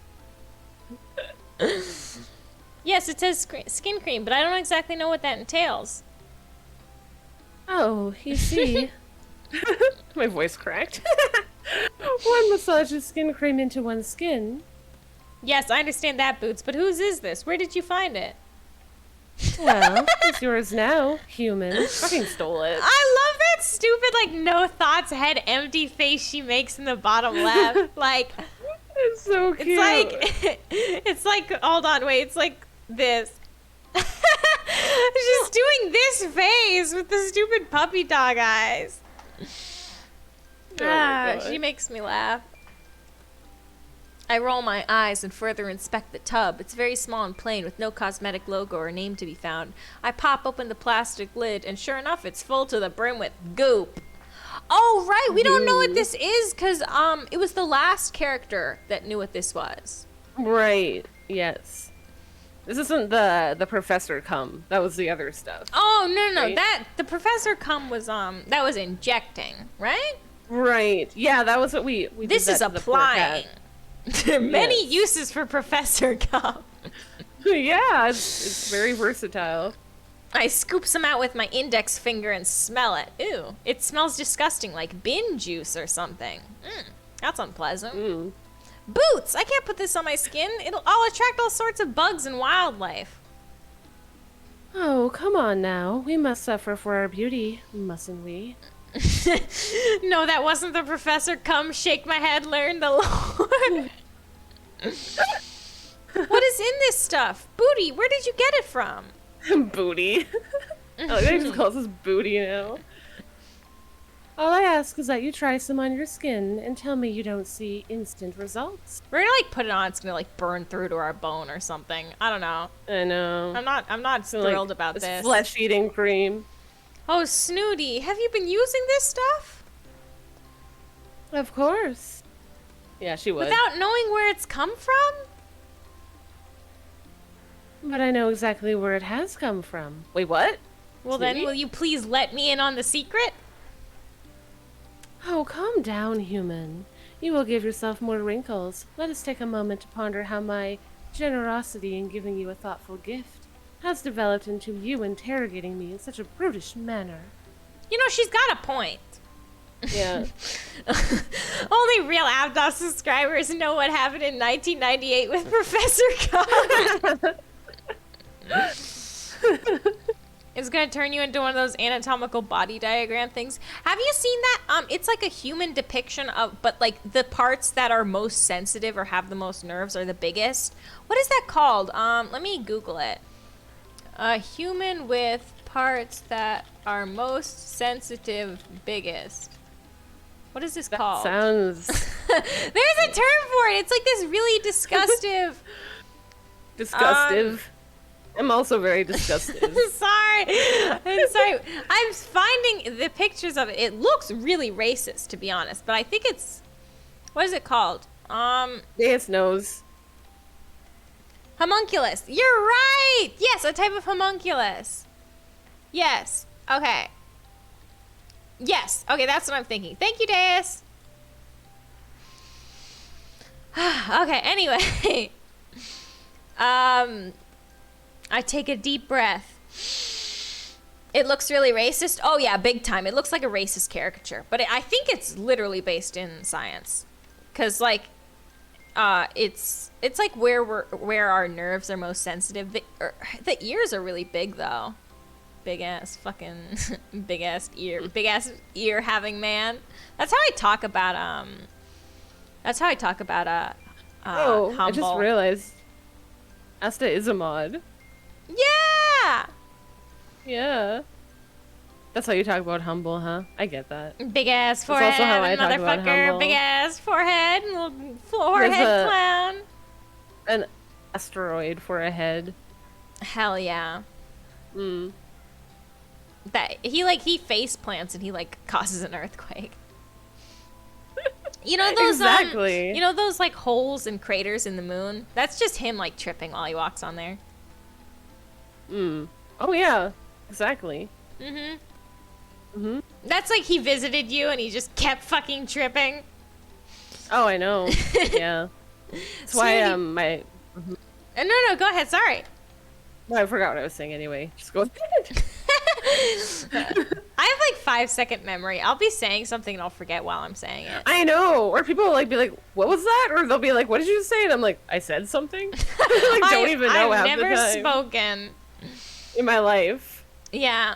Yes, it says skin cream, but I don't exactly know what that entails.
Oh, you see. My voice cracked. One massages skin cream into one's skin.
Yes, I understand that, Boots, but whose is this? Where did you find it?
Well, it's yours now, human. Fucking stole it.
I love that stupid, like, no thoughts, head empty face she makes in the bottom left. Like,
It's so cute.
it's like, hold on, wait, it's like this. She's doing this face with the stupid puppy dog eyes.
my
She
God.
makes me laugh. I roll my eyes and further inspect the tub. It's very small and plain with no cosmetic logo or name to be found. I pop open the plastic lid and sure enough it's full to the brim with goop. Oh right, we don't know what this is because it was the last character that knew what this was.
Right. Yes. This isn't the Professor Cum. That was the other stuff.
Oh no,
Right.
that the Professor Cum was that was injecting, right?
Right. Yeah, that was what we did
This
that
is
to the poor
applying.
cat.
Many
Yes.
uses for Professor Cum.
Yeah, it's very versatile.
I scoop some out with my index finger and smell it. Ew, it smells disgusting, like bin juice or something. That's unpleasant. Boots! I can't put this on my skin. I'll attract all sorts of bugs and wildlife.
Oh, come on now. We must suffer for our beauty, mustn't we?
No, that wasn't the Professor Cum shake my head, learn the lore. What is in this stuff? Booty, where did you get it from?
Booty. Oh, they just calls us booty now. All I ask is that you try some on your skin and tell me you don't see instant results.
We're gonna like put it on, it's gonna like burn through to our bone or something. I don't know.
I know.
I'm not
So,
thrilled
like,
about
this
this.
flesh-eating cream.
Oh, Snooty, have you been using this stuff?
Of course. Yeah, she would.
Without knowing where it's come from?
But I know exactly where it has come from. Wait, what?
Well then,
Snooty?
will you please let me in on the secret?
Oh, calm down, human. You will give yourself more wrinkles. Let us take a moment to ponder how my generosity in giving you a thoughtful gift has developed into you interrogating me in such a brutish manner.
You know, she's got a point.
Yeah.
Only real Abdos subscribers know what happened in 1998 with Professor Khan. It's gonna turn you into one of those anatomical body diagram things. Have you seen that? It's like a human depiction of, but like the parts that are most sensitive or have the most nerves are the biggest. What is that called? Let me Google it. A human with parts that are most sensitive, biggest. What is this called?
Sounds
There's a term for it. It's like this really disgustive.
disgustive. I'm also very disgusted.
I'm sorry. I'm finding the pictures of it. It looks really racist, to be honest. But I think it's, what is it called?
Yes, nose.
Homunculus. You're right. Yes, a type of homunculus. Yes. Okay. Yes. Okay, that's what I'm thinking. Thank you, Deus. Okay. Anyway. I take a deep breath. It looks really racist. Oh yeah, big time. It looks like a racist caricature, but I think it's literally based in science, because like, it's like where our nerves are most sensitive. The ears are really big though. Big ass fucking big ass ear having man. That's how I talk about
Oh, I just
Humble.
realized. Asta is a mod.
Yeah.
Yeah. That's how you talk about Humble, huh? I get that.
Big ass
also
forehead,
how I talk about
motherfucker.
Humble.
Big ass forehead, little forehead
There's a-
clown.
An asteroid for a head.
Hell yeah.
Mm.
That he face plants and he like causes an earthquake. You know those
Exactly.
you know those like holes and craters in the moon? That's just him like tripping while he walks on there.
Mm. Oh yeah. Exactly.
That's like he visited you and he just kept fucking tripping.
Oh, I know. Yeah. That's why
Snooty-
my
No, go ahead. Sorry.
well, I forgot what I was saying anyway. Just go.
I have like 5-second memory. I'll be saying something and I'll forget while I'm saying it.
I know. Or people will like be like, "What was that?" Or they'll be like, "What did you say?" And I'm like, "I said something." I like, don't even know
I've
half
never
the time
spoken.
in my life.
Yeah.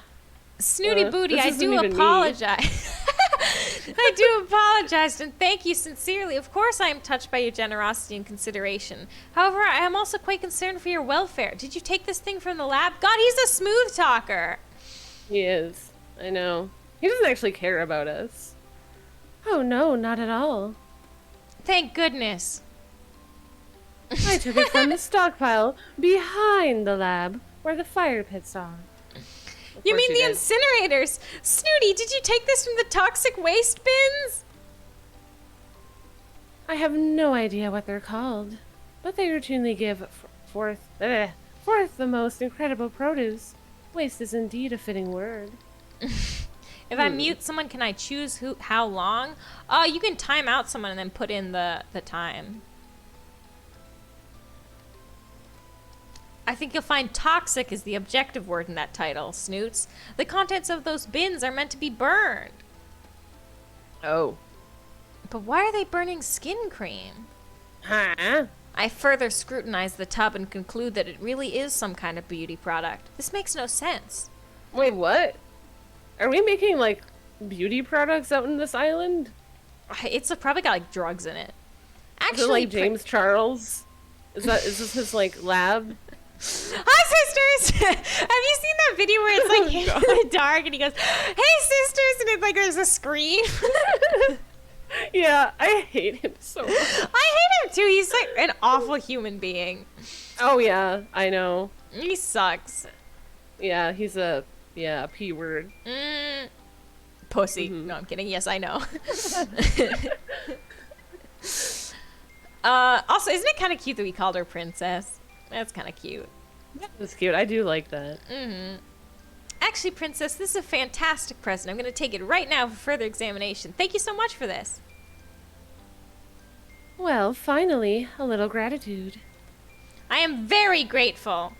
Snooty booty,
this
I
isn't
do
even me.
apologize. I do apologize and thank you sincerely. Of course I am touched by your generosity and consideration. However, I am also quite concerned for your welfare. Did you take this thing from the lab? God, he's a smooth talker.
He is. I know. He doesn't actually care about us. Oh no, not at all.
Thank goodness.
I took it from the stockpile behind the lab where the fire pits are.
You mean the incinerators? Snooty, did you take this from the toxic waste bins?
I have no idea what they're called, but they routinely give forth the most incredible produce. Waste is indeed a fitting word.
If I mute someone, can I choose how long? You can time out someone and then put in the time. I think you'll find toxic is the objective word in that title, Snoots. The contents of those bins are meant to be burned.
Oh.
But why are they burning skin cream?
Huh?
I further scrutinize the tub and conclude that it really is some kind of beauty product. This makes no sense.
Wait, what? Are we making, like, beauty products out in this island?
It's probably got, like, drugs in it.
Is
Actually,
it like James Charles? Is this his, like, lab?
Hi, sisters! Have you seen that video where it's like him in the dark and he goes, "Hey, sisters!" and it's like there's a scream?
Yeah, I hate him so much.
I hate him too. He's like an awful human being.
Oh yeah, I know.
He sucks.
Yeah, he's a P word.
Pussy. No, I'm kidding. Yes, I know. Also, isn't it kind of cute that we called her princess? That's kind of cute.
That's cute. I do like that.
Actually, princess, this is a fantastic present. I'm going to take it right now for further examination. Thank you so much for this.
Well, finally, a little gratitude.
I am very grateful.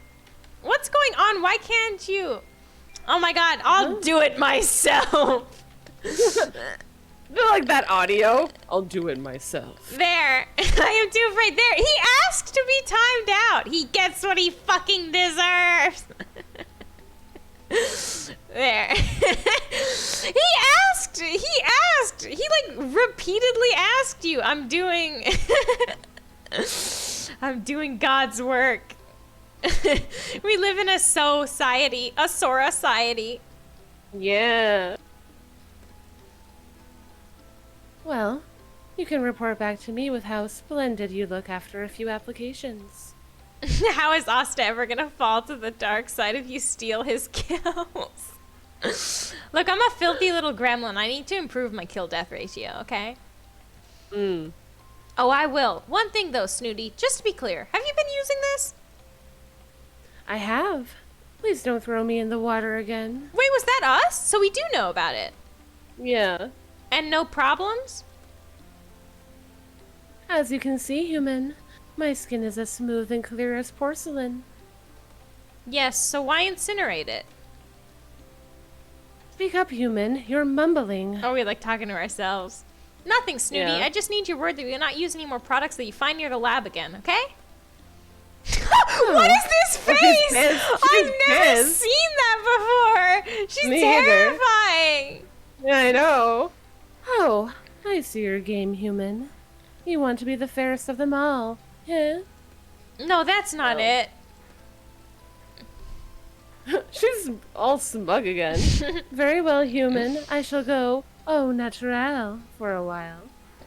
What's going on? Why can't you? Oh my god, I'll do it myself.
Like that audio. I'll do it myself.
There. I am too afraid. There. He asked to be timed out. He gets what he fucking deserves. There. He asked. He like repeatedly asked you. I'm doing God's work. We live in a society, a Sora-ciety.
Yeah. Well, you can report back to me with how splendid you look after a few applications.
How is Asta ever gonna fall to the dark side if you steal his kills? Look, I'm a filthy little gremlin. I need to improve my kill-death ratio, okay? Oh, I will. One thing though, Snooty, just to be clear, have you been using this?
I have. Please don't throw me in the water again.
Wait, was that us? So we do know about it.
Yeah.
And no problems?
As you can see, human, my skin is as smooth and clear as porcelain.
Yes, so why incinerate it?
Speak up, human. You're mumbling.
Oh, we like talking to ourselves. Nothing, Snooty.
Yeah.
I just need your word that we will not use any more products that you find near the lab again, okay? What is this face? I've never seen that before. She's
Me either.
terrifying.
Yeah, I know. Oh, I see your game, human. You want to be the fairest of them all, huh?
No, that's not it.
She's all smug again. Very well, human. I shall go au naturel for a while,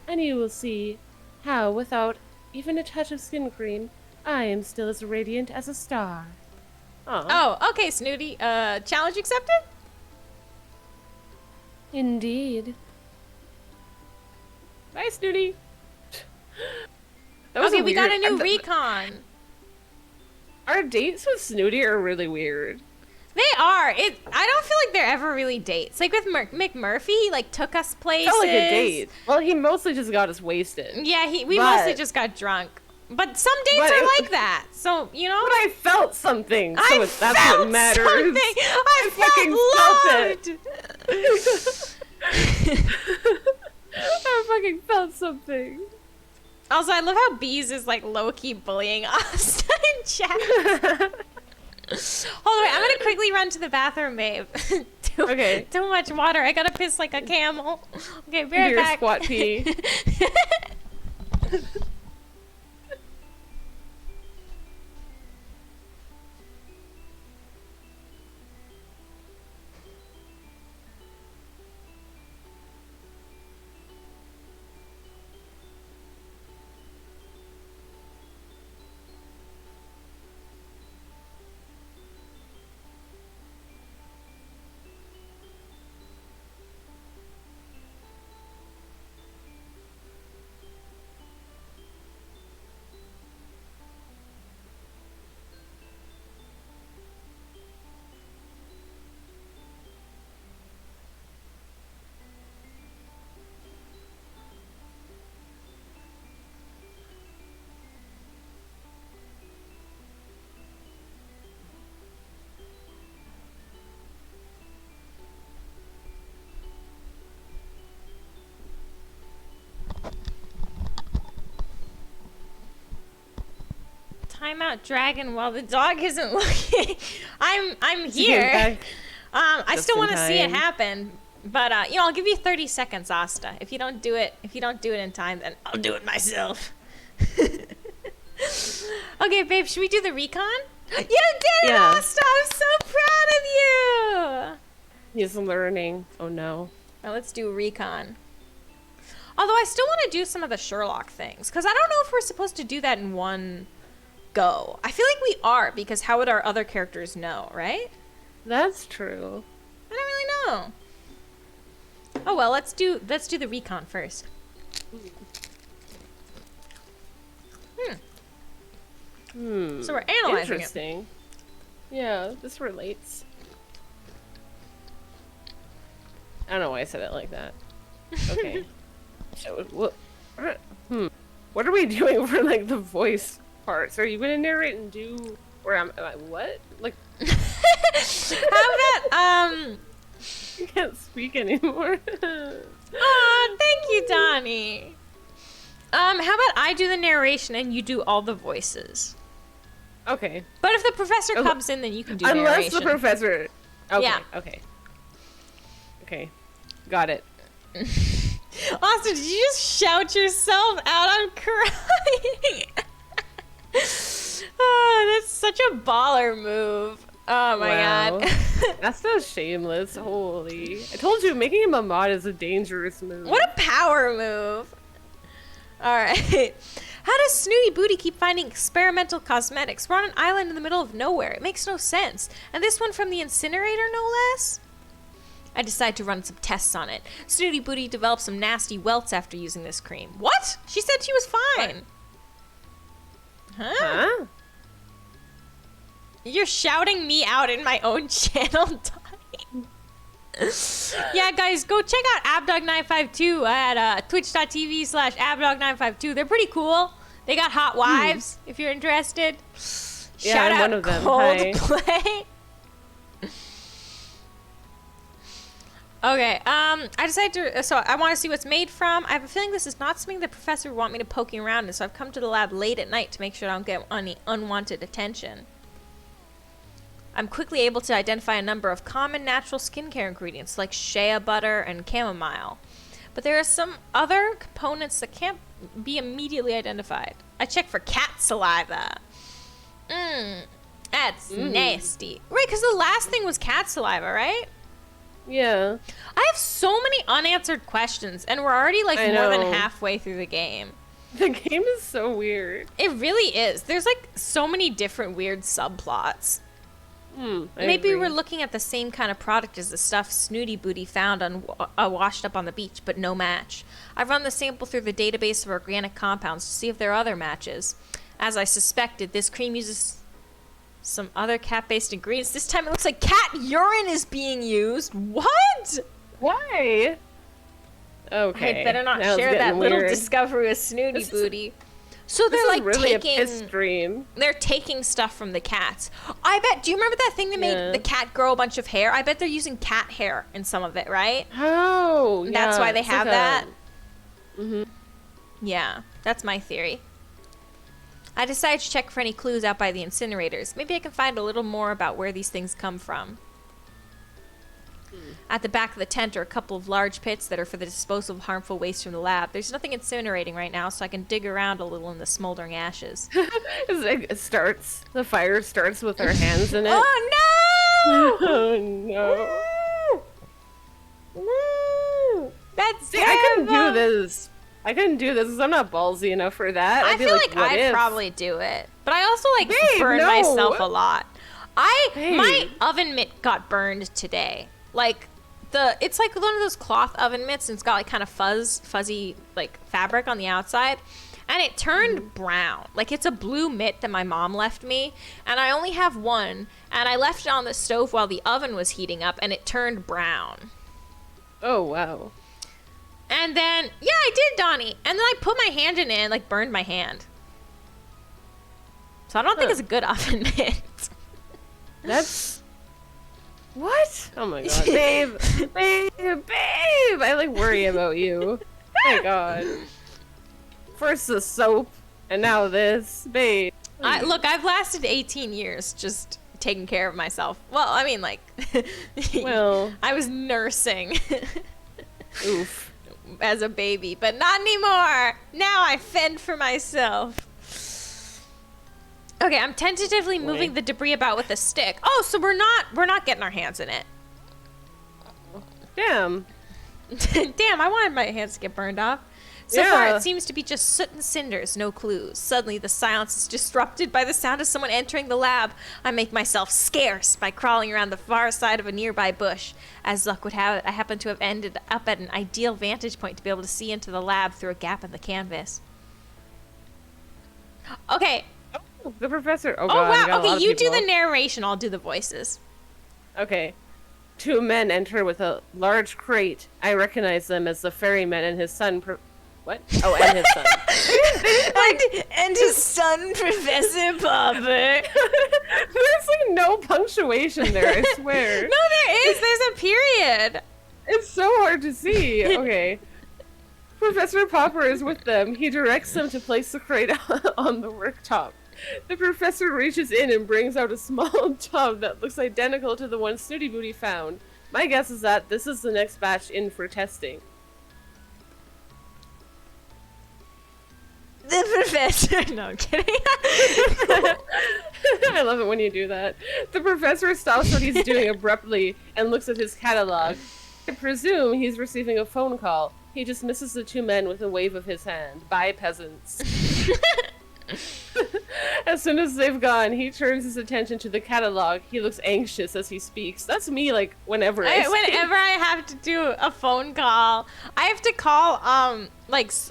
and you will see how, without even a touch of skin cream, I am still as radiant as a star. Aw.
Oh, okay, Snooty. Challenge accepted?
Indeed. Bye, Snooty. That was
Okay, we got a
weird-
new recon.
Our dates with Snooty are really weird.
They are. I don't feel like they're ever really dates. Like with McMurphy, he like took us places.
Felt like a date. Well, he mostly just got us wasted.
Yeah, we
But-
mostly just got drunk. But some dates
But
are
it-
like that. So, you know.
But I felt something, so
I
that's what
felt
matters.
something. I
fucking
felt loved.
I fucking felt something.
Also, I love how Bees is like low-key bullying us in chat. Hold on, wait, I'm gonna quickly run to the bathroom, babe.
Okay.
Too much water. I gotta piss like a camel. Okay, be
Do
right
your
back.
squat pee.
Timeout dragon while the dog isn't looking. I'm
She came
here.
back
I
just
still
in
want to see it
time.
happen, but I'll give you 30 seconds, Asta. If you don't do it in time, then I'll do it myself. Okay, babe, should we do the recon? You did it,
Yeah.
Asta! I'm so proud of you.
He's learning. Oh no.
Now let's do recon. Although I still want to do some of the Sherlock things, because I don't know if we're supposed to do that in one go. I feel like we are, because how would our other characters know, right?
That's true.
I don't really know. Oh well, let's do the recon first. So we're analyzing it.
Interesting. Yeah, this relates. I don't know why I said it like that. Okay. So, what? What are we doing for like the voice parts? Are you gonna narrate and do? Or am I what? Like,
How about
I can't speak anymore.
Aw, thank you, Donnie. How about I do the narration and you do all the voices?
Okay.
But if the professor comes in, then you can do
Unless
narration.
the professor. Okay.
Yeah.
Okay. Okay. Got it.
Austin, did you just shout yourself out? I'm crying. Oh, that's such a baller move. Oh my
Wow.
god.
That's so shameless. Holy. I told you, making him a mod is a dangerous move.
What a power move. Alright. How does Snooty Booty keep finding experimental cosmetics? We're on an island in the middle of nowhere. It makes no sense. And this one from the incinerator, no less? I decide to run some tests on it. Snooty Booty developed some nasty welts after using this cream. What? She said she was fine. Huh?
Huh?
You're shouting me out in my own channel, Donnie. Yeah, guys, go check out Abdog952 at twitch.tv/Abdog952. They're pretty cool. They got hot wives, if you're interested.
Yeah,
Shout
I'm
out
one of them. Hi.
Coldplay. Okay, I decided to, so I want to see what's made from. I have a feeling this is not something the professor would want me to poking around in, so I've come to the lab late at night to make sure I don't get any unwanted attention. I'm quickly able to identify a number of common natural skincare ingredients like shea butter and chamomile. But there are some other components that can't be immediately identified. I check for cat saliva. That's nasty. Right, because the last thing was cat saliva, right?
Yeah.
I have so many unanswered questions, and we're already like
I
more
know.
than halfway through the game.
The game is so weird.
It really is. There's like so many different weird subplots.
I
Maybe
agree.
we're looking at the same kind of product as the stuff Snooty Booty found washed up on the beach, but no match. I've run the sample through the database of organic compounds to see if there are other matches. As I suspected, this cream uses some other cat-based ingredients. This time it looks like cat urine is being used. What?
Why? Okay.
I better not
Now it's
share that
getting
little
weird.
discovery with Snooty
This is-
Booty. So
This
they're
is
like
really
taking...
a piss stream.
They're taking stuff from the cats. I bet. Do you remember that thing that
Yeah.
made the cat grow a bunch of hair? I bet they're using cat hair in some of it, right?
Oh,
That's
yeah,
why they
it's
have
like
that. Yeah, that's my theory. I decided to check for any clues out by the incinerators. Maybe I can find a little more about where these things come from. At the back of the tent are a couple of large pits that are for the disposal of harmful waste from the lab. There's nothing incinerating right now, so I can dig around a little in the smoldering ashes.
The fire starts with our hands in it.
Oh no!
Oh no.
Woo! That's
See, I couldn't do this. I couldn't do this because I'm not ballsy enough for that.
I
I'd be
feel like
what
I'd
if?
probably do it. But I also like
Babe,
burn
no.
myself a lot. My
Babe.
oven mitt got burned today. Like it's like one of those cloth oven mitts and it's got like kind of fuzzy like fabric on the outside. And it turned brown. Like it's a blue mitt that my mom left me. And I only have one. And I left it on the stove while the oven was heating up and it turned brown.
Oh, wow.
And then, yeah, I did, Donnie. And then I put my hand in it and like burned my hand. So I don't think it's a good oven mitt.
That's... What? Oh my god. Babe! I like worry about you. Oh my god. First the soap, and now this. Babe.
Look, I've lasted 18 years just taking care of myself. Well, I mean, like...
Well...
I was nursing.
Oof.
As a baby, but not anymore. Now I fend for myself. Okay, I'm tentatively moving the debris about with a stick. Oh, so we're not getting our hands in it.
Damn.
Damn, I wanted my hands to get burned off. So far, it seems to be just soot and cinders, no clues. Suddenly, the silence is disrupted by the sound of someone entering the lab. I make myself scarce by crawling around the far side of a nearby bush. As luck would have it, I happen to have ended up at an ideal vantage point to be able to see into the lab through a gap in the canvas. Okay.
Oh, the professor. Oh,
Oh,
god.
wow. Okay, you do the narration. I'll do the voices.
Okay. Two men enter with a large crate. I recognize them as the ferryman and his son. What? Oh, and his son.
and his son, Professor Popper.
There's like no punctuation there, I swear.
No, there is. There's a period.
It's so hard to see. Okay. Professor Popper is with them. He directs them to place the crate on the worktop. The professor reaches in and brings out a small tub that looks identical to the one Snooty Booty found. My guess is that this is the next batch in for testing.
The professor. No, I'm kidding.
I love it when you do that. The professor stops what he's doing abruptly and looks at his catalog. I presume he's receiving a phone call. He dismisses the two men with a wave of his hand. Bye, peasants. As soon as they've gone, he turns his attention to the catalog. He looks anxious as he speaks. That's me, like, whenever I speak.
Whenever I have to do a phone call, I have to call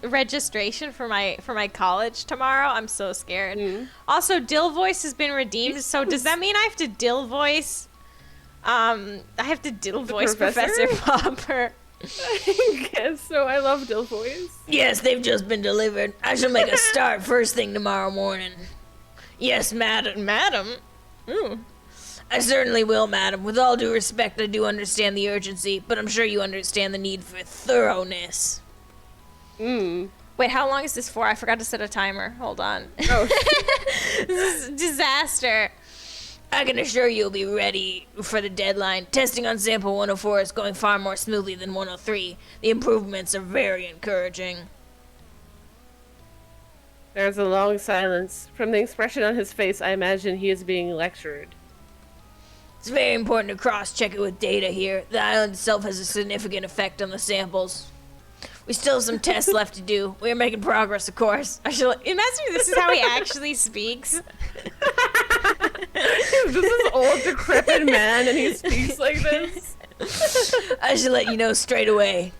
registration for my college tomorrow. I'm so scared. Also, Dill Voice has been redeemed. So does that mean I have to Dill Voice? I have to Dill Voice Professor Popper.
I guess so. I love Dill Voice.
Yes, they've just been delivered. I shall make a start first thing tomorrow morning. Yes, madam. Madam? Ooh. I certainly will, madam. With all due respect, I do understand the urgency, but I'm sure you understand the need for thoroughness. Wait, how long is this for? I forgot to set a timer. Hold on.
Oh,
This is a disaster. I can assure you you'll be ready for the deadline. Testing on sample 104 is going far more smoothly than 103. The improvements are very encouraging.
There's a long silence. From the expression on his face, I imagine he is being lectured.
It's very important to cross-check it with data here. The island itself has a significant effect on the samples. We still have some tests left to do. We are making progress, of course. I shall imagine this is how he actually speaks.
This is old, decrepit man, and he speaks like this.
I shall let you know straight away.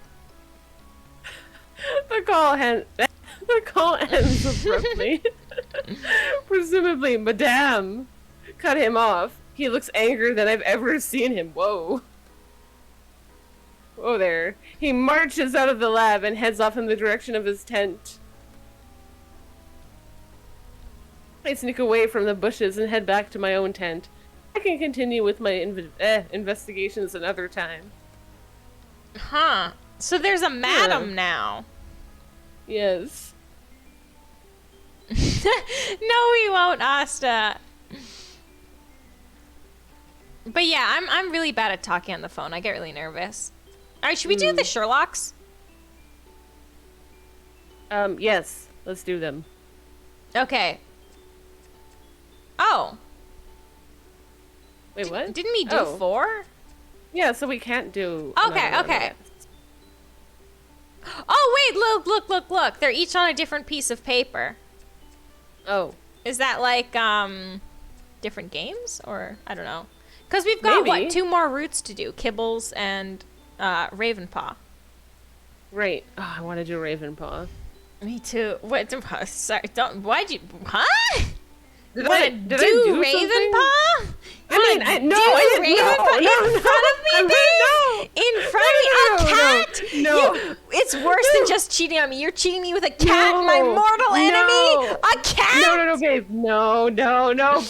The call ends abruptly. Presumably, Madame cut him off. He looks angrier than I've ever seen him. Whoa. Whoa there. He marches out of the lab and heads off in the direction of his tent. I sneak away from the bushes and head back to my own tent. I can continue with my investigations another time.
Huh. So there's a madam now.
Yes.
No, we won't, Asta. But yeah, I'm really bad at talking on the phone. I get really nervous. All right, should we do the Sherlocks?
Yes. Let's do them.
Okay. Oh.
Wait, what?
Didn't we do 4?
Yeah, so we can't do.
Okay,
another one, I
okay.
guess.
Oh, wait, look. They're each on a different piece of paper.
Oh.
Is that like, different games? Or, I don't know. Because we've got,
Maybe.
what, 2 more routes to do. Kibbles and, Ravenpaw.
Right. Oh, I want to do Ravenpaw.
Me too. What? Sorry, why'd you, huh?
Did
Wanna
I
do
do
Ravenpaw?
I mean, I didn't.
In front of me, babe? In front of me? A cat?
No.
It's worse than just cheating on me. You're cheating me with a cat, my mortal enemy? A cat?
No, babe. No, babe. No.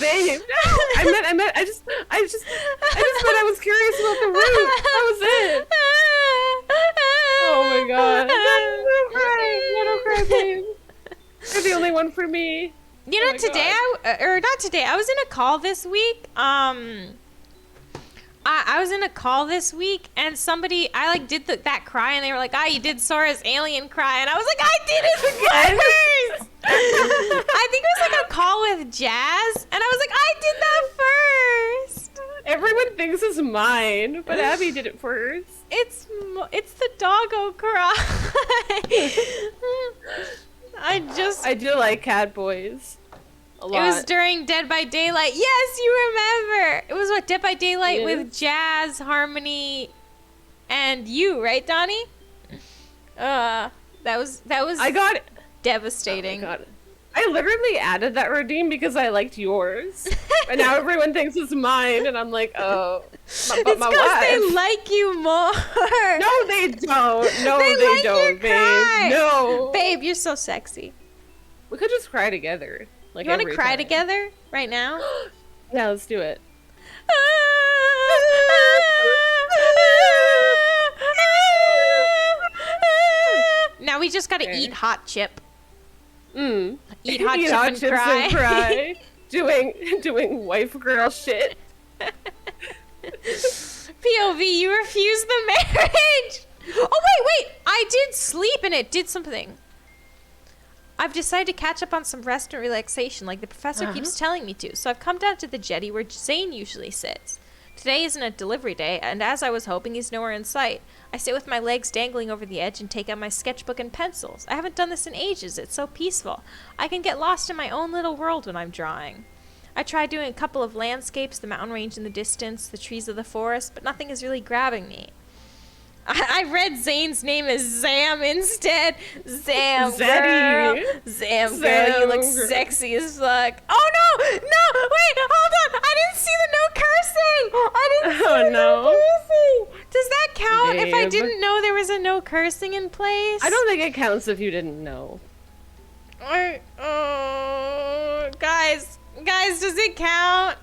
I just meant I was curious about the route. That was it. Oh my god. Don't cry, babe. You're the only one for me.
You know, I was in a call this week. I was in a call this week, and I like did that cry, and they were like, "Ah, you did Sora's alien cry," and I was like, "I did it first." I think it was like a call with Jazz, and I was like, "I did that first."
Everyone thinks it's mine, but Abby did it first.
It's the doggo cry.
I do like Cat Boys a lot.
It was during Dead by Daylight. Yes, you remember. It was what, Dead by Daylight with Jazz, Harmony, and you, right, Donnie? That was
I got it.
devastating.
Oh my God. I literally added that redeem because I liked yours, and now everyone thinks it's mine, and I'm like, oh,
It's because they like you more.
No, they don't. No, they
like your
don't, babe.
cry.
No,
Babe, you're so sexy.
we could just cry together. Like,
You want to
every
cry
time.
together right now?
Yeah, let's do it.
Now we just gotta eat hot chip. Eat hot
Eat
chip
hot
and
chips
cry.
and cry. doing wife girl shit.
POV, you refused the marriage. Oh wait, I did sleep and it did something. I've decided to catch up on some rest and relaxation like the professor keeps telling me to. So I've come down to the jetty where Zane usually sits. Today isn't a delivery day, and as I was hoping, he's nowhere in sight. I sit with my legs dangling over the edge and take out my sketchbook and pencils. I haven't done this in ages. It's so peaceful. I can get lost in my own little world when I'm drawing. I tried doing a couple of landscapes, the mountain range in the distance, the trees of the forest, but nothing is really grabbing me. I read Zane's name as Zam instead. Zam, girl. Zam, girl, you look sexy as fuck. Oh no! No! Wait, hold on! I didn't see the no cursing! No cursing! Does that count if I didn't know there was a no cursing in place?
I don't think it counts if you didn't know.
Guys, does it count?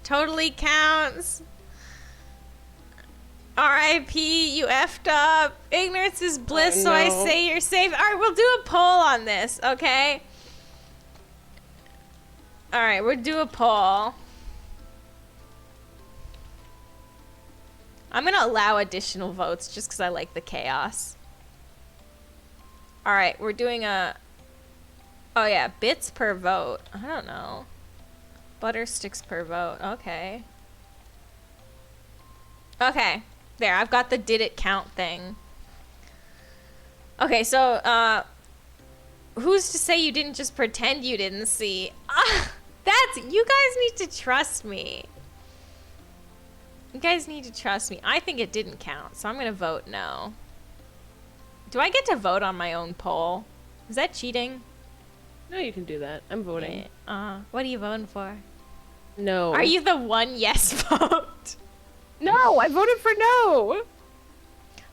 Totally counts. R.I.P. You effed up. Ignorance is bliss, so I say you're safe. All right, we'll do a poll on this, okay? All right, we'll do a poll. I'm going to allow additional votes just because I like the chaos. All right, we're doing a... Oh, yeah, bits per vote. I don't know. Butter sticks per vote. Okay. Okay. There, I've got the did it count thing. Okay, so, who's to say you didn't just pretend you didn't see? You guys need to trust me. You guys need to trust me. I think it didn't count, so I'm gonna vote no. Do I get to vote on my own poll? Is that cheating?
No, you can do that. I'm voting.
What are you voting for?
No.
Are you the one yes vote?
No, I voted for no.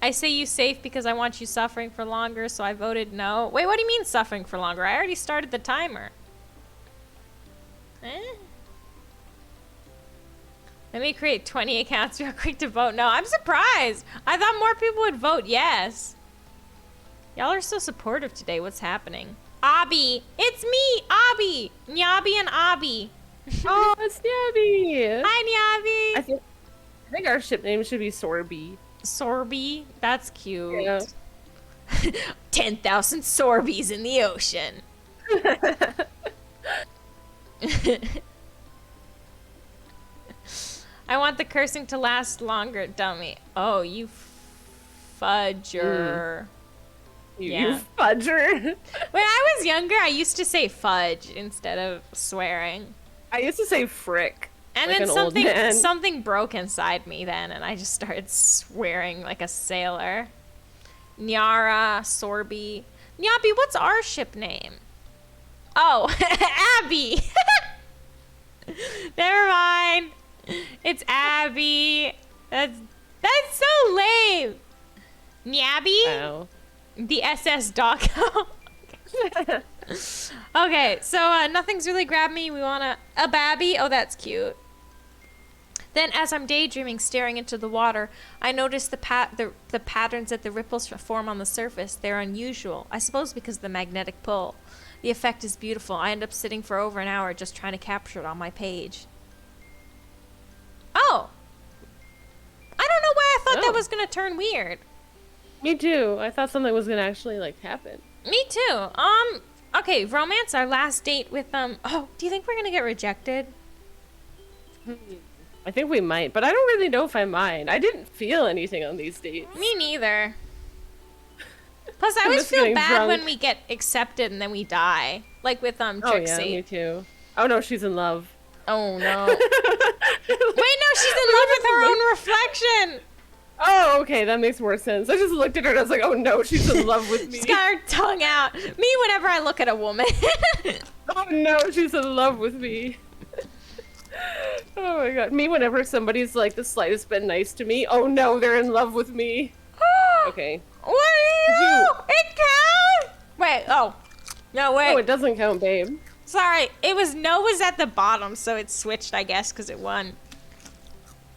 I say you safe because I want you suffering for longer, so I voted no. Wait, what do you mean suffering for longer? I already started the timer. Let me create 20 accounts real quick to vote no. I'm surprised. I thought more people would vote yes. Y'all are so supportive today. What's happening? Abby. It's me, Abby. Nyabi and Abby.
Oh, it's Nabby.
Hi, Nyabi.
I think our ship name should be Sorby.
Sorby. That's cute.
Yeah.
10,000 Sorbies in the ocean. I want the cursing to last longer, dummy. Oh, you fudger.
You fudger.
When I was younger, I used to say fudge instead of swearing.
I used to say frick.
And
like
then
an old man.
something broke inside me then, and I just started swearing like a sailor. Nyara, Sorby. Nyabi, what's our ship name? Oh, Abby. Never mind. It's Abby. That's so lame. Nyabby?
Wow.
The SS Doggo. Okay, so nothing's really grabbed me. We want a babby. Oh, that's cute. Then, as I'm daydreaming, staring into the water, I notice the patterns that the ripples form on the surface. They're unusual. I suppose because of the magnetic pull. The effect is beautiful. I end up sitting for over an hour just trying to capture it on my page. Oh! I don't know why I thought that was gonna turn weird.
Me too. I thought something was gonna actually like happen.
Me too. Okay, romance, our last date with, oh, do you think we're gonna get rejected?
I think we might, but I don't really know if I mind. I didn't feel anything on these dates.
Me neither. Plus, I
I'm
always
just
feel
getting
bad
drunk.
when we get accepted and then we die. Like with,
Oh
Trixie.
yeah, me too. Oh no, she's in love.
Oh, no. Wait, no, she's in love with her own reflection!
Oh, okay, that makes more sense. I just looked at her and I was like, oh no, she's in love with me.
She's got her tongue out. Me, whenever I look at a woman.
Oh no, she's in love with me. Oh my god. Me, whenever somebody's like the slightest bit nice to me, oh no, they're in love with me. Okay.
What are you? It counts? Wait, oh. No, wait.
Oh, it doesn't count, babe.
Sorry, no was at the bottom, so it switched, I guess, because it won.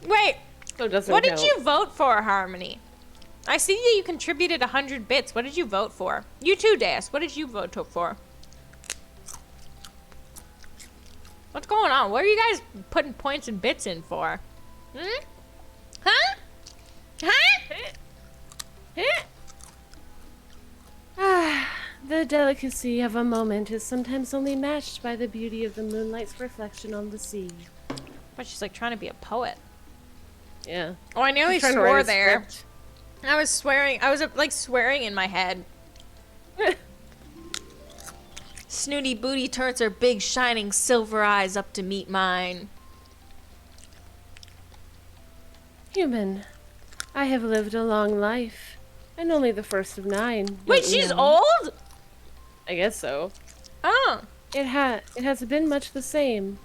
Wait,
So it doesn't
what
count.
did you vote for, Harmony? I see that you contributed 100 bits. What did you vote for? You too, Deus. What did you vote for? What's going on? What are you guys putting points and bits in for? Hmm? Huh? Huh?
The delicacy of a moment is sometimes only matched by the beauty of the moonlight's reflection on the sea.
But she's like trying to be a poet.
Yeah.
Oh, I nearly
She's trying to
swore
write a
there.
script.
I was swearing. I was like swearing in my head. Snooty Booty turns her big shining silver eyes up to meet mine.
Human, I have lived a long life, and only the first of 9.
Wait,
don't you
she's
know?
old?
I guess so.
Oh.
It has been much the same,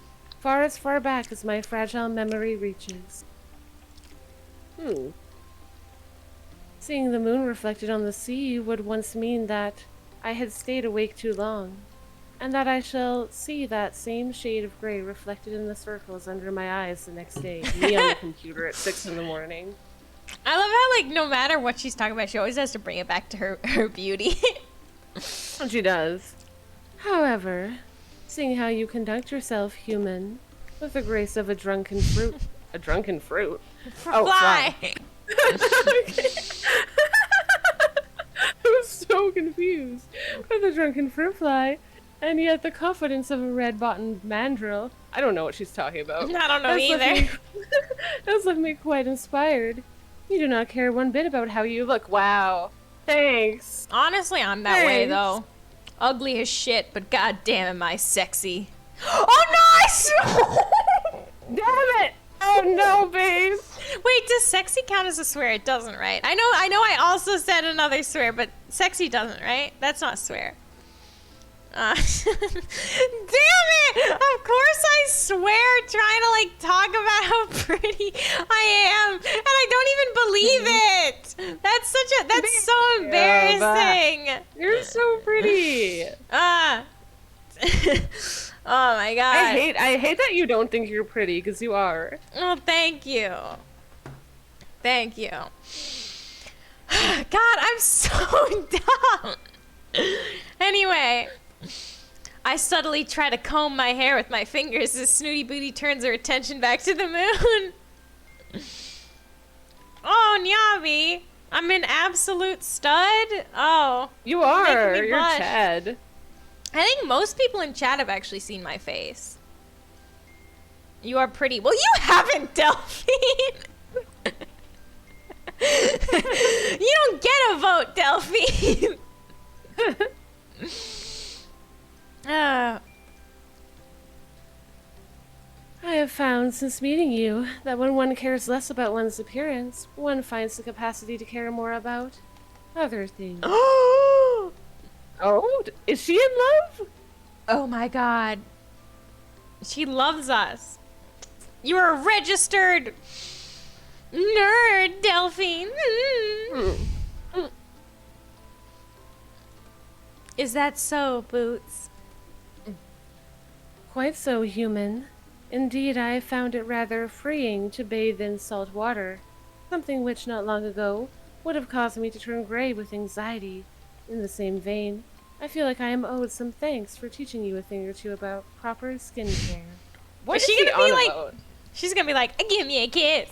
as far back as my fragile memory reaches. Seeing the moon reflected on the sea would once mean that I had stayed awake too long, and that I shall see that same shade of gray reflected in the circles under my eyes the next day, me on the computer at 6 in the morning.
I love how, like, no matter what she's talking about, she always has to bring it back to her beauty.
And she does. However, seeing how you conduct yourself, human, with the grace of a drunken fruit. A drunken fruit? Oh,
Fly!
Okay. I was so confused. With a drunken fruit fly, and yet the confidence of a red-bottomed mandrill. I don't know what she's talking about.
I don't know either.
That's left me quite inspired. You do not care one bit about how you look. Wow. Thanks.
Honestly, I'm that way,
Thanks.
though. Ugly as shit, but goddamn am I sexy. Oh, nice!
Damn it! Oh no, babe!
Wait, does sexy count as a swear? It doesn't, right? I know I also said another swear, but sexy doesn't, right? That's not swear. Damn it! Of course I swear trying to like talk about how pretty I am, and I don't even believe it. That's so embarrassing.
You're so pretty.
Oh my god.
I hate that you don't think you're pretty, because you are.
Oh, thank you. Thank you. God, I'm so dumb. Anyway, I subtly try to comb my hair with my fingers as Snooty Booty turns her attention back to the moon. Oh, Nyabi, I'm an absolute stud? Oh.
You are.
Making me
You're
blush.
Chad.
I think most people in chat have actually seen my face. You are pretty. Well, you haven't, Delphine. You don't get a vote, Delphine.
I have found since meeting you that when one cares less about one's appearance, one finds the capacity to care more about other things. Oh, is she in love?
Oh my god. She loves us. You're a registered nerd, Delphine. Is that so, Boots?
Quite so, human. Indeed, I found it rather freeing to bathe in salt water, something which not long ago would have caused me to turn gray with anxiety. In the same vein, I feel like I am owed some thanks for teaching you a thing or two about proper skincare. What
Is
is
she gonna be
on
like?
about?
She's gonna be like, "Give me a kiss."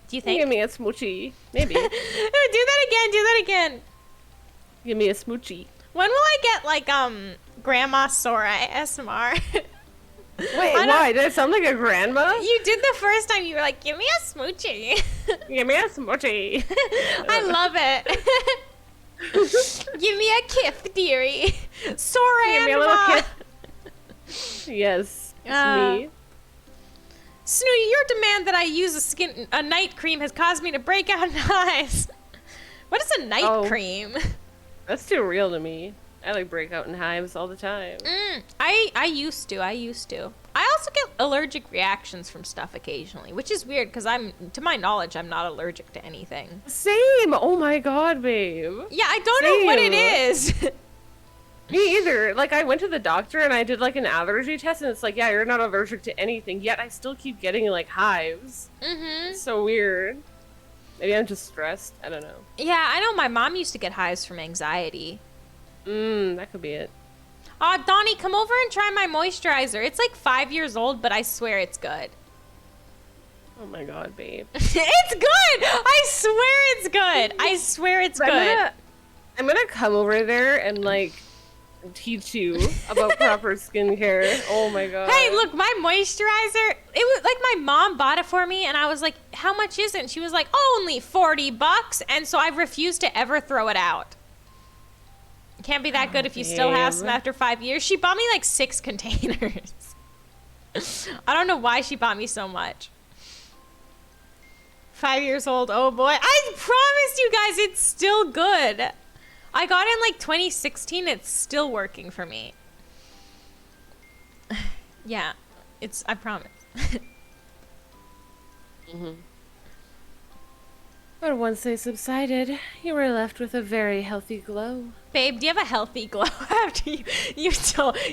Do you think?
Give me a smoochie. Maybe.
Do that again. Do that again.
Give me a smoochie.
When will I get like Grandma Sora ASMR?
Wait, why? Did it sound like a grandma?
You did the first time. You were like, "Give me a smoochie."
Give me a smoochie.
I love it. Give me a kiss, dearie. Sora
Give me a little kiss. Yes, it's me.
Snooty, your demand that I use a night cream has caused me to break out in hives. What is a night cream?
That's too real to me. I like break out in hives all the time.
I used to. I also get allergic reactions from stuff occasionally, which is weird because to my knowledge, I'm not allergic to anything.
Same. Oh my god, babe.
Yeah, I don't know what it is.
Me either. Like, I went to the doctor and I did like an allergy test, and it's like, yeah, you're not allergic to anything. Yet I still keep getting like hives. It's so weird. Maybe I'm just stressed. I don't know.
Yeah, I know my mom used to get hives from anxiety.
That could be it.
Aw, Donnie, come over and try my moisturizer. It's like 5 years old, but I swear it's good.
Oh my god, babe.
It's good! I swear it's good. I swear it's good.
I'm gonna come over there and like teach you about proper skincare. Oh my god.
Hey, look, my moisturizer, it was like my mom bought it for me and I was like, how much is it? And she was like, only $40. And so I refused to ever throw it out. It can't be that good if you still have some after 5 years. She bought me like 6 containers. I don't know why she bought me so much. 5 years old, oh boy. I promise you guys it's still good. I got it in like 2016, it's still working for me. Yeah, I promise.
But once they subsided, you were left with a very healthy glow.
Babe, do you have a healthy glow after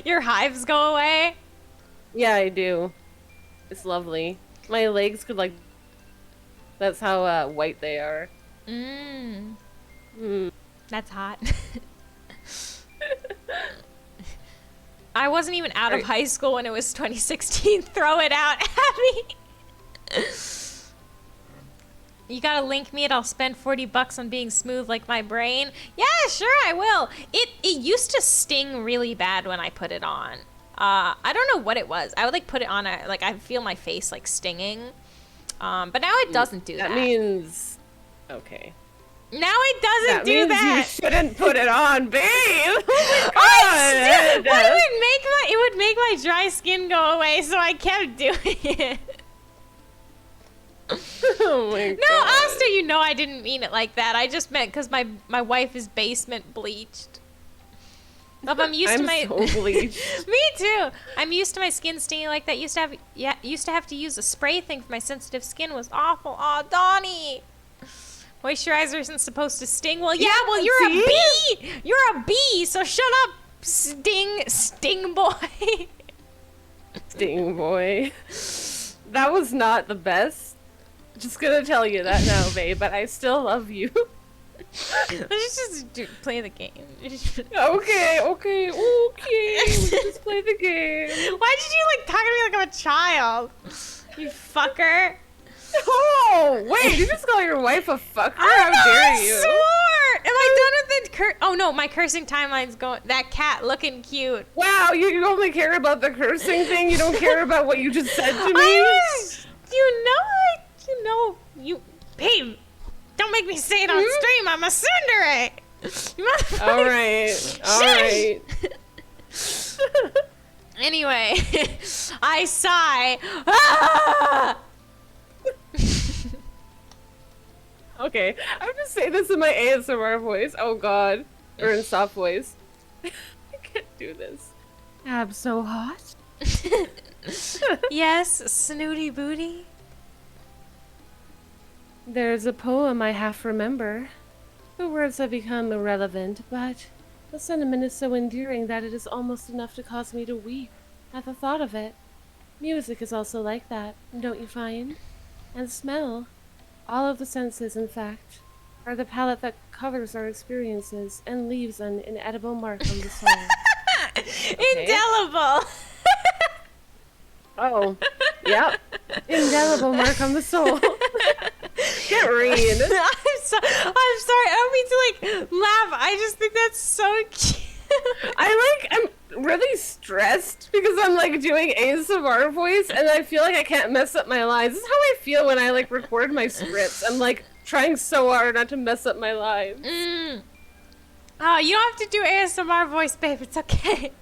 your hives go away?
Yeah, I do. It's lovely. My legs could like... That's how white they are.
That's hot. I wasn't even out of high school when it was 2016. Throw it out, Abby. You gotta link me and I'll spend $40 on being smooth like my brain. Yeah, sure I will. It used to sting really bad when I put it on. I don't know what it was. I would like put it on I feel my face like stinging. But now it doesn't do that.
That means... Okay.
Now it doesn't do
means
that.
You shouldn't put it on, babe. Oh
my God. It would make my dry skin go away, so I kept doing it.
Oh my God.
No, Asta, you know I didn't mean it like that. I just meant because my wife is basement bleached. I'm used to my
so bleached.
Me too. I'm used to my skin stinging like that. Used to have to use a spray thing for my sensitive skin. Was awful. Aw, Donnie. Moisturizer isn't supposed to sting. Well, yeah, well, you're a bee. You're a bee, so shut up, sting boy.
Sting boy. That was not the best. Just gonna tell you that now, babe, but I still love you.
Let's just play the game.
Okay. We'll just play the game.
Why did you like talk to me like I'm a child? You fucker.
Oh, wait, you just call your wife a fucker? How dare you?
I swore! Am I done with the oh no, my cursing timeline's going. That cat looking cute.
Wow, you only care about the cursing thing? You don't care about what you just said to me?
Babe, don't make me say it on stream. I'm a tsundere. You motherfucker.
All right.
Anyway, I sigh. Ah!
Okay, I'm just saying this in my ASMR voice. Oh god. Or in soft voice. I can't do this. Abs so hot.
Yes, snooty booty.
There's a poem I half remember. The words have become irrelevant, but the sentiment is so endearing that it is almost enough to cause me to weep at the thought of it. Music is also like that, don't you find? And smell. All of the senses, in fact, are the palette that covers our experiences and leaves an inedible mark on the soul.
Indelible.
Oh, yep. Indelible mark on the soul. Get read.
I'm sorry. I don't mean to like laugh. I just think that's so cute.
I'm really stressed because I'm like doing ASMR voice and I feel like I can't mess up my lines. This is how I feel when I like record my scripts. I'm like trying so hard not to mess up my lines.
Oh, you don't have to do ASMR voice, babe. It's okay.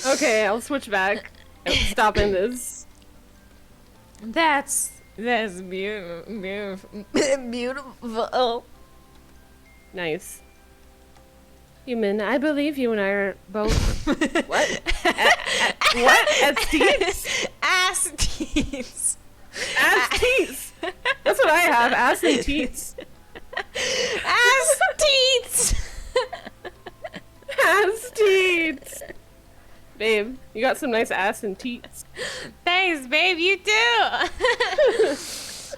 Okay, I'll switch back. I'm stopping this.
That's beautiful. Beautiful.
Nice. Human, I believe you and I are both. What? What? Ass-teats?
Ass-teats.
Ass-teats! That's what I have, ass and teats.
Ass-teats.
Ass-teats! Babe, you got some nice ass and teats.
Thanks, babe. You too.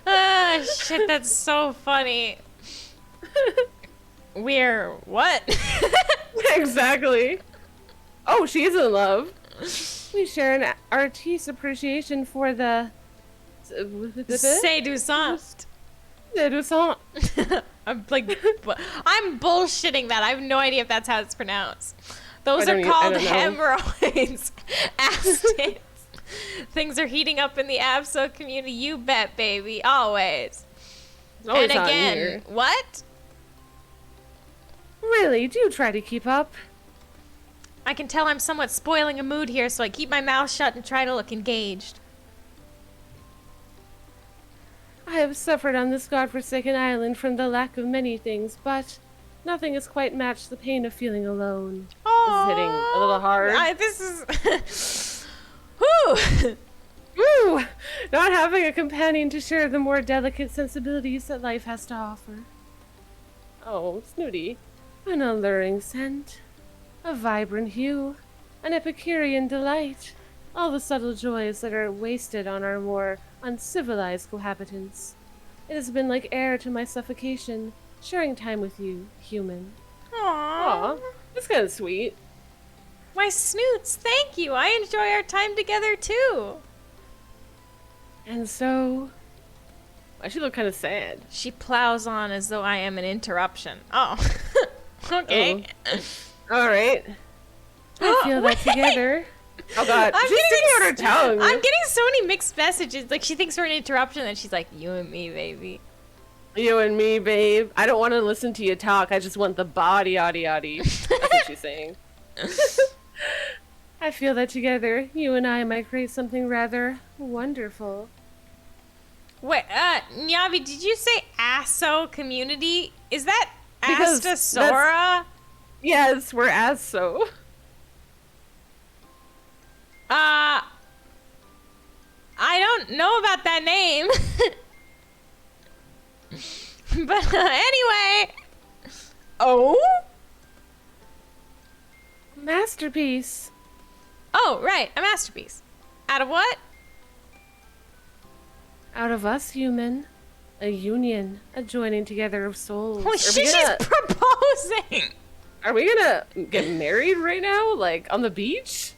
Ah, shit, that's so funny. We're what?
Exactly. Oh, she's in love. We share an artiste appreciation for the...
Séduisant.
Séduisant.
I'm bullshitting that. I have no idea if that's how it's pronounced. Those are
I
called
don't know.
hemorrhoids. Ass tits. Things are heating up in the Abso community. You bet, baby. Always.
It's always
And
hot in
again,
here.
what?
Really, do try to keep up.
I can tell I'm somewhat spoiling a mood here, so I keep my mouth shut and try to look engaged.
I have suffered on this godforsaken island from the lack of many things, but nothing has quite matched the pain of feeling alone.
Oh,
This is hitting a little hard.
This is... Whew.
Woo! Not having a companion to share the more delicate sensibilities that life has to offer. Oh, snooty. An alluring scent, a vibrant hue, an Epicurean delight. All the subtle joys that are wasted on our more uncivilized cohabitants. It has been like air to my suffocation, sharing time with you, human.
Aww.
Aw, that's kind of sweet.
Why, Snoots, thank you. I enjoy our time together, too.
And so... I should look kind of sad.
She plows on as though I am an interruption. Oh. Okay.
Alright. I feel that together. Oh god,
I'm
she's sticking out her tongue.
I'm getting so many mixed messages. Like, she thinks we're an interruption, and she's like, you and me, baby.
You and me, babe. I don't want to listen to you talk. I just want the body, yaddy, yaddy. That's what she's saying. I feel that together, you and I might create something rather wonderful.
Wait, Nyabi, did you say Asso community? Is that
Because
Astasora?
Yes, we're as so.
I don't know about that name. But anyway. Oh?
Masterpiece.
Oh, right, a masterpiece. Out of what?
Out of us, human. A union, a joining together of souls.
Holy shit, she's proposing!
Are we gonna get married right now? Like, on the beach?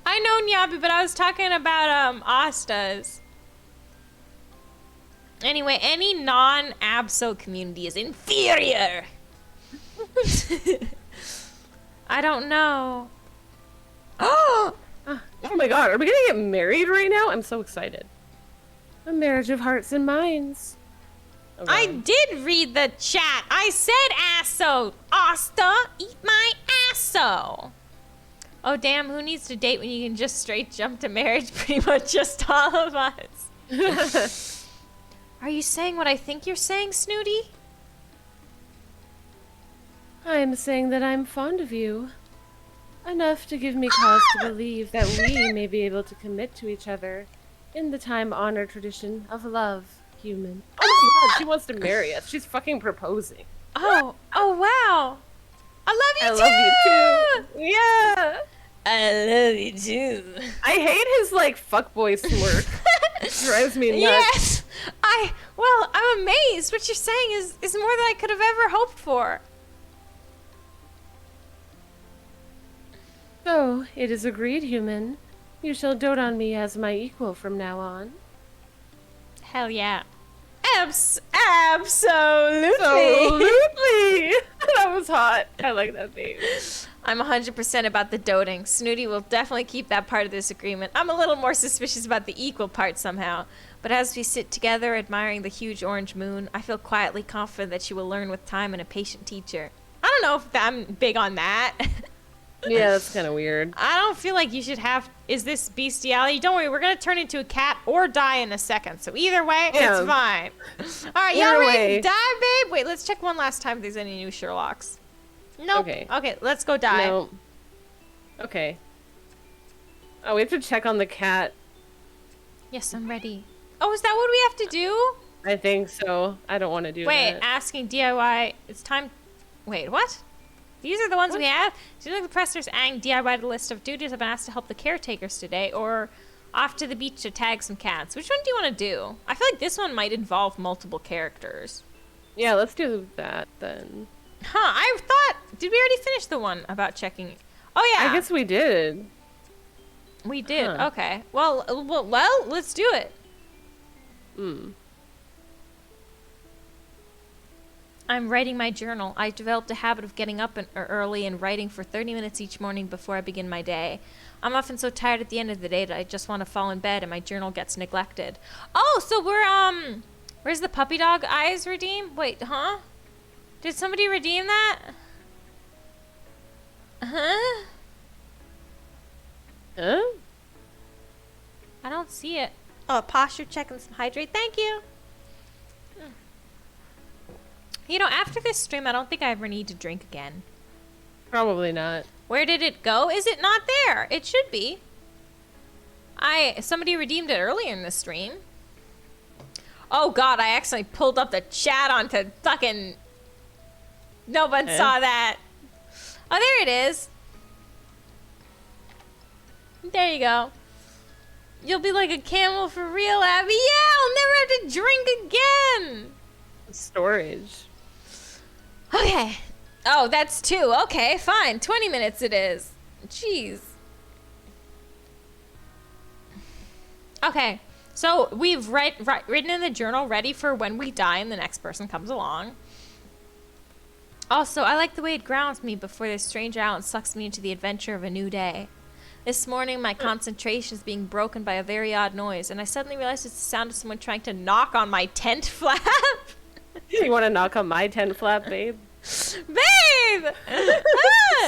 I know Nyabi, but I was talking about, Astas. Anyway, any non-Abso community is inferior! I don't know.
Oh my god, are we gonna get married right now? I'm so excited. A marriage of hearts and minds. Oh,
I
God.
did read the chat. I said asso. Asta, eat my asso. Oh, damn, who needs to date when you can just straight jump to marriage? Pretty much just all of us. Are you saying what I think you're saying, Snooty?
I am saying that I'm fond of you. Enough to give me cause to believe that we may be able to commit to each other in the time-honored tradition of love, human. Oh my god, she wants to marry us. She's fucking proposing.
Oh wow. I love
I
you too.
love you too. Yeah.
I love you too.
I hate his like fuckboy smirk. Drives me nuts.
Yes. I'm amazed. What you're saying is more than I could have ever hoped for.
So, it is agreed, human. You shall dote on me as my equal from now on.
Hell yeah. Absolutely.
Absolutely! That was hot. I like that babe.
I'm 100% about the doting. Snooty will definitely keep that part of this agreement. I'm a little more suspicious about the equal part somehow. But as we sit together admiring the huge orange moon, I feel quietly confident that she will learn with time and a patient teacher. I don't know if I'm big on that.
Yeah, that's kind of weird.
I don't feel like you should have... Is this bestiality? Don't worry, we're going to turn into a cat or die in a second. So either way,
Yeah.
it's fine. All right, y'all ready to die, babe? Wait, let's check one last time if there's any new Sherlocks. Nope. Okay, let's go die.
No. Okay. Oh, we have to check on the cat.
Yes, I'm ready. Oh, is that what we have to do?
I think so. I don't want to do
Wait,
that.
asking DIY. It's time... Wait, what? These are the ones we have? Do you think the pressers ang DIY the list of duties I've been asked to help the caretakers today, or off to the beach to tag some cats? Which one do you want to do? I feel like this one might involve multiple characters.
Yeah, let's do that then.
Huh, I thought... Did we already finish the one about checking... Oh, yeah.
I guess we did.
We did.
Huh.
Okay. Well, let's do it. I'm writing my journal. I developed a habit of getting up early and writing for 30 minutes each morning before I begin my day. I'm often so tired at the end of the day that I just want to fall in bed and my journal gets neglected. Oh, so we're, where's the puppy dog eyes redeem? Wait, huh? Did somebody redeem that? Huh?
Huh?
I don't see it. Oh, posture check and some hydrate. Thank you. You know, after this stream, I don't think I ever need to drink again.
Probably not.
Where did it go? Is it not there? It should be. Somebody redeemed it earlier in the stream. Oh god, I accidentally pulled up the chat onto fucking... No one saw that. Oh, there it is. There you go. You'll be like a camel for real, Abby. Yeah, I'll never have to drink again.
Storage.
Okay. Oh, that's 2. Okay, fine. 20 minutes it is. Jeez. Okay. So we've written in the journal ready for when we die and the next person comes along. Also, I like the way it grounds me before this strange island sucks me into the adventure of a new day. This morning, my concentration is being broken by a very odd noise, and I suddenly realized it's the sound of someone trying to knock on my tent flap.
You want to knock on my tent flap, babe?
Babe!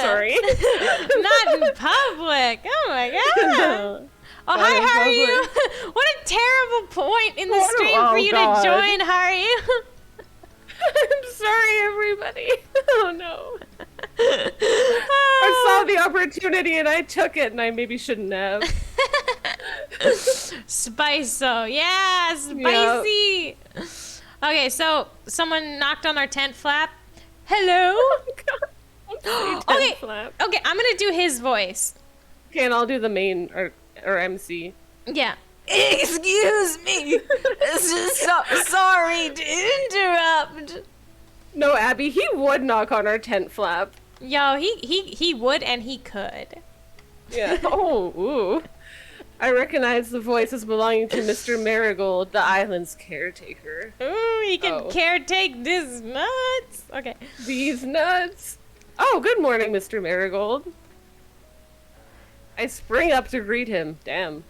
Sorry.
Not in public. Oh my god. Oh, hi,
in
how are you?
public.
What a terrible point in the
What a-
stream
oh,
for you
God.
to join. How are you?
I'm sorry, everybody. Oh no. I saw the opportunity and I took it, and I maybe shouldn't have.
Spice-o. Yeah, spicy. Okay, so someone knocked on our tent flap. Hello? Okay,
Flap.
okay, I'm gonna do his voice.
Okay, and I'll do the main or MC.
Yeah. Excuse me. Sorry to interrupt.
No, Abby, he would knock on our tent flap.
Yo, he would and he could.
Yeah. Oh, ooh. I recognize the voice as belonging to Mr. Marigold, the island's caretaker.
Ooh, he can caretake this nuts. Okay.
These nuts. Oh, good morning, Mr. Marigold. I spring up to greet him. Damn.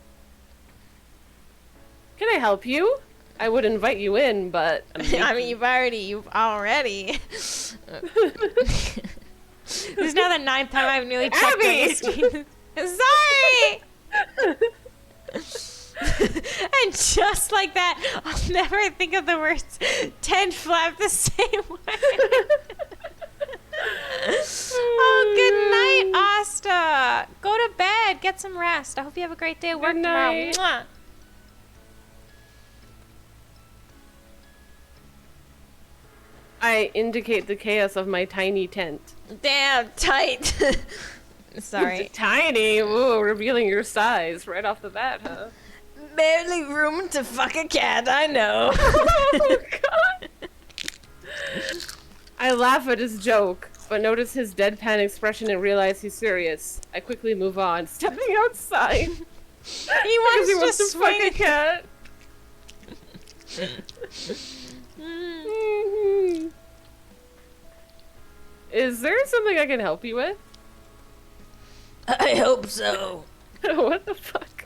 Can I help you? I would invite you in, but...
I mean, you've already. This is now the 9th time I've nearly checked
Abby!
the stream. Sorry! And just like that, I'll never think of the words tent flap the same way. Oh, good night, Asta. Go to bed. Get some rest. I hope you have a great day at work
Good
tomorrow.
night.
Mwah.
I indicate the chaos of my tiny tent.
Damn, tight. Sorry.
Tiny? Ooh, revealing your size right off the bat, huh?
Barely room to fuck a cat, I know.
Oh, God. I laugh at his joke, but notice his deadpan expression and realize he's serious. I quickly move on, stepping outside.
He wants to
fuck a
swing.
cat. Mhm. Is there something I can help you with?
I hope so.
What the fuck?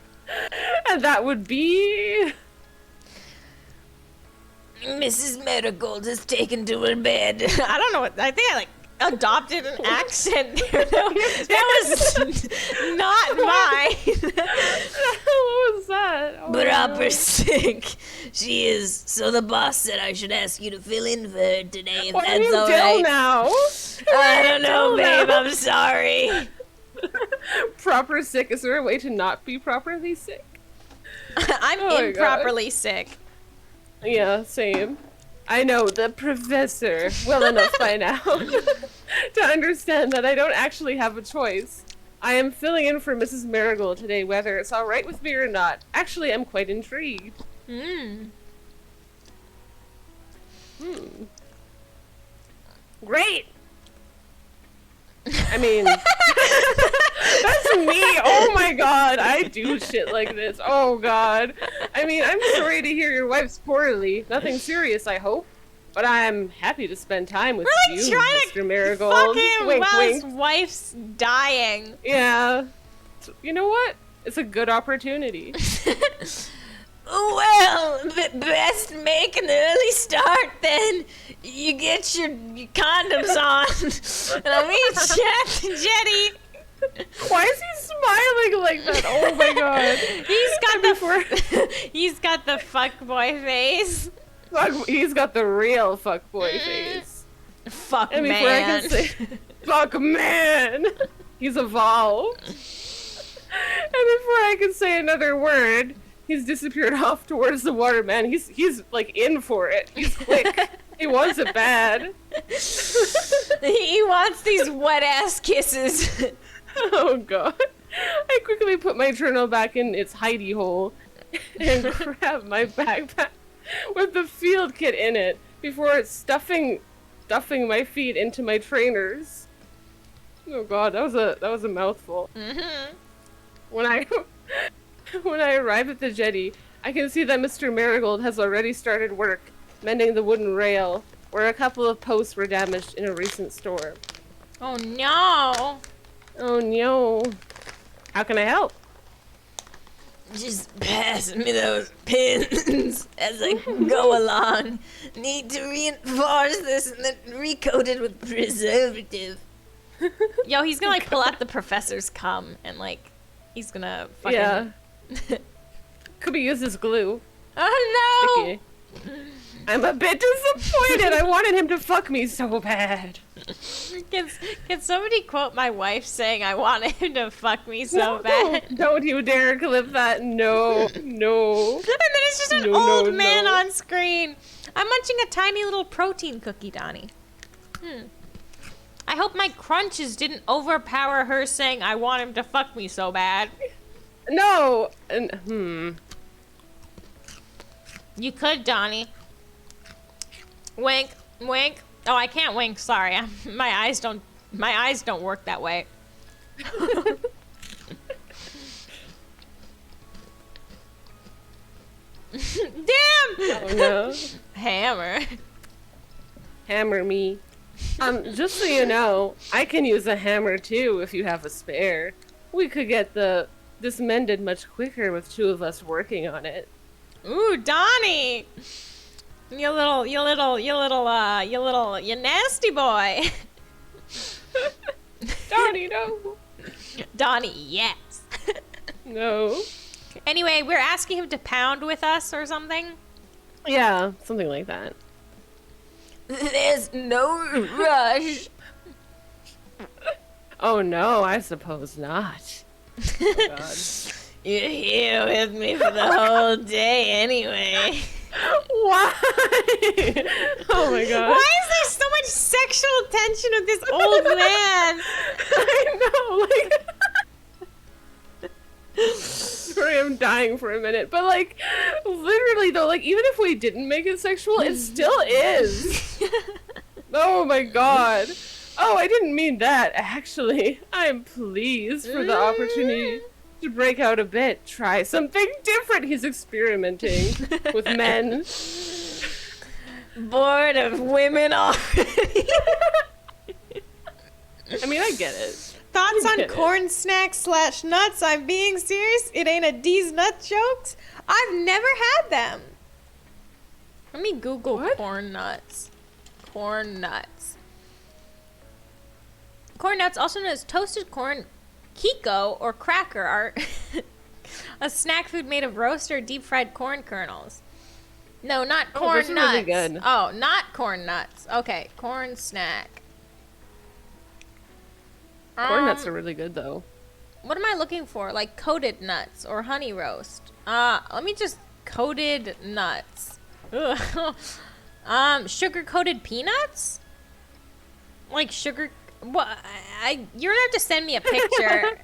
And that would be...
Mrs. Marigold has taken to her bed. I don't know what. I think I adopted an accent there. That was not mine.
What was that? Oh,
Proper
no.
sick. She is. So the boss said I should ask you to fill in for her today, if
Why are
that's
you
all
Dill
right.
now?
I don't know,
Dill now?
babe. I'm sorry.
Proper sick. Is there a way to not be properly sick?
I'm
Oh my
improperly sick.
Yeah, same. I know the professor well enough by now to understand that I don't actually have a choice. I am filling in for Mrs. Marigold today, whether it's alright with me or not. Actually, I'm quite intrigued. Great! I mean, that's me. Oh my god, I do shit like this. Oh god. I mean, I'm sorry to hear your wife's poorly. Nothing serious, I hope. But I'm happy to spend time with
We're
you,
trying
Mr.
to
Marigold.
fuck him
Wink,
while his
wink.
wife's dying.
Yeah. You know what? It's a good opportunity.
Well, best make an early start then. You get your condoms on. And I'll meet you at the jetty.
Why is he smiling like that? Oh my god.
He's got the fuckboy face.
He's got the real fuckboy face.
Fuck
And before I
man.
can say, fuck man, he's evolved. And before I can say another word, he's disappeared off towards the water, man. He's like in for it. He's quick. He wants it bad.
He wants these wet ass kisses.
Oh god. I quickly put my journal back in its hidey hole and grab my backpack with the field kit in it before it's stuffing my feet into my trainers. Oh god, that was a mouthful. When I arrive at the jetty, I can see that Mr. Marigold has already started work mending the wooden rail where a couple of posts were damaged in a recent storm.
Oh no.
Oh no. How can I help?
Just pass me those pins as I go along. Need to reinforce this and then recoat it with preservative. Yo, he's gonna pull out the professor's cum and he's gonna fucking...
Yeah. Could be used as glue.
Oh no!
Sticky. I'm a bit disappointed. I wanted him to fuck me so bad.
Can somebody quote my wife saying I wanted him to fuck me so bad?
Don't you dare clip that. No, no.
And then it's just an
No,
old
no,
man
no.
on screen. I'm munching a tiny little protein cookie, Donnie. I hope my crunches didn't overpower her saying I want him to fuck me so bad.
No. And,
You could, Donnie. Wink, wink. Oh, I can't wink. Sorry, my eyes don't work that way. Damn!
Oh no.
Hammer.
Hammer me. Just so you know, I can use a hammer too if you have a spare. We could get this mended much quicker with two of us working on it.
Ooh, Donnie! You nasty boy.
Donnie, no.
Donnie, yes.
No.
Anyway, we're asking him to pound with us or something.
Yeah, something like that.
There's no rush.
Oh no, I suppose not. Oh god.
You're here with me for the whole day anyway.
Why? Oh my god.
Why is there so much sexual tension with this old man?
I know, like... Sorry, I'm dying for a minute, but like, literally though, like, even if we didn't make it sexual, it still is. Oh my god. Oh, I didn't mean that, actually. I'm pleased for the opportunity to break out a bit, try something different. He's experimenting with men.
Bored of women already.
I mean, I get it.
Thoughts
I
on
get it.
corn snacks / nuts? I'm being serious. It ain't a D's nut jokes. I've never had them. Let me Google
What?
corn nuts. Corn nuts. Corn nuts, also known as toasted corn, Kiko, or cracker, are a snack food made of roast or deep fried corn kernels. No, not
Oh,
corn
those are
nuts.
really good.
Oh, not corn nuts. Okay, corn snack.
Corn nuts are really good, though.
What am I looking for? Like coated nuts or honey roast? Let me just coated nuts. Ugh. Sugar coated peanuts? Like sugar. What? You're gonna have to send me a picture.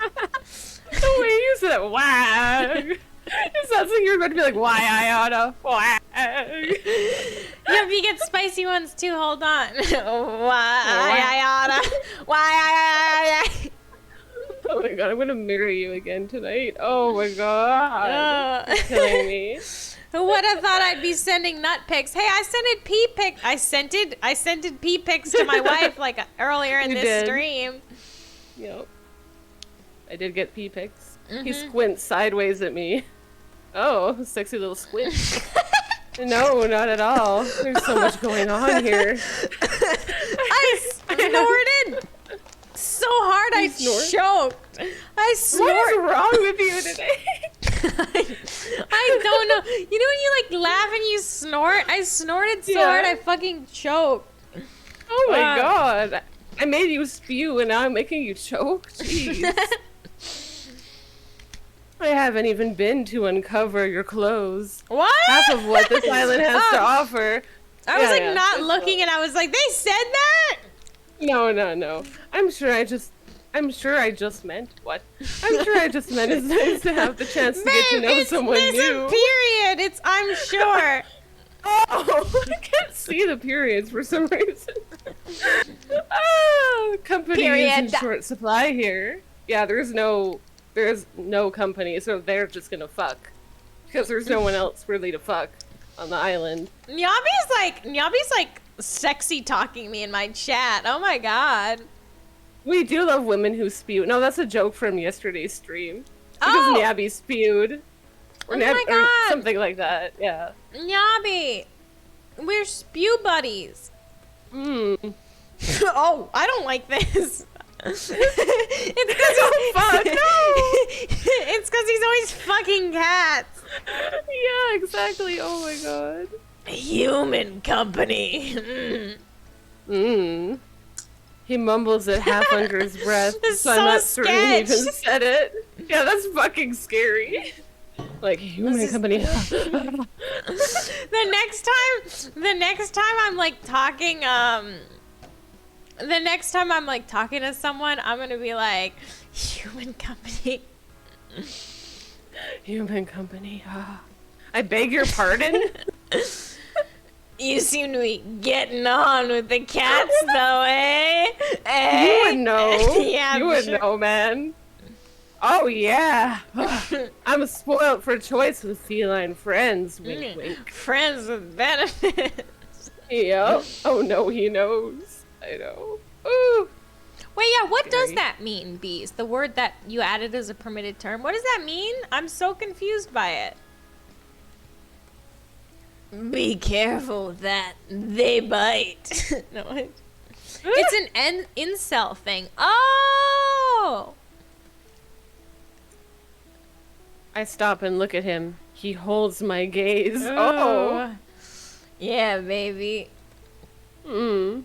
The way you said it, wag. It sounds like you're about to be like, why I oughta, wag.
Yeah, if you get spicy ones too, hold on. Why I oughta. Why I.
Oh my god, I'm gonna marry you again tonight. Oh my god. You're killing me.
Who would have thought I'd be sending nut pics? Hey, I sent pee pics. I sent pee pics to my wife like earlier in
You
this
did.
stream.
Yep. I did get pee pics. He squints sideways at me. Oh, sexy little squint. No, not at all. There's so much going on here.
I snorted so hard I
snort?
choked. I
What
snorted.
is wrong with you today?
I don't know. You know when you like laugh and you snort? I snorted so
Yeah.
hard I fucking choked.
Oh my
Wow.
god. I made you spew and now I'm making you choke? Jeez. I haven't even been to uncover your clothes.
What?
Half of what this island has to
Oh.
offer.
I was
Yeah,
like
yeah.
not looking and I was like, they said that?
No. I'm sure I just meant what? I'm sure I just meant it's nice to have the chance to get to know someone
there's
new.
a period. It's I'm sure.
Oh, I can't see the periods for some reason. Ah, company is in
Period.
short supply here. Yeah, there's no company, so they're just gonna fuck. Because there's no one else really to fuck on the island.
Nyabi's like sexy talking me in my chat. Oh my god.
We do love women who spew. No, that's a joke from yesterday's stream. Because
Oh.
Nyabi spewed. Or,
Oh my
or
God.
something like that, yeah.
Nyabi, we're spew buddies.
Mm.
Oh, I don't like this. It's
Fuck,
It's because he's always fucking cats.
Yeah, exactly. Oh my god.
Human company. Mm.
Mm. He mumbles it half under his breath,
That's
so I'm
so
not certain he even
sketch.
said it. Yeah, that's fucking scary. Like, human company.
The next time I'm like talking, the next time I'm like talking to someone, I'm gonna be like, human company.
Human company. Ah. I beg your pardon?
You seem to be getting on with the cats, though, eh? Eh?
You would know.
Yeah,
you would
sure.
know, man. Oh yeah, I'm spoiled for choice with feline friends. Wink, wink.
Friends with benefits.
Yep. Oh no, he knows. I know. Ooh.
Wait, yeah, what does
Scary.
that mean, Bees? The word that you added as a permitted term. What does that mean? I'm so confused by it. Be careful with that. They bite. No, it's an incel thing. Oh!
I stop and look at him. He holds my gaze. Oh.
Yeah, baby.
Hmm.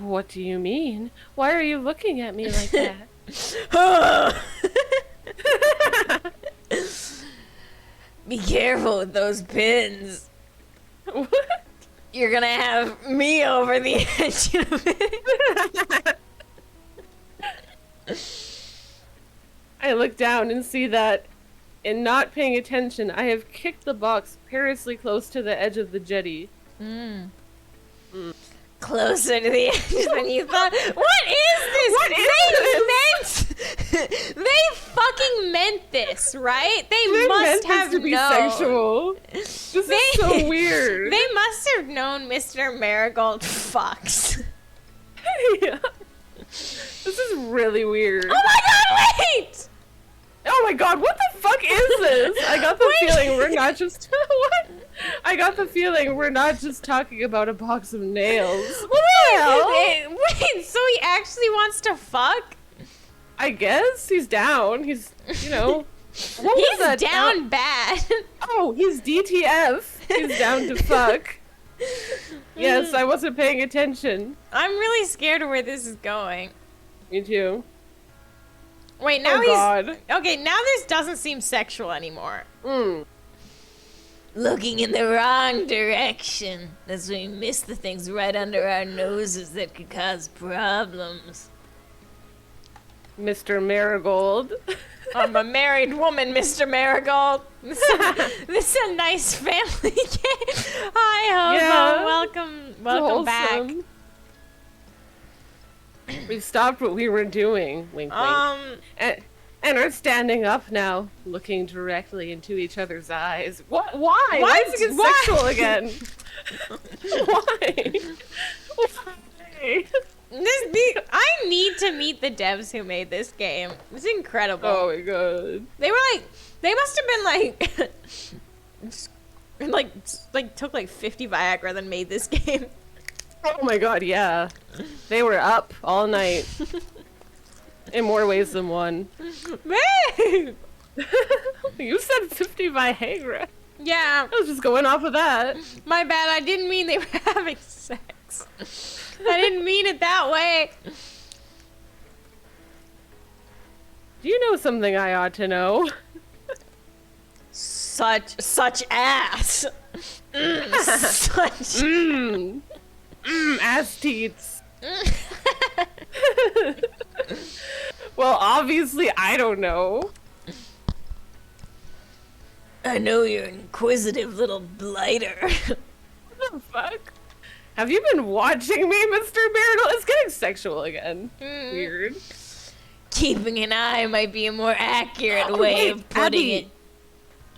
What do you mean? Why are you looking at me like that?
Be careful with those pins.
What?
You're gonna have me over the edge in a minute.
I look down and see that, in not paying attention, I have kicked the box perilously close to the edge of the jetty.
Closer to the edge than you thought. What is this?
What is
They fucking meant this, right? They
They
must
meant
have
this to be
known.
sexual. This is so weird.
They must have known Mr. Marigold fucks.
Yeah. This is really weird.
Oh my god, wait!
Oh my god, what the fuck is this? I got the
Wait.
feeling we're not just what? I got the feeling we're not just talking about a box of nails.
Wait, so he actually wants to fuck?
I guess he's down. He's, you know, what was
He's
that?
down bad.
Oh, he's DTF. He's down to fuck. Yes, I wasn't paying attention.
I'm really scared of where this is going.
Me too.
Wait, now
Oh god.
Okay, now this doesn't seem sexual anymore.
Mm.
Looking in the wrong direction. That's when we miss the things right under our noses that could cause problems.
Mr. Marigold.
I'm a married woman, Mr. Marigold. This is a nice family game. Hi, Hobo.
Yeah.
Welcome back.
Wholesome. We stopped what we were doing. Wink, wink. And are standing up now, looking directly into each other's eyes. What? Why? Why is it
Why?
sexual again? Why? Why?
I need to meet the devs who made this game. It's incredible.
Oh my god.
They must have been like took like 50 Viagra then made this game.
Oh my god, yeah. They were up all night. In more ways than one.
Babe!
You said 50 Viagra.
Yeah,
I was just going off of that.
my bad. I didn't mean they were having sex. I didn't mean it that way.
Do you know something I ought to know?
Such ass. Such.
Ass teats. Well, obviously, I don't know.
I know you're an inquisitive little blighter.
What the fuck? Have you been watching me, Mr. Marigold? It's getting sexual again. Weird.
Keeping an eye might be a more accurate
Oh,
way
wait,
of putting
Abby.
it.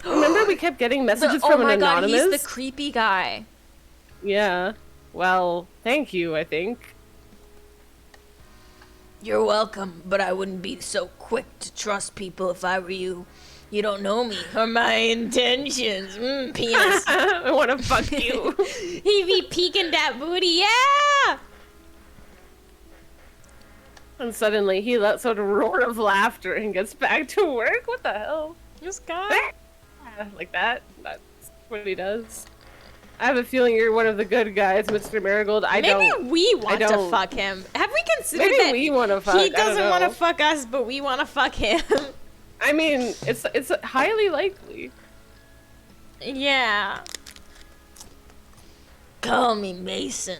Remember we kept getting messages
Oh
from an
my god,
anonymous?
he's the creepy guy.
Yeah. Well, thank you, I think.
You're welcome, but I wouldn't be so quick to trust people if I were you. You don't know me or my intentions. Penis.
I want to fuck you.
He be peeking that booty, yeah!
And suddenly he lets out a roar of laughter and gets back to work. What the hell?
This guy?
Like that? That's what he does. I have a feeling you're one of the good guys, Mr. Marigold.
Maybe we want to
don't.
fuck him. Have we considered
Maybe
that
we want to fuck.
he doesn't want to fuck us, but we want to fuck him?
I mean, it's highly likely.
Yeah. Call me Mason.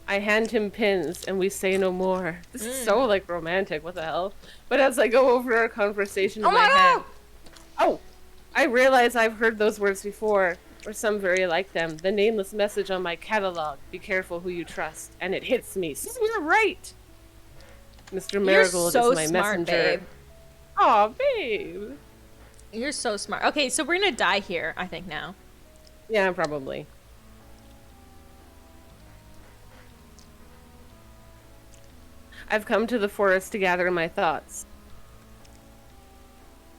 I hand him pins and we say no more. This is so like romantic. What the hell? But as I go over our conversation in
Oh my
head,
god!
oh, I realize I've heard those words before, or some very like them. The nameless message on my catalog. Be careful who you trust. And it hits me. So you're right. Mr. Marigold
so
is my
smart,
messenger.
babe.
Aw, babe.
You're so smart. Okay, so we're gonna die here, I think, now.
Yeah, probably. I've come to the forest to gather my thoughts.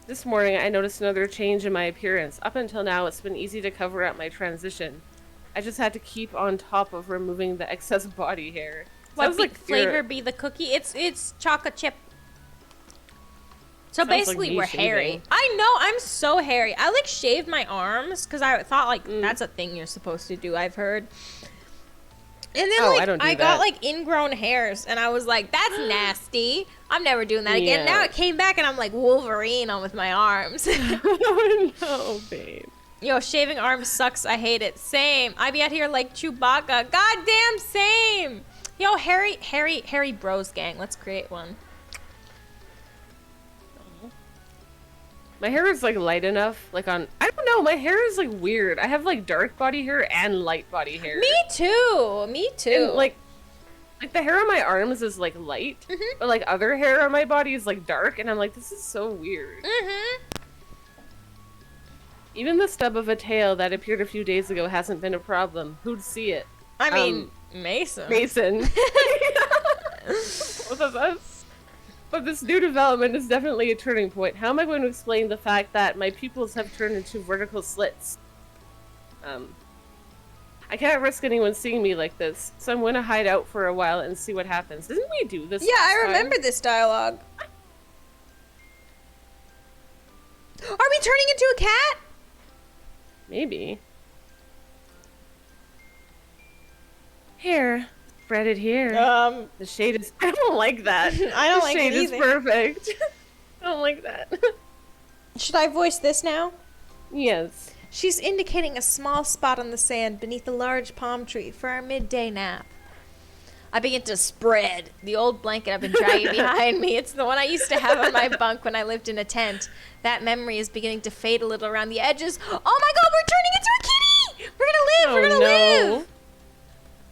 This morning, I noticed another change in my appearance. Up until now, it's been easy to cover up my transition. I just had to keep on top of removing the excess body hair.
What
Sounds
flavor be the cookie? It's chocolate chip. So
Sounds like
basically,
me
we're
shaving.
hairy. I know, I'm so hairy. I like shaved my arms because I thought like that's a thing you're supposed to do. I've heard. And then
Oh, I don't do
got
that.
like ingrown hairs, and I was like, "That's nasty. I'm never doing that again."
Yeah.
Now it came back, and I'm like Wolverine on with my arms.
Oh no, babe.
Yo, shaving arms sucks. I hate it. Same. I be out here like Chewbacca. Goddamn same. Yo, hairy bros gang. Let's create one.
My hair is like light enough, like on. I don't know. My hair is like weird. I have like dark body hair and light body hair.
Me too. Me too.
And, like the hair on my arms is like light, but like other hair on my body is like dark, and I'm like, this is so weird. Even the stub of a tail that appeared a few days ago hasn't been a problem. Who'd see it?
I mean, Mason.
Mason. Both of us. But this new development is definitely a turning point. How am I going to explain the fact that my pupils have turned into vertical slits? I can't risk anyone seeing me like this, so I'm going to hide out for a while and see what happens. Didn't we do this
Yeah,
last
I
time?
remember this dialogue. Are we turning into a cat?
Maybe. Here. Spread it here. The shade is... I don't like that.
I don't
the
like
shade
it
is
either.
perfect. I don't like that.
Should I voice this now?
Yes.
She's indicating a small spot on the sand beneath a large palm tree for our midday nap. I begin to spread the old blanket I've been dragging behind me. It's the one I used to have on my bunk when I lived in a tent. That memory is beginning to fade a little around the edges. Oh my god, we're turning into a kitty! We're gonna live! We're gonna live!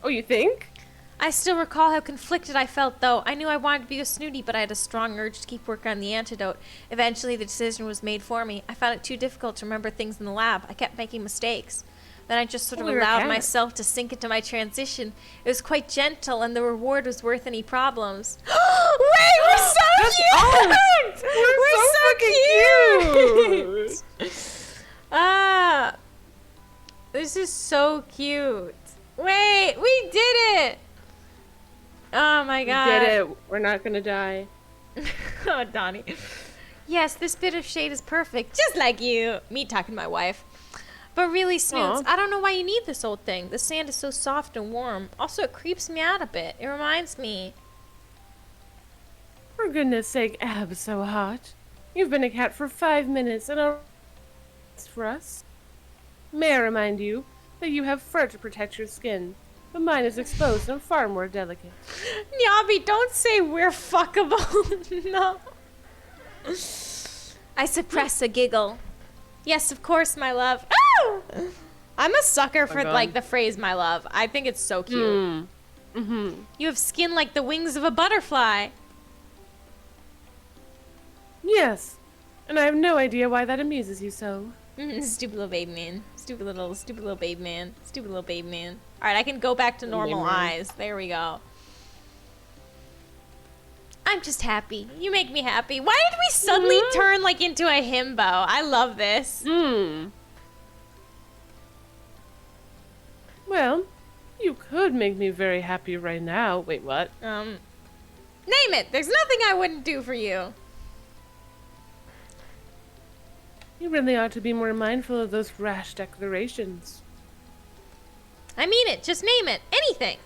Oh, you think?
I still recall how conflicted I felt, though. I knew I wanted to be a snooty, but I had a strong urge to keep working on the antidote. Eventually, the decision was made for me. I found it too difficult to remember things in the lab. I kept making mistakes. Then I just sort of
Oh, you're a
allowed
cat.
myself to sink into my transition. It was quite gentle, and the reward was worth any problems. Wait, we're so cute! We're so cute! Ah, this is so cute. Wait, we did it! Oh my god.
We did it. We're not gonna die.
Oh, Donnie. Yes, this bit of shade is perfect, just like you. Me talking to my wife. But really, Snoots,
Aw.
I don't know why you need this old thing. The sand is so soft and warm. Also, it creeps me out a bit. It reminds me.
For goodness sake, Ab, so hot. You've been a cat for 5 minutes and a for us. May I remind you that you have fur to protect your skin, but mine is exposed and far more delicate.
Nyabi, don't say we're fuckable. No. I suppress a giggle. Yes, of course, my love. Oh! I'm a sucker for
God.
like the phrase "my love." I think it's so cute. You have skin like the wings of a butterfly.
Yes, and I have no idea why that amuses you so.
Stupid little baby man. Stupid little baby man. Stupid little baby man. All right, I can go back to normal
man.
eyes. There we go. I'm just happy. You make me happy. Why did we suddenly turn like into a himbo? I love this.
Well, you could make me very happy right now. Wait, what?
Name it. There's nothing I wouldn't do for you.
You really ought to be more mindful of those rash declarations.
I mean it. Just name it. Anything.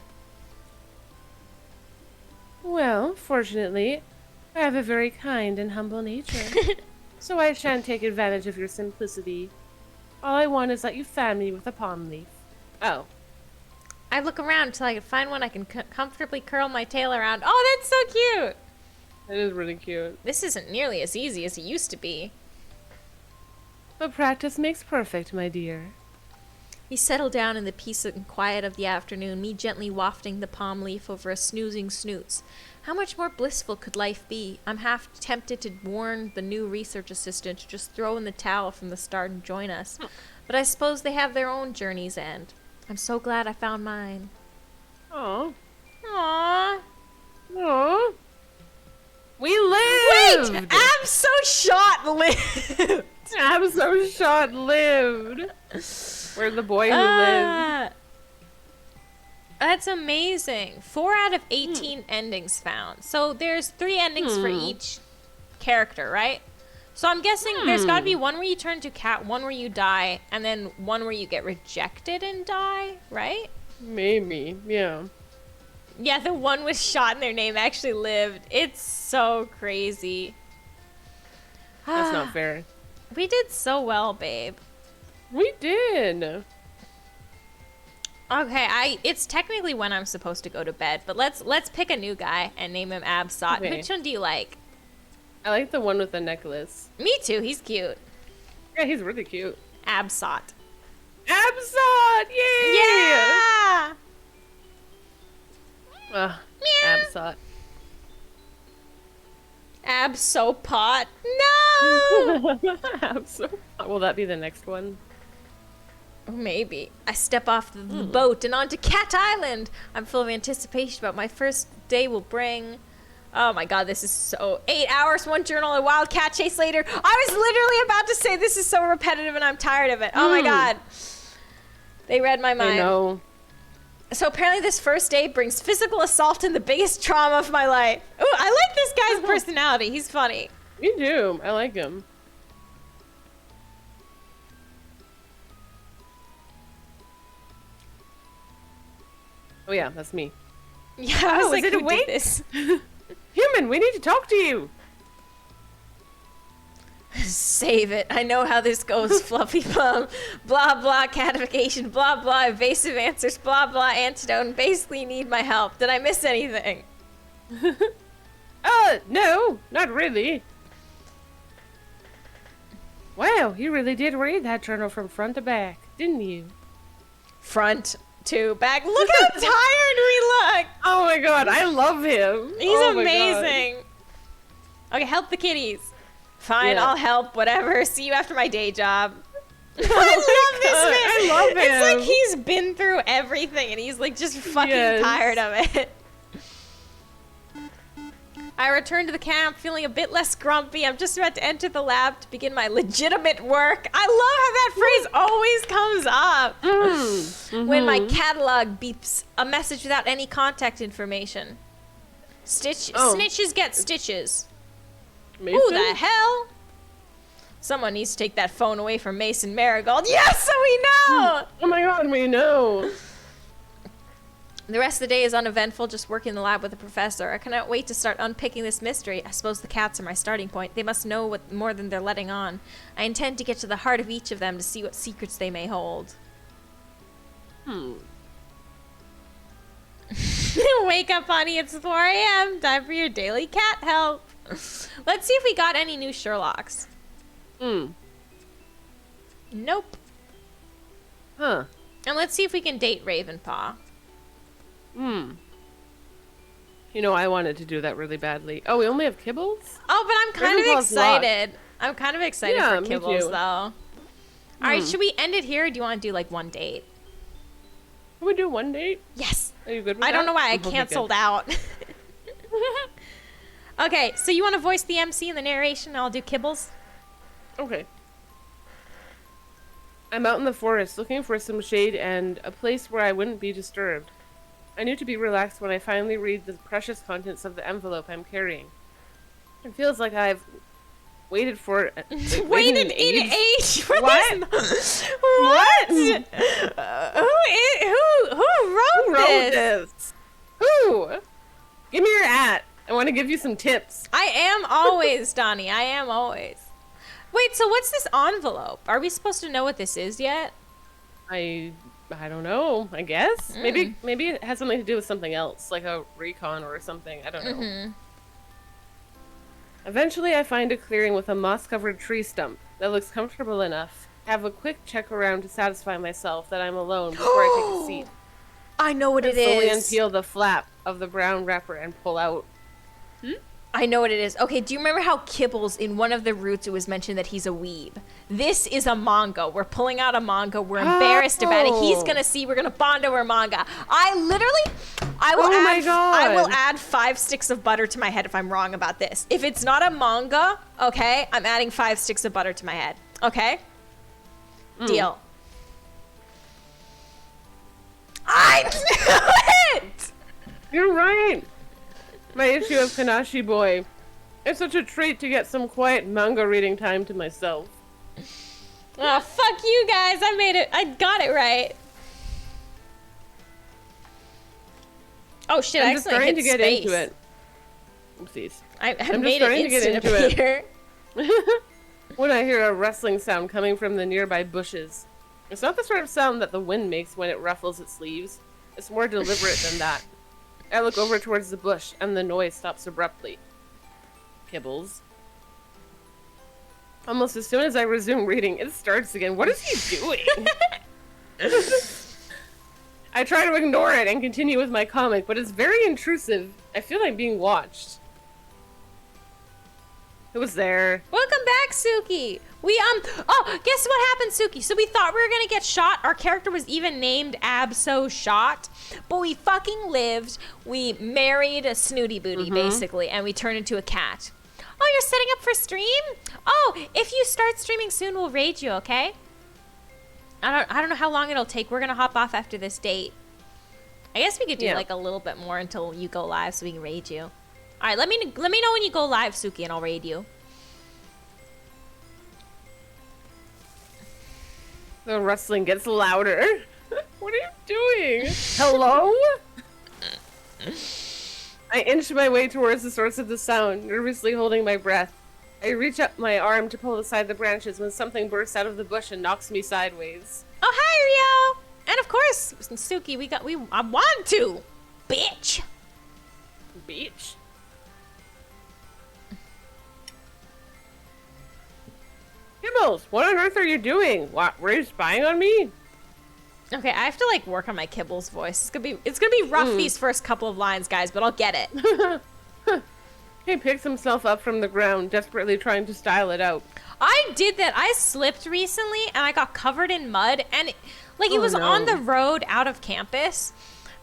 Well, fortunately, I have a very kind and humble nature, so I shan't take advantage of your simplicity. All I want is that you fan me with a palm leaf. Oh.
I look around until I can find one I can comfortably curl my tail around. Oh, that's so cute.
That is really cute.
This isn't nearly as easy as it used to be.
But practice makes perfect, my dear.
We settle down in the peace and quiet of the afternoon, me gently wafting the palm leaf over a snoozing snoots. How much more blissful could life be? I'm half tempted to warn the new research assistant to just throw in the towel from the start and join us. But I suppose they have their own journey's end. I'm so glad I found mine.
Aw.
Aww.
Aw. We lived!
Wait! I'm so shot lived!
I'm so short-lived. We're the boy who lived.
That's amazing. 4 out of 18 endings found. So there's 3 endings for each character, right? So I'm guessing there's got to be one where you turn to cat, one where you die, and then one where you get rejected and die, right?
Maybe, yeah.
Yeah, the one with shot in their name actually lived. It's so crazy.
That's not fair.
We did so well, babe.
We did.
Okay, it's technically when I'm supposed to go to bed, but let's pick a new guy and name him Absot.
Okay.
Which one do you like?
I like the one with the necklace.
Me too. He's cute.
Yeah, he's really cute.
Absot.
Absot! Yay!
Yeah.
Absot.
Absopot. No.
Absot. Will that be the next one?
Maybe. I step off the boat and onto Cat Island. I'm full of anticipation about my first day will bring. Oh my god, this is so... 8 hours, 1 journal, a wild cat chase later. I was literally about to say this is so repetitive and I'm tired of it. Oh my god. They read my mind.
I know.
So apparently this first day brings physical assault and the biggest trauma of my life. Ooh, I like this guy's personality. He's funny.
Me too. I like him. Oh yeah, that's me.
Yeah, I was
Oh,
like,
is it
who
a wink?
did this?
Human, we need to talk to you.
Save it. I know how this goes, Fluffy Plum. Blah, blah, catification, blah, blah, evasive answers, blah, blah, antidote, and basically need my help. Did I miss anything?
No, not really. Wow, you really did read that journal from front to back, didn't you?
Front to back. Look how tired we look.
Oh my god, I love him.
He's
Oh my God.
amazing. Okay, help the kitties. Fine,
Yeah.
I'll help, whatever. See you after my day job. I
Oh
love this
God,
man.
I love
It's like
him.
he's been through everything and he's like just fucking
Yes.
tired of it. I return to the camp feeling a bit less grumpy. I'm just about to enter the lab to begin my legitimate work. I love how that phrase always comes up. When my catalog beeps, a message without any contact information. Snitches get stitches.
Mason?
Who the hell? Someone needs to take that phone away from Mason Marigold. Yes, so we know!
Oh my god, we know.
The rest of the day is uneventful, just working in the lab with the professor. I cannot wait to start unpicking this mystery. I suppose the cats are my starting point. They must know what more than they're letting on. I intend to get to the heart of each of them to see what secrets they may hold. Wake up, honey. It's 4 a.m. Time for your daily cat help. Let's see if we got any new Sherlocks. Nope.
Huh.
And let's see if we can date Ravenpaw.
You know, I wanted to do that really badly. Oh, we only have kibbles?
Oh, but I'm kind of
Ravenpaw's locked.
excited. I'm kind of excited
Yeah,
for
me
Kibbles,
too.
though. All right, should we end it here, or do you want to do, like, one date?
Can we do one date?
Yes.
Are you good with
I don't
that?
know why I
Okay,
canceled
good.
out. Okay, so you want to voice the MC in the narration, and I'll do Kibbles?
Okay. I'm out in the forest looking for some shade and a place where I wouldn't be disturbed. I knew to be relaxed when I finally read the precious contents of the envelope I'm carrying. It feels like I've waited for
Waited in age for
What?
this.
What?
Who wrote
Who wrote
this?
this? Who? Give me your hat. I want to give you some tips.
I am always, Donnie. I am always. Wait, so what's this envelope? Are we supposed to know what this is yet?
I don't know. I guess maybe it has something to do with something else, like a recon or something. I don't know. Eventually, I find a clearing with a moss-covered tree stump that looks comfortable enough. Have a quick check around to satisfy myself that I'm alone before I take a seat.
I know what it
Slowly
is.
unpeel the flap of the brown wrapper and pull out.
I know what it is. Okay, do you remember how Kibbles, in one of the roots, it was mentioned that he's a weeb? This is a manga. We're pulling out a manga. We're embarrassed about it. He's gonna see. We're gonna bond over manga. I will
Oh my
I will
God.
add 5 sticks of butter to my head if I'm wrong about this. If it's not a manga, okay, I'm adding 5 sticks of butter to my head. Okay? Deal. I knew it!
You're right! My issue of Kanashi Boy. It's such a treat to get some quiet manga reading time to myself.
Oh, fuck you guys. I made it. I got it right. Oh shit, I
I'm just
accidentally
trying
hit
to get
space.
into it. Oopsies.
I
just
made
trying
it
to get
instant
into it.
appear.
When I hear a rustling sound coming from the nearby bushes. It's not the sort of sound that the wind makes when it ruffles its leaves. It's more deliberate than that. I look over towards the bush, and the noise stops abruptly. Kibbles. Almost as soon as I resume reading, it starts again. What is he doing? I try to ignore it and continue with my comic, but it's very intrusive. I feel like being watched. It was there.
Welcome back, Suki. Oh, guess what happened, Suki? So we thought we were gonna get shot. Our character was even named Abso Shot, but we fucking lived. We married a snooty booty, basically, and we turned into a cat. Oh, you're setting up for stream? Oh, if you start streaming soon, we'll raid you, okay? I don't know how long it'll take. We're gonna hop off after this date. I guess we could do like a little bit more until you go live so we can raid you. All right, let me know when you go live, Suki, and I'll raid you.
The rustling gets louder. What are you doing? Hello? I inch my way towards the source of the sound, nervously holding my breath. I reach up my arm to pull aside the branches when something bursts out of the bush and knocks me sideways.
Oh, hi, Rio! And of course, Suki, I want to! Bitch!
Beach? Kibbles, what on earth are you doing? What, were you spying on me?
Okay, I have to like work on my Kibbles voice. It's gonna be rough these first couple of lines, guys, but I'll get it.
He picks himself up from the ground, desperately trying to style it out.
I did that. I slipped recently and I got covered in mud and it was
no.
on the road out of campus.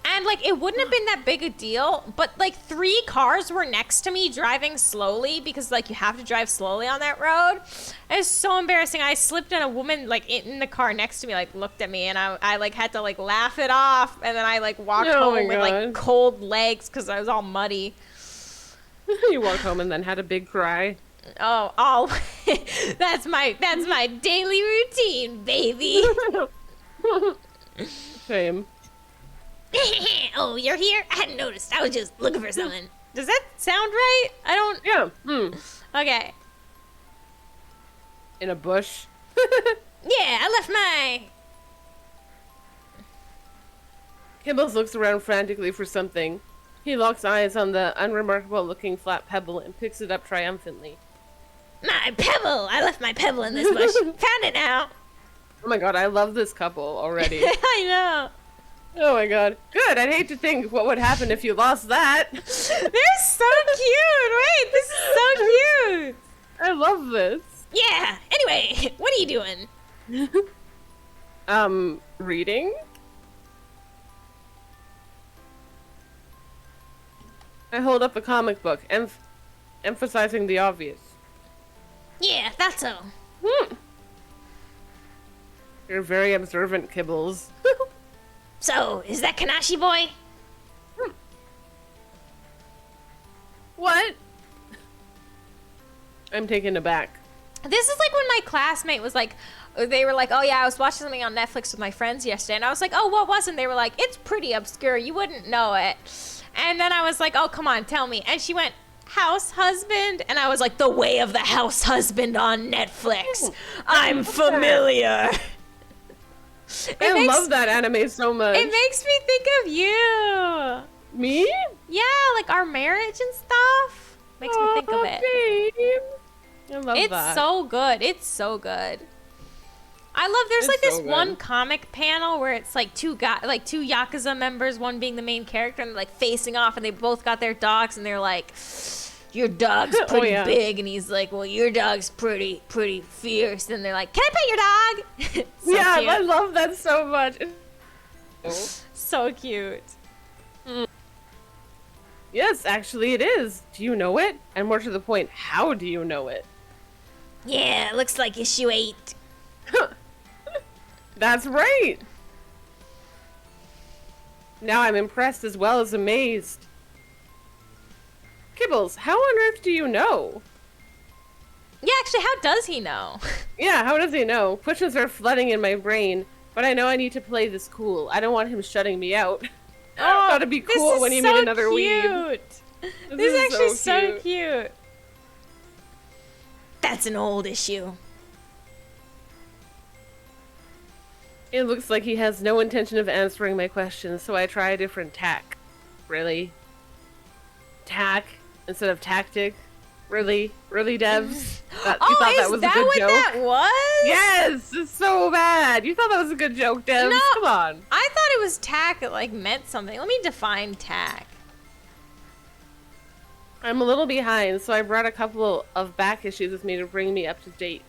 And like it wouldn't have been that big a deal, but like 3 cars were next to me driving slowly because like you have to drive slowly on that road. It's so embarrassing. I slipped and a woman like in the car next to me like looked at me and I like had to like laugh it off and then I like walked
Oh my
home with like
God.
cold legs because I was all muddy.
You walked home and then had a big cry.
Oh, that's my daily routine, baby.
Same.
Oh, you're here? I hadn't noticed. I was just looking for something. Does that sound right? I don't.
Yeah.
Okay.
In a bush.
Yeah, I left my.
Kibbles looks around frantically for something. He locks eyes on the unremarkable-looking flat pebble and picks it up triumphantly.
My pebble! I left my pebble in this bush. Found it now.
Oh my god, I love this couple already.
I know.
Oh my god. Good, I'd hate to think what would happen if you lost that.
They're so cute. Wait, this is so cute.
I love this.
Yeah. Anyway, what are you doing?
Reading? I hold up a comic book, emphasizing the obvious.
Yeah, thought so.
You're very observant, Kibbles.
So, is that Kanashi boy?
What? I'm taken aback.
This is like when my classmate was like, they were like, oh yeah, I was watching something on Netflix with my friends yesterday. And I was like, oh, what was it? And they were like, it's pretty obscure. You wouldn't know it. And then I was like, oh, come on, tell me. And she went, House Husband? And I was like, The Way of the House Husband on Netflix. I'm familiar.
I love that anime so much.
It makes me think of you.
Me?
Yeah, like our marriage and stuff. Makes me think of it.
Babe. I love
It's
that.
so good. It's so good. I love. There's
It's
like this
so good.
one comic panel where it's like two Yakuza members, one being the main character, and they're like facing off, and they both got their dogs, and they're like, "Your dog's pretty
yeah.
big," and he's like, "Well, your dog's pretty fierce," and they're like, "Can I pet your dog?" So
yeah,
cute.
I love that so much.
So cute.
Yes, actually it is. Do you know it? And more to the point, how do you know it?
Yeah, looks like issue 8.
That's right. Now I'm impressed as well as amazed. Kibbles, how on earth do you know?
Yeah, actually, how does he know?
Yeah, how does he know? Questions are flooding in my brain, but I know I need to play this cool. I don't want him shutting me out. Gotta be
this
cool
is
when you
so
meet another weeb.
cute. This is actually so cute.
That's an old issue.
It looks like he has no intention of answering my questions, so I try a different tack. Really? Tack instead of tactic? Really? Really, devs? You thought that was a good
what
joke?
that was?
Yes! It's so bad! You thought that was a good joke, devs?
No.
Come on.
I thought it was tack. It like meant something. Let me define tack.
I'm a little behind, so I brought a couple of back issues with me to bring me up to date.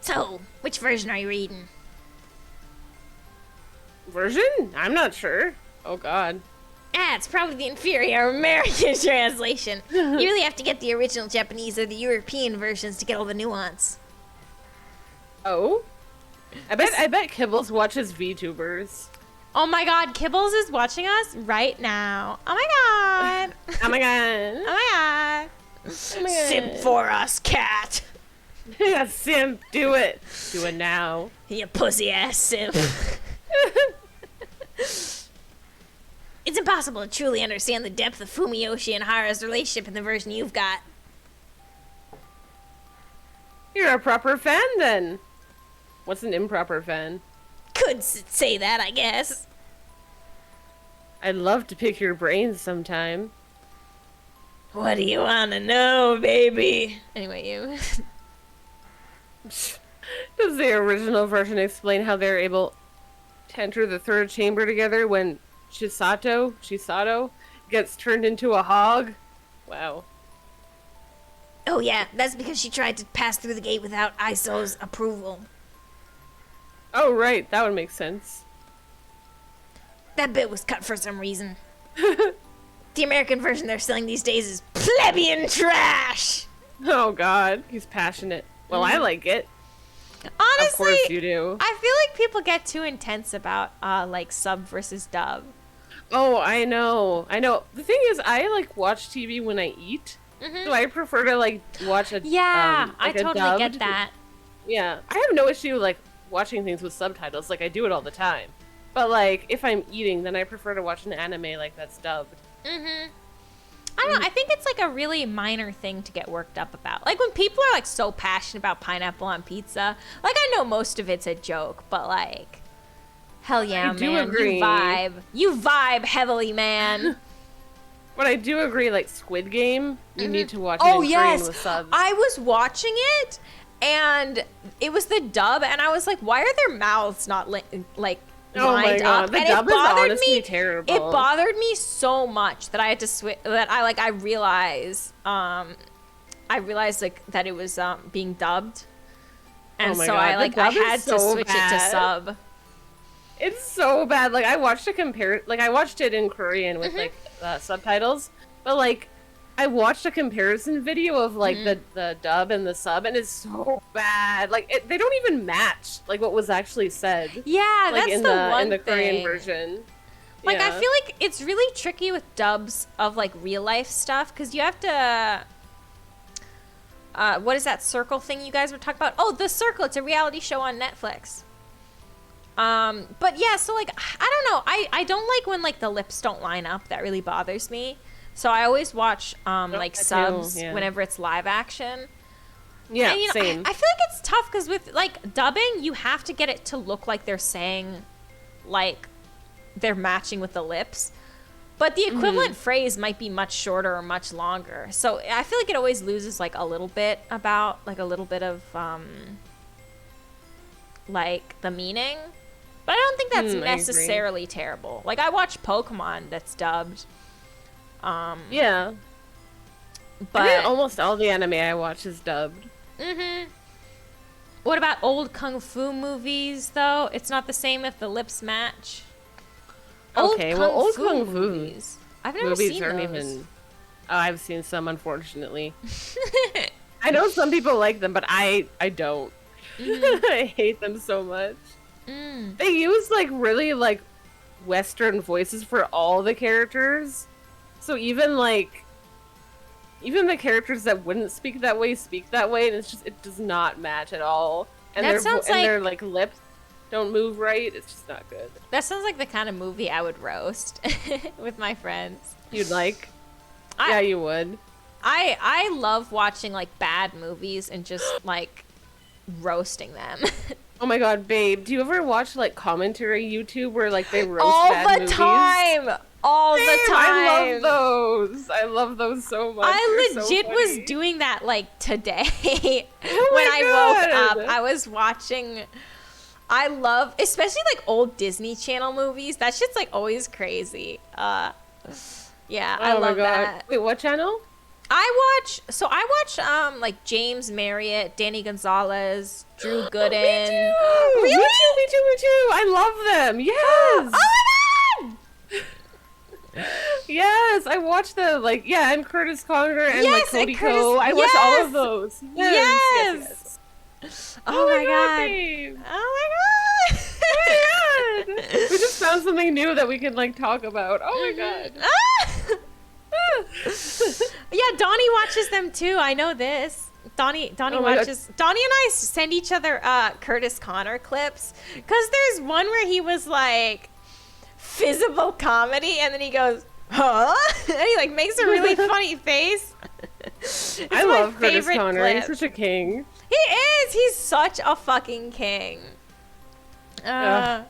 So, which version are you reading?
Version? I'm not sure. Oh god.
Ah, it's probably the inferior American translation. You really have to get the original Japanese or the European versions to get all the nuance.
Oh? I bet Kibbles watches VTubers.
Oh my God, Kibbles is watching us right now. Oh my God.
Oh my god.
Oh my God.
Oh my god.
Simp for us, cat.
Yeah, simp, do it. Do it now.
You pussy ass simp. It's impossible to truly understand the depth of Fumiyoshi and Hara's relationship in the version you've got.
You're a proper fan then. What's an improper fan?
Could say that, I guess.
I'd love to pick your brains sometime.
What do you want to know, baby?
Anyway, you.
Does the original version explain how they're able to enter the third chamber together when Chisato gets turned into a hog? Wow.
Oh yeah, that's because she tried to pass through the gate without Iso's approval.
Oh right, that would make sense.
That bit was cut for some reason. The American version they're selling these days is plebeian trash!
Oh god, he's passionate. Well, I like it.
Honestly,
Of course you do.
I feel like people get too intense about like sub versus dub.
Oh, I know. The thing is, I like watch TV when I eat, so I prefer to like watch a
Yeah,
like
I
a
totally get
dubbed.
that.
Yeah, I have no issue like watching things with subtitles. Like I do it all the time. But like if I'm eating, then I prefer to watch an anime like that's dubbed.
I don't know. I think it's like a really minor thing to get worked up about. Like when people are like so passionate about pineapple on pizza. Like I know most of it's a joke, but like, hell yeah,
I do
man,
agree.
you vibe. You vibe heavily, man.
But I do agree, like Squid Game, you need to watch it
Oh
in
yes,
Korean with subs.
I was watching it, and it was the dub, and I was like, why are their mouths not like
Oh my
lined
God,
up?
the
And
dub
it
is
bothered
honestly
me.
terrible.
It bothered me so much that I had to switch. That I realized like that it was being dubbed, and
Oh my
so
God,
I
the
like
dub
I
is
had to
so
switch it to
bad.
sub.
It's so bad. Like I watched I watched it in Korean with like subtitles, but like I watched a comparison video of like the dub and the sub, and it's so bad. Like they don't even match like what was actually said.
Yeah,
Like
that's
in
the one
in the Korean
thing.
version.
Like, I
Yeah.
feel like it's really tricky with dubs of, like, real-life stuff, because you have to... what is that circle thing you guys were talking about? Oh, The Circle. It's a reality show on Netflix. But, yeah, so, like, I don't know. I don't like when, like, the lips don't line up. That really bothers me. So I always watch, like,
I do,
subs
yeah.
whenever it's live action.
Yeah,
And, you know,
same.
I feel like it's tough, because with, like, dubbing, you have to get it to look like they're saying, like... they're matching with the lips,
But the equivalent phrase might be much shorter or much longer. So I feel like it always loses like a little bit about like a little bit of like the meaning. But I don't think that's necessarily terrible. Like I watch Pokemon that's dubbed.
Yeah.
But
I mean, almost all the anime I watch is dubbed.
What about old kung fu movies, though? It's not the same if the lips match.
Okay, well, old kung fu
movies. I've never
movies
seen
aren't
those.
even. Oh, I've seen some, unfortunately. I know some people like them, but I don't. I hate them so much. They use like really like Western voices for all the characters, so even the characters that wouldn't speak that way, and it's just, it does not match at all. And
That sounds like-
their like lips don't move right. It's just not good.
That sounds like the kind of movie I would roast with my friends.
You'd like?
I-
Yeah, you would.
I love watching like bad movies and just like roasting them.
Oh my god, babe, do you ever watch like commentary YouTube where like they roast
all
bad
the
movies?
time. All the
Babe,
time.
I love those. I love those so much.
I
They're so
legit was
funny.
doing that like today
Oh
when
my
I
God.
woke up. I was watching. I love, especially like old Disney Channel movies. That shit's like always crazy. Yeah, I
Oh my
love
god.
that.
Wait, what channel?
I watch like James Marriott, Danny Gonzalez, Drew Gooden.
Really? Me too. I love them. Yes.
Oh my god!
Yes, I watched them. Like, yeah, and Curtis Conger and like
Yes, and
Cody
Curtis-
Ko. I watched all of
yes!
those.
Yes! Oh my god!
babe.
Oh my god!
Oh my god. We just found something new that we can like talk about. Oh my god.
Ah! Yeah, Donnie watches them too. I know this. Donnie
Oh my God.
watches. Donnie and I send each other Curtis Connor clips because there's one where he was like physical comedy, and then he goes, "Huh?" and he like makes a really funny face. It's
I
my
love Curtis
favorite
Conner.
clip.
He's such a king.
He is. He's such a fucking king.
Oh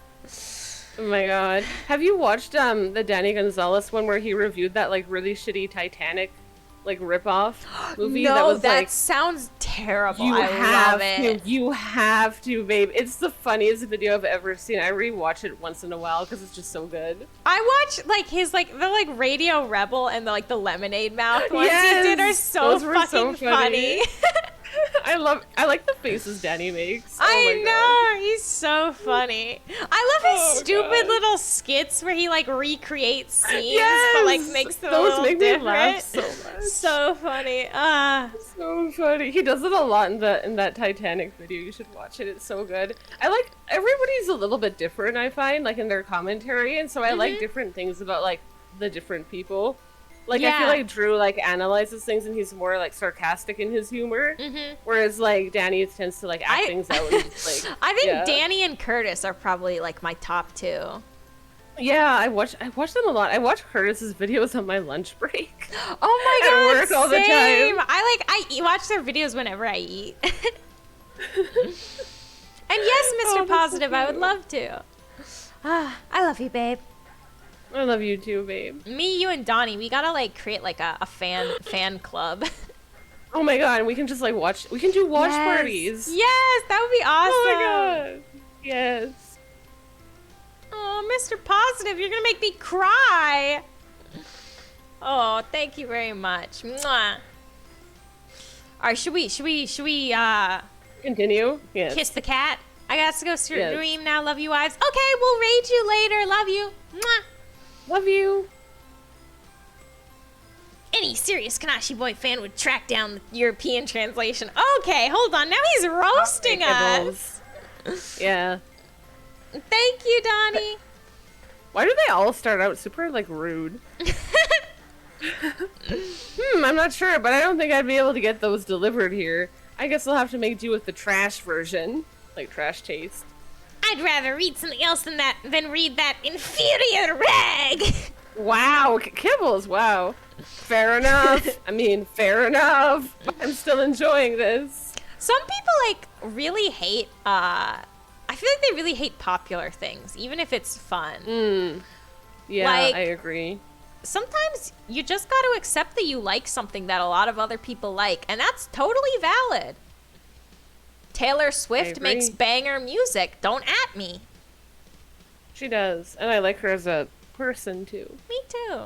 my god. Have you watched the Danny Gonzalez one where he reviewed that like really shitty Titanic like ripoff movie
No,
that was
that
like
sounch terrible.
you
I
have
love it.
to, you have to, babe. It's the funniest video I've ever seen. I rewatch it once in a while because it's just so good.
I watch like his like the like Radio Rebel and the like the Lemonade Mouth ones
Yes!
he did are so
Those were so
fucking funny.
I like the faces Danny makes. Oh
I
my
know, he's so funny. I love his
Oh,
stupid
God.
little skits where he like recreates scenes
Yes!
but like makes them a
Those
little
make
different.
me laugh so much.
So funny.
So funny. He does it a lot in that Titanic video. You should watch it. It's so good. I like everybody's a little bit different, I find, like in their commentary, and so I like different things about like the different people. Like I feel
Yeah.
like Drew like analyzes things and he's more like sarcastic in his humor, whereas like Danny tends to like act things out. And just, like,
I think
yeah.
Danny and Curtis are probably like my top two.
Yeah, I watch them a lot. I watch Curtis's videos on my lunch break.
Oh my
At
god,
work all the time.
same. I watch their videos whenever I eat. And yes, Mr.
Oh, that's so
Positive, I would
cute.
love to. I love you, babe.
I love you too, babe.
Me, you, and Donnie, we gotta like create like a fan club.
Oh my god, and we can just like watch. We can do watch
Yes.
parties.
Yes, that would be awesome.
Oh my god. Yes.
Oh, Mr. Positive, you're gonna make me cry. Oh, thank you very much. Mwah. All right, should we
Continue. Yes.
kiss the cat? I got to go
Yes.
stream now. Love you, wives. Okay, we'll raid you later. Love you. Mwah.
Love you.
Any serious Kanashi Boy fan would track down the European translation. Okay, hold on. Now he's roasting us.
Yeah.
Thank you, Donnie.
Why do they all start out super like rude? I'm not sure, but I don't think I'd be able to get those delivered here. I guess I'll have to make do with the trash version, like trash taste.
I'd rather read something else than read that inferior rag.
Wow, Kibbles, wow. Fair enough. I mean, fair enough. I'm still enjoying this.
Some people like really hate. I feel like they really hate popular things, even if it's fun.
Yeah,
Like-
I agree.
sometimes you just got to accept that you like something that a lot of other people like, and that's totally valid. Taylor Swift
agree.
makes banger music. Don't at me.
She does, and I like her as a person too.
Me too.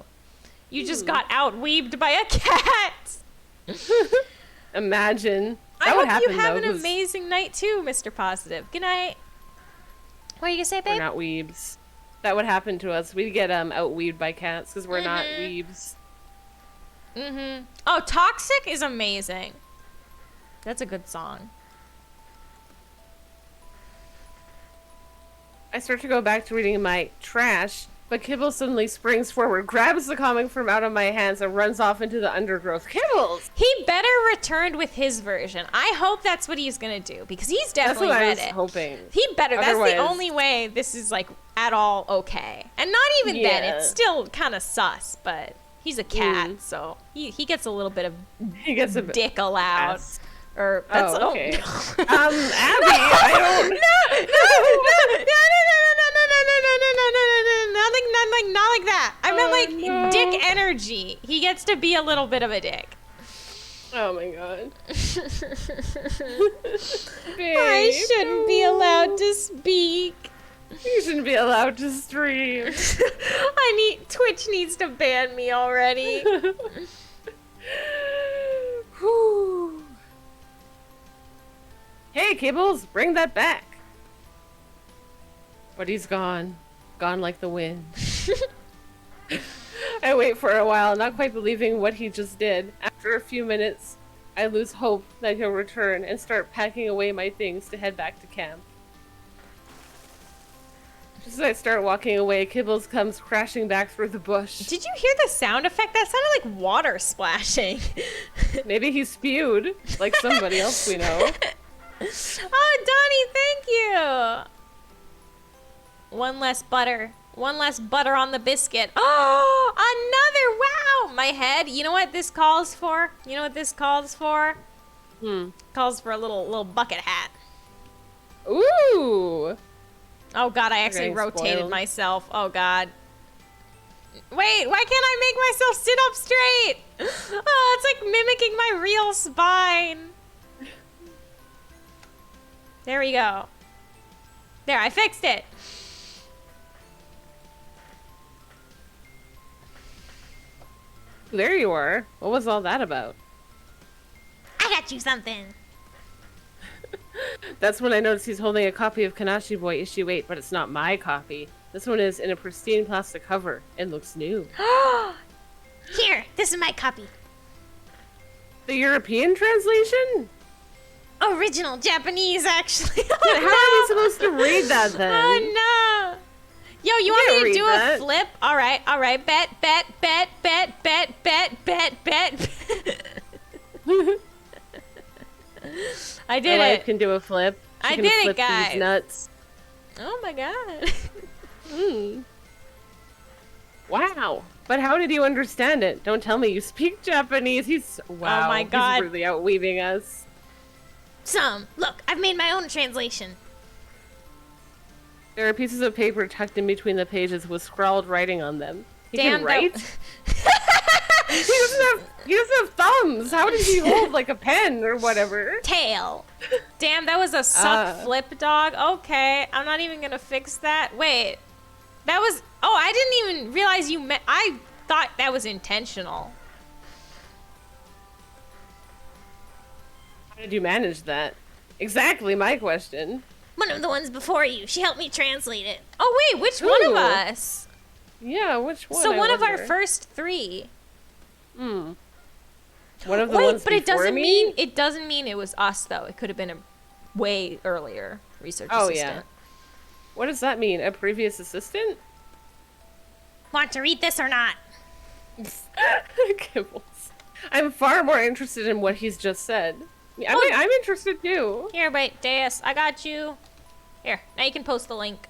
You just got out-weebed by a cat.
Imagine.
I
That would
hope you
happen,
have
though,
an
'cause
amazing night too, Mr. Positive. Good night. What are you gonna say,
We're
babe?
not weebs. That would happen to us. We'd get out-weebed by cats because we're not weebs.
Oh, Toxic is amazing. That's a good song.
I start to go back to reading my trash, but Kibbles suddenly springs forward, grabs the comic from out of my hands, and runs off into the undergrowth. Kibbles!
He better returned with his version. I hope that's what he's gonna do because he's
That's
definitely
what I
read
was
it.
hoping.
He better. That's the
Otherwise-
only way this is like at all okay. And not even then.
Yeah.
It's still kind of sus, but he's a cat, so he gets a little bit of
He gets a bit.
dick allowed.
Ass.
Or that's
Oh, okay.
no.
Abby, I don't.
Not like that. I meant like
no.
dick energy. He gets to be a little bit of a dick.
Oh my god.
I
Babe,
shouldn't be allowed to speak.
You shouldn't be allowed to stream.
Twitch needs to ban me already.
Whew. Hey, Kibbles, bring that back. But he's gone. Gone like the wind. I wait for a while, not quite believing what he just did. After a few minutes, I lose hope that he'll return and start packing away my things to head back to camp. Just as I start walking away, Kibbles comes crashing back through the bush.
Did you hear the sound effect? That sounded like water splashing.
Maybe he spewed, like somebody else we know.
Oh, Donnie, thank you. One less butter. One less butter on the biscuit. Oh, another. Wow. My head. You know what this calls for? You know what this calls for? Calls for a little bucket hat.
Ooh!
Oh, God, I actually
getting
rotated
spoiled.
myself. Oh, God. Wait, why can't I make myself sit up straight? Oh, it's like mimicking my real spine. There we go. There, I fixed it.
There you are. What was all that about?
I got you something.
That's when I noticed he's holding a copy of Kanashi Boy issue 8, but it's not my copy. This one is in a pristine plastic cover and looks new.
Here, this is my copy.
The European translation?
Original Japanese, actually.
But how are we supposed to read that then?
Oh, no. Yo, you want
can't
me to
read
do
that.
a flip? All right. Bet. I did
My wife
it.
can do a flip. She
I
can
did it,
flip
guys.
these nuts.
Oh my god.
Wow. But how did you understand it? Don't tell me you speak Japanese. Wow.
Oh my God.
He's really outweaving us.
Look, I've made my own translation.
There are pieces of paper tucked in between the pages with scrawled writing on them. He
Damn,
can write? He doesn't have thumbs. How does he hold like a pen or whatever?
Tail. Damn, that was a suck flip, dog. Okay, I'm not even gonna fix that. Wait. That was... Oh, I didn't even realize you meant... I thought that was intentional.
How did you manage that? Exactly my question.
One of the ones before you. She helped me translate it. Oh, wait, which one of
Ooh.
us?
Yeah, which one?
So
I
one of our
wonder.
first three.
One of the
Wait,
ones
but it
before
doesn't
me?
mean it was us though. It could have been a way earlier research
Oh,
assistant.
yeah. What does that mean? A previous assistant?
Want to read this or not?
Kibbles. I'm far more interested in what he's just said. I'm interested too.
Here, wait, Deus, I got you. Here, now you can post the link.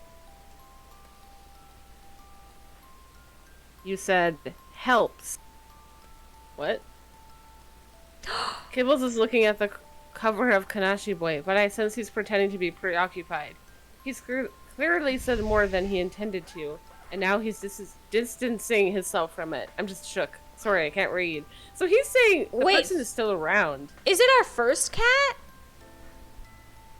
You said helps. What? Kibbles is looking at the cover of Kanashi Boy, but I sense he's pretending to be preoccupied. He's clearly said more than he intended to. And now he's distancing himself from it. I'm just shook. Sorry, I can't read. So he's saying the
Wait.
person is still around.
Is it our first cat?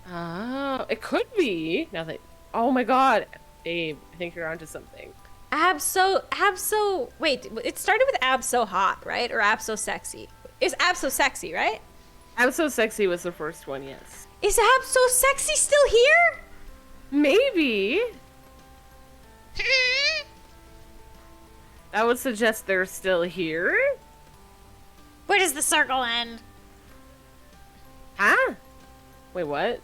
Oh, it could be. Now that, oh my god, Babe, I think you're onto something.
Wait, it started with Abso Hot, right? Or Abso Sexy? It's Abso Sexy, right?
I'm So Sexy was the first one, yes.
Is Abso Sexy still here?
Maybe. That would suggest they're still here.
Where does the circle end?
Huh? Wait, what?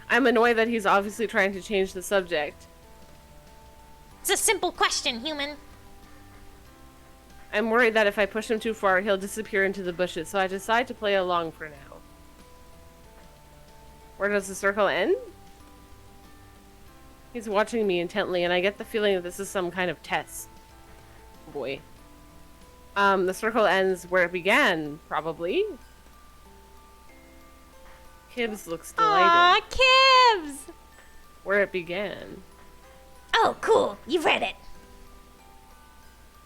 I'm annoyed that he's obviously trying to change the subject.
It's a simple question, human.
I'm worried that if I push him too far, he'll disappear into the bushes, so I decide to play along for now. Where does the circle end? He's watching me intently, and I get the feeling that this is some kind of test. Boy. The circle ends where it began, probably. Kibbs looks delighted.
Aw, Kibbs!
Where it began.
Oh, cool. You read it.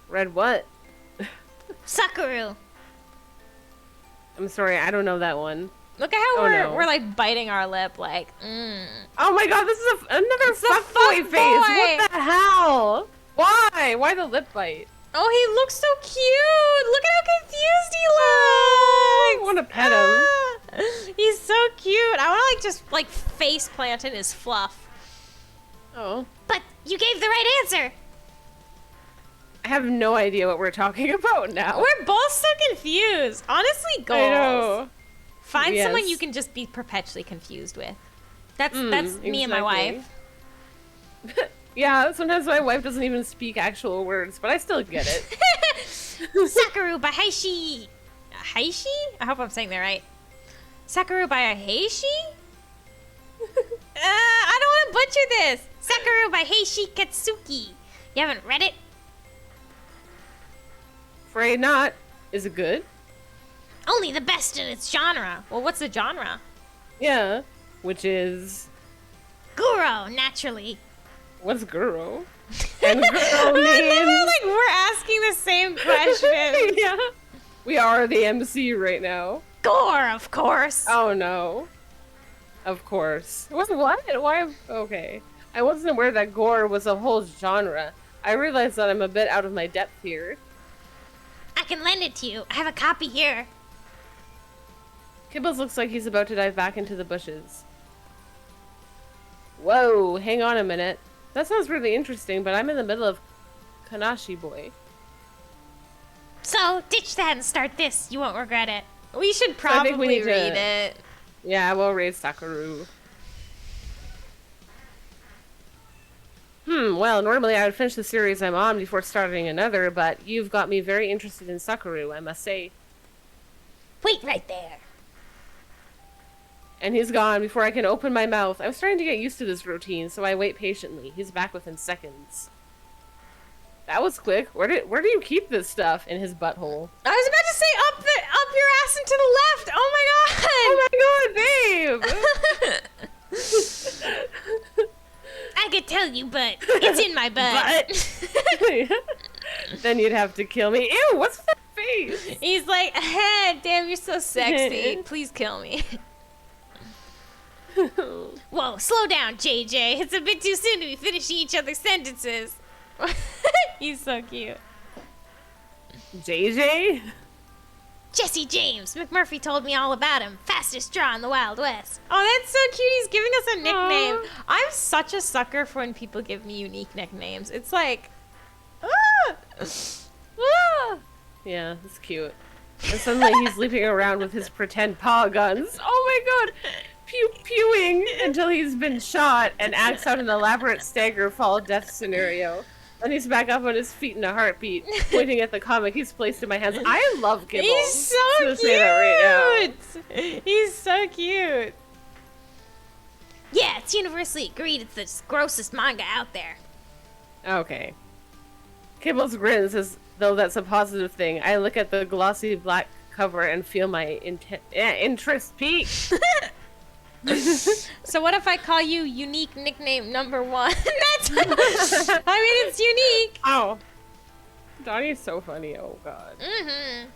Read what?
Sakaru.
I'm sorry, I don't know that one.
Look at how
Oh, no.
we're like biting our lip, like,
Oh my god, this is another
It's the
fuckboy
fuckboy!
face! What the hell? Why? Why the lip bite?
Oh, he looks so cute! Look at how confused he
I
looks!
want to pet him.
He's so cute. I want to like just like face plant in his fluff.
Oh.
But you gave the right answer.
I have no idea what we're talking about now.
We're both so confused. Honestly, goals.
I know.
Find someone
Yes.
you can just be perpetually confused with. That's
Mm,
me and my
exactly.
wife.
Yeah, sometimes my wife doesn't even speak actual words, but I still get it.
Sakaru by Heishi.
Heishi? I hope I'm saying that right. Sakaru by a Heishi? I don't want to butcher this.
Sakaru by Heishi Katsuki. You haven't read it?
Afraid not. Is it good?
Only the best in its genre.
Well, what's the genre?
Yeah. Which is...
Guro, naturally.
What's Guro? And Guro
I
means...
know, like we're asking the same question.
Yeah. We are the MC right now.
Gore, of course.
Oh no. Of course. What? Why? Okay. I wasn't aware that gore was a whole genre. I realize that I'm a bit out of my depth here.
I can lend it to you. I have a copy here.
Kibbles looks like he's about to dive back into the bushes. Whoa, hang on a minute. That sounds really interesting, but I'm in the middle of Kanashi Boy.
So, ditch that and start this. You won't regret it.
We should
I
probably
think we need to-
read it.
Yeah, we'll raid Sakaru. Well, normally I would finish the series I'm on before starting another, but you've got me very interested in Sakaru, I must say.
Wait right there.
And he's gone before I can open my mouth. I'm starting to get used to this routine, so I wait patiently. He's back within seconds. That was quick. Where do you keep this stuff? In his butthole.
I was about to say up your ass and to the left. Oh my god.
Oh my god, babe!
I could tell you, but it's in my butt.
Then you'd have to kill me. Ew, what's that face?
He's like, damn, you're so sexy. Please kill me.
Whoa, slow down, JJ. It's a bit too soon to be finishing each other's sentences.
He's so cute.
JJ?
Jesse James. McMurphy told me all about him. Fastest draw in the Wild West.
Oh, that's so cute. He's giving us a nickname.
Aw.
I'm such a sucker for when people give me unique nicknames. It's like, ah! Ah!
Yeah, that's cute. And suddenly he's leaping around with his pretend paw guns. Oh my god! Pewing until he's been shot and acts out an elaborate stagger fall death scenario. Then he's back up on his feet in a heartbeat, pointing at the comic he's placed in my hands. I love Gibbles.
He's so
Just gonna say that right
cute. He's so cute.
Yeah, it's universally agreed it's the grossest manga out there.
now. Okay. Kibbles grins as though that's a positive thing. I look at the glossy black cover and feel my interest peak.
So what if I call you unique nickname number 1? That's, I mean, it's unique.
Oh. Donnie's so funny. Oh, God.
Mm-hmm.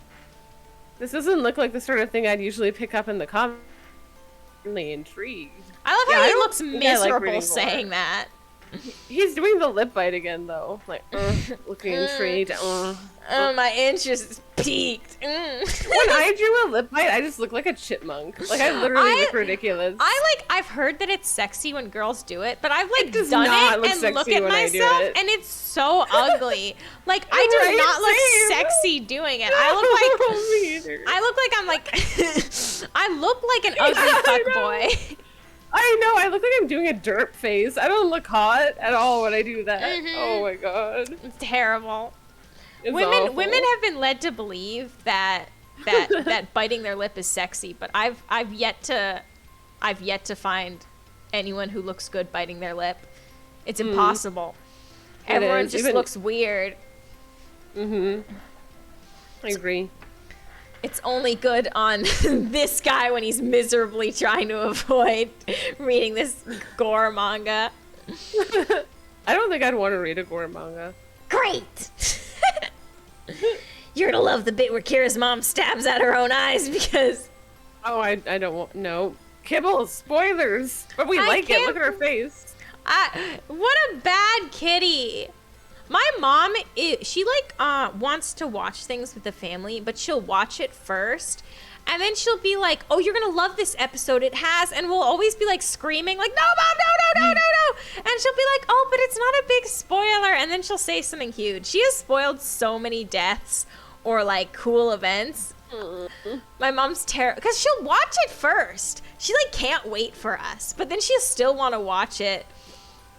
This doesn't look like the sort of thing I'd usually pick up in the comments. Really intrigued.
I love
Yeah,
how
I
he
don't
looks
think I like
miserable
reading
saying
more.
that.
He's doing the lip bite again, though. Like, looking intrigued.
My interest is peaked.
When I do a lip bite, I just look like a chipmunk. Like, I literally look ridiculous.
I've heard that it's sexy when girls do it, but I've like
does
done
not
it
look
and
sexy
look at
when I do
myself,
it.
and it's so ugly. Like I do
Right,
not look
same.
sexy doing it. I look like
Me either.
I look like I'm like I look like an ugly
I
fuck
know.
boy.
I know, I look like I'm doing a derp face. I don't look hot at all when I do that.
Mhm.
Oh my god.
It's terrible.
It's
Women
awful.
have been led to believe that biting their lip is sexy, but I've yet to find anyone who looks good biting their lip. It's impossible.
It
Everyone
is,
just
even-
looks weird.
I agree.
It's only good on this guy when he's miserably trying to avoid reading this gore manga.
I don't think I'd want to read a gore manga.
Great. You're gonna love the bit where Kira's mom stabs out her own eyes because
Oh, I don't want, no. Kibble, spoilers! But we
I
like it,
can't-
look at her face.
What a bad kitty. My mom, she wants to watch things with the family, but she'll watch it first. And then she'll be like, oh, you're going to love this episode. It has. And we'll always be like screaming like, no, Mom, no. And she'll be like, oh, but it's not a big spoiler. And then she'll say something huge. She has spoiled so many deaths or like cool events. My mom's terrible because she'll watch it first. She like can't wait for us. But then she'll still want to watch it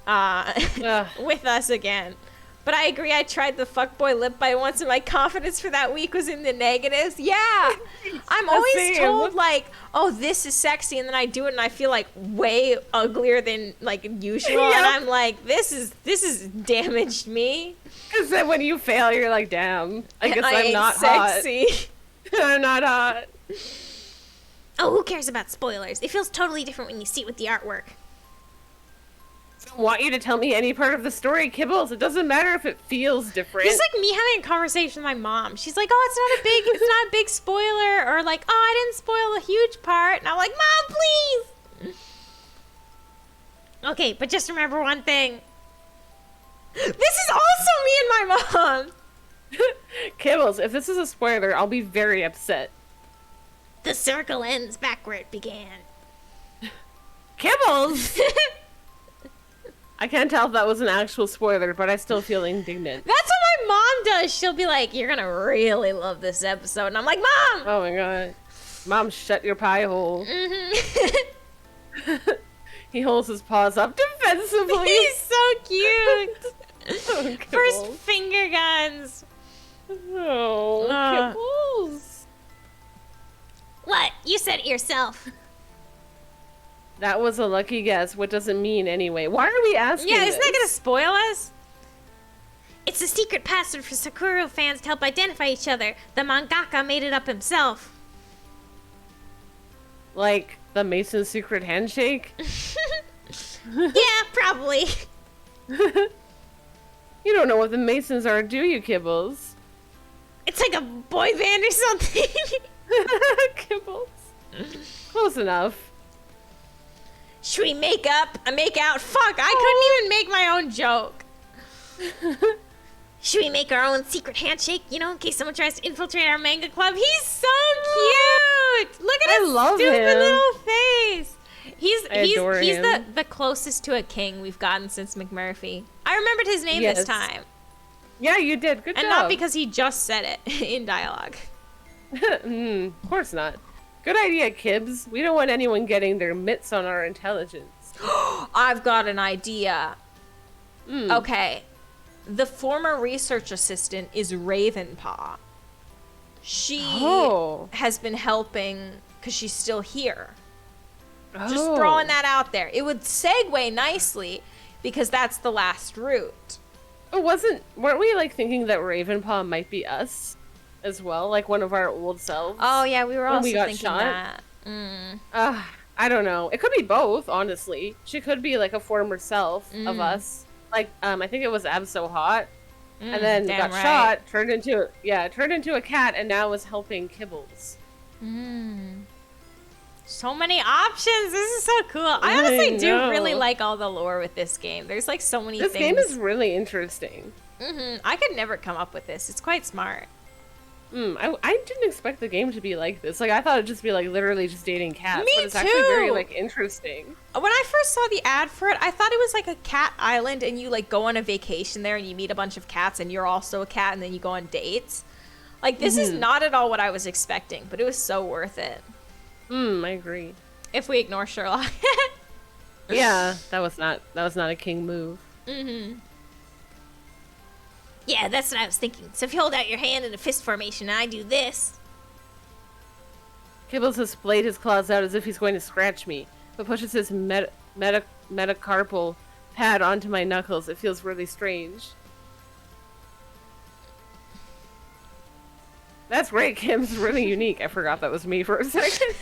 with us again. But I agree, I tried the fuckboy lip bite once and my confidence for that week was in the negatives. Yeah. I'm always
same.
told like, oh, this is sexy, and then I do it and I feel like way uglier than like usual.
Yep.
And I'm like, this is damaged me.
Because then when you fail, you're like, damn. I guess
I
I'm
ain't
not
sexy.
hot. I'm not hot.
oh, who cares about spoilers? It feels totally different when you see it with the artwork.
I don't want you to tell me any part of the story, Kibbles. It doesn't matter if it feels different.
It's like me having a conversation with my mom. She's like, oh, it's not a big spoiler. Or like, oh, I didn't spoil a huge part. And I'm like, Mom, please. Okay, but just remember one thing. This is also me and my mom.
Kibbles, if this is a spoiler, I'll be very upset.
The circle ends back where it began.
Kibbles! I can't tell if that was an actual spoiler, but I still feel indignant.
That's what my mom does. She'll be like, you're going to really love this episode. And I'm like, Mom.
Oh my god. Mom, shut your pie hole.
Mm-hmm.
He holds his paws up defensively.
He's so cute.
Oh,
For his
Kibbles.
finger guns.
Oh, Kibbles.
What? You said it yourself.
That was a lucky guess. What does it mean anyway? Why are we asking
Yeah, isn't that
this?
going to spoil us?
It's a secret password for Sakura fans to help identify each other. The mangaka made it up himself.
Like the Mason's secret handshake?
Yeah, probably.
You don't know what the Masons are, do you, Kibbles?
It's like a boy band or something.
Kibbles. Close enough.
Should we make up?
Make out. Fuck, I couldn't even make my own joke.
Should we make our own secret handshake, you know, in case someone tries to infiltrate our manga club?
He's so cute. Look at
I
his
love
stupid
him.
little face. He's
adore him.
the closest to a king we've gotten since McMurphy. I remembered his name
Yes.
this time.
Yeah, you did. Good
And
job.
not because he just said it in dialogue.
Of course not. Good idea, Kibs. We don't want anyone getting their mitts on our intelligence.
I've got an idea.
Mm.
Okay. The former research assistant is Ravenpaw. She
Oh.
has been helping because she's still here. Just
Oh.
throwing that out there. It would segue nicely because that's the last route.
Weren't we like thinking that Ravenpaw might be us as well? Like one of our old selves?
Oh yeah, we were
When
also
we got
thinking
shot?
that.
I don't know. It could be both, honestly. She could be like a former self of us. Like, I think it was Ab So Hot. And then
damn
got
right.
shot, turned into a cat, and now is helping Kibbles.
So many options. This is so cool. I honestly do
know.
really like all the lore with this game. There's like so many
This
things.
game is really interesting.
I could never come up with this. It's quite smart.
I didn't expect the game to be like this. Like, I thought it'd just be like literally just dating cats.
Me
but it's actually very
too.
like interesting.
When I first saw the ad for it, I thought it was like a cat island and you like go on a vacation there and you meet a bunch of cats and you're also a cat and then you go on dates. Like, this is not at all what I was expecting, but it was so worth it.
I agree.
If we ignore Sherlock.
Yeah, that was not a king move.
Yeah, that's what I was thinking. So if you hold out your hand in a fist formation and I do this.
Kibbles has splayed his claws out as if he's going to scratch me, but pushes his metacarpal pad onto my knuckles. It feels really strange. That's great, Kim's really unique. I forgot that was me for a second.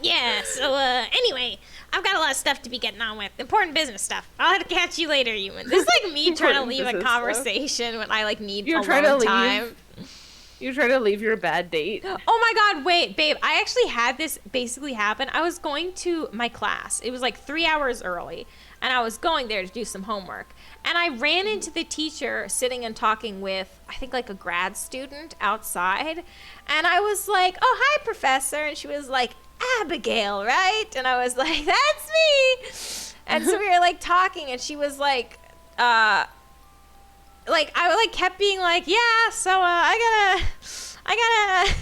Yeah, so anyway, I've got a lot of stuff to be getting on with. Important business stuff. I'll have to catch you later, human.
This is like me trying to
Important
leave a
business stuff.
conversation when I like need
You're
alone
trying to leave?
time.
You try to leave your bad date.
Oh my god, wait, babe, I actually had this basically happen. I was going to my class. It was like 3 hours early, and I was going there to do some homework. And I ran into the teacher sitting and talking with, I think, like a grad student outside. And I was like, oh, hi, professor. And she was like, Abigail, right? And I was like, that's me. And so we were like talking, and she was like, I like kept being like, yeah, so I gotta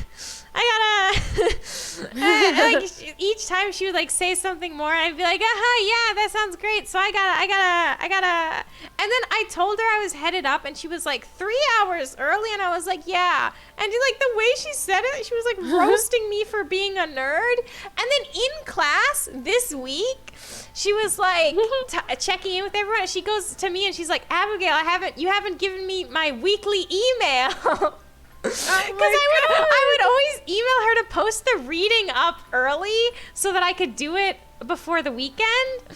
like each time she would like say something more, I'd be like, yeah, that sounds great. So I gotta, and then I told her I was headed up, and she was like 3 hours early, and I was like, yeah, and like the way she said it, she was like roasting me for being a nerd. And then in class this week, she was like checking in with everyone, and she goes to me and she's like, Abigail, you haven't given me my weekly email. Because I would always email her to post the reading up early so that I could do it before the weekend. And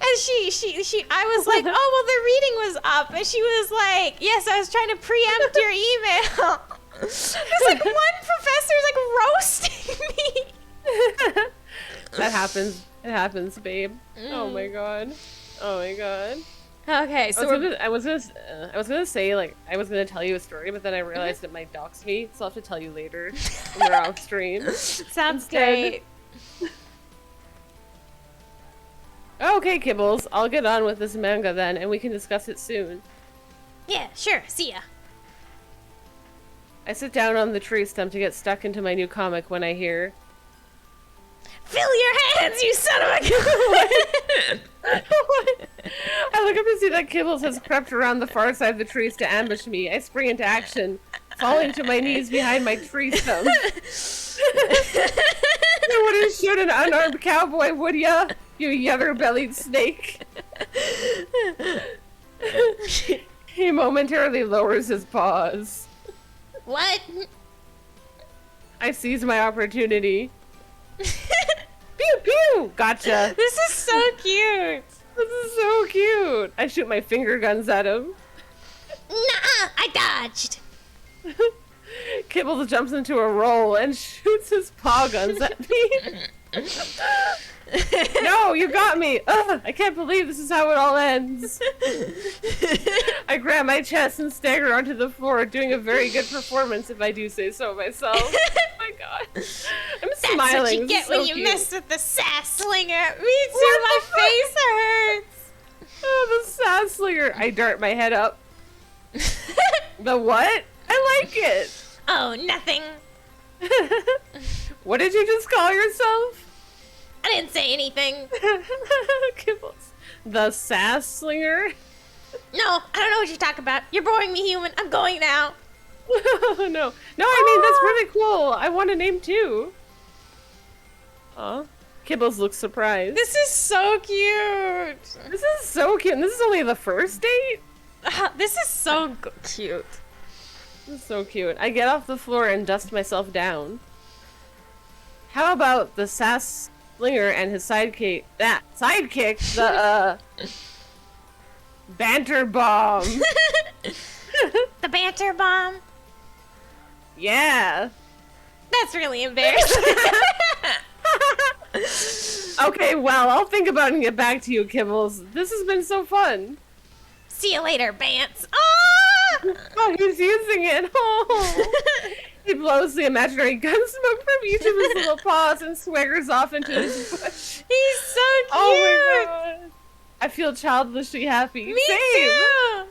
I was like, oh, well, the reading was up. And she was like, yes, I was trying to preempt your email. It's like one professor's like roasting me.
That happens. It happens, babe. Oh my god. Oh my god.
Okay, so
I was gonna say, like, I was gonna tell you a story, but then I realized it might dox me, so I'll have to tell you later when we're off stream.
sounds
instead.
great.
Okay, Kibbles, I'll get on with this manga then, and we can discuss it soon.
Yeah, sure. See ya.
I sit down on the tree stump to get stuck into my new comic when I hear,
Fill your hands, you son of a
I look up to see that Kibbles has crept around the far side of the trees to ambush me. I spring into action, falling to my knees behind my tree stump. You wouldn't shoot an unarmed cowboy, would ya? You yellow-bellied snake. He momentarily lowers his paws.
What?
I seize my opportunity. Pew pew! Gotcha.
This is so cute.
This is so cute. I shoot my finger guns at him.
Nuh-uh, I dodged.
Kibbles jumps into a roll and shoots his paw guns at me. No, you got me! Ugh, I can't believe this is how it all ends. I grab my chest and stagger onto the floor, doing a very good performance if I do say so myself. Oh my god. I'm smiling.
That's what you
This
get
is
when
so
you
cute.
mess with the sass slinger. Me too, my face hurts.
Oh, the sass slinger. I dart my head up. The what? I like it.
Oh, nothing.
What did you just call yourself?
I didn't say anything.
Kibbles. The sass slinger?
No, I don't know what you're talking about. You're boring me, human. I'm going now.
No. No, I mean, that's really cool. I want a name too. Aw. Kibbles looks surprised.
This is so cute.
This is so cute. And this is only the first date?
This is so cute.
This is so cute. I get off the floor and dust myself down. How about the sass Slinger and his sidekick, the banter bomb.
The banter bomb.
Yeah.
That's really embarrassing.
Okay, well, I'll think about it and get back to you, Kibbles. This has been so fun.
See you later, Bance. Ah!
Oh, he's using it. Oh. He blows the imaginary gun smoke from each of his little paws and swaggers off into his bush.
He's so cute.
Oh my god. I feel childishly happy.
Me
Same.
too.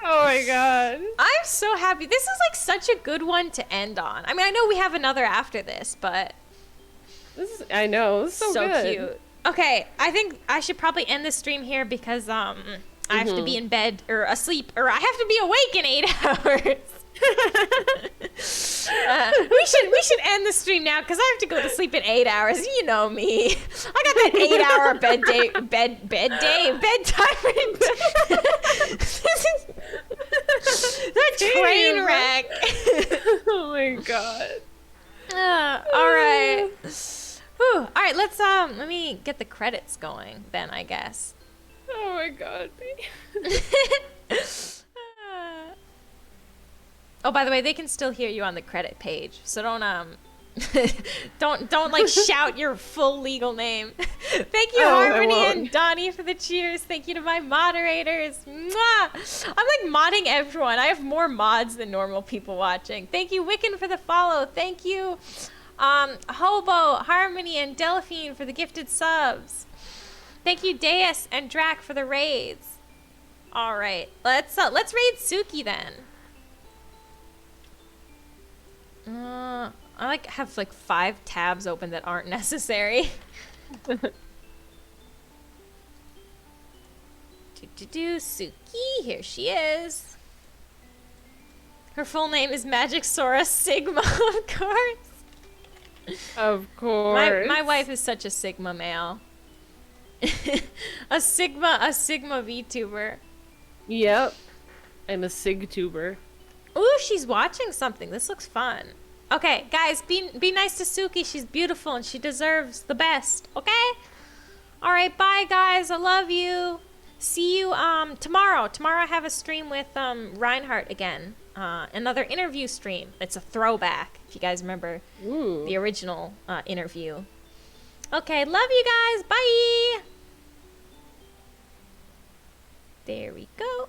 Oh my god.
I'm so happy. This is like such a good one to end on. I mean, I know we have another after this, but
I know. This is so good.
cute. Okay, I think I should probably end the stream here because I have to be in bed or asleep, or I have to be awake in 8 hours. We should end the stream now because I have to go to sleep in 8 hours. You know me. I got that 8 hour bedtime. That train wreck.
Oh my god.
All right. Whew. All right. Let me get the credits going then, I guess.
Oh my god.
Oh, by the way, they can still hear you on the credit page, so don't don't like shout your full legal name. Thank you, Harmony and Donnie, for the cheers. Thank you to my moderators. Mwah! I'm like modding everyone. I have more mods than normal people watching. Thank you, Wiccan, for the follow. Thank you, Hobo, Harmony, and Delphine for the gifted subs. Thank you, Deus and Drac, for the raids. All right, let's raid Suki then. I have like 5 tabs open that aren't necessary. Suki, here she is. Her full name is Magiksora Sigma, of course.
Of course.
My wife is such a Sigma male. a Sigma VTuber.
Yep. I'm a SigTuber.
Ooh, she's watching something. This looks fun. Okay, guys, be nice to Suki. She's beautiful and she deserves the best. Okay? All right, bye, guys. I love you. See you tomorrow. Tomorrow I have a stream with Reinhardt again. Another interview stream. It's a throwback, if you guys remember the original interview. Okay, love you guys. Bye. There we go.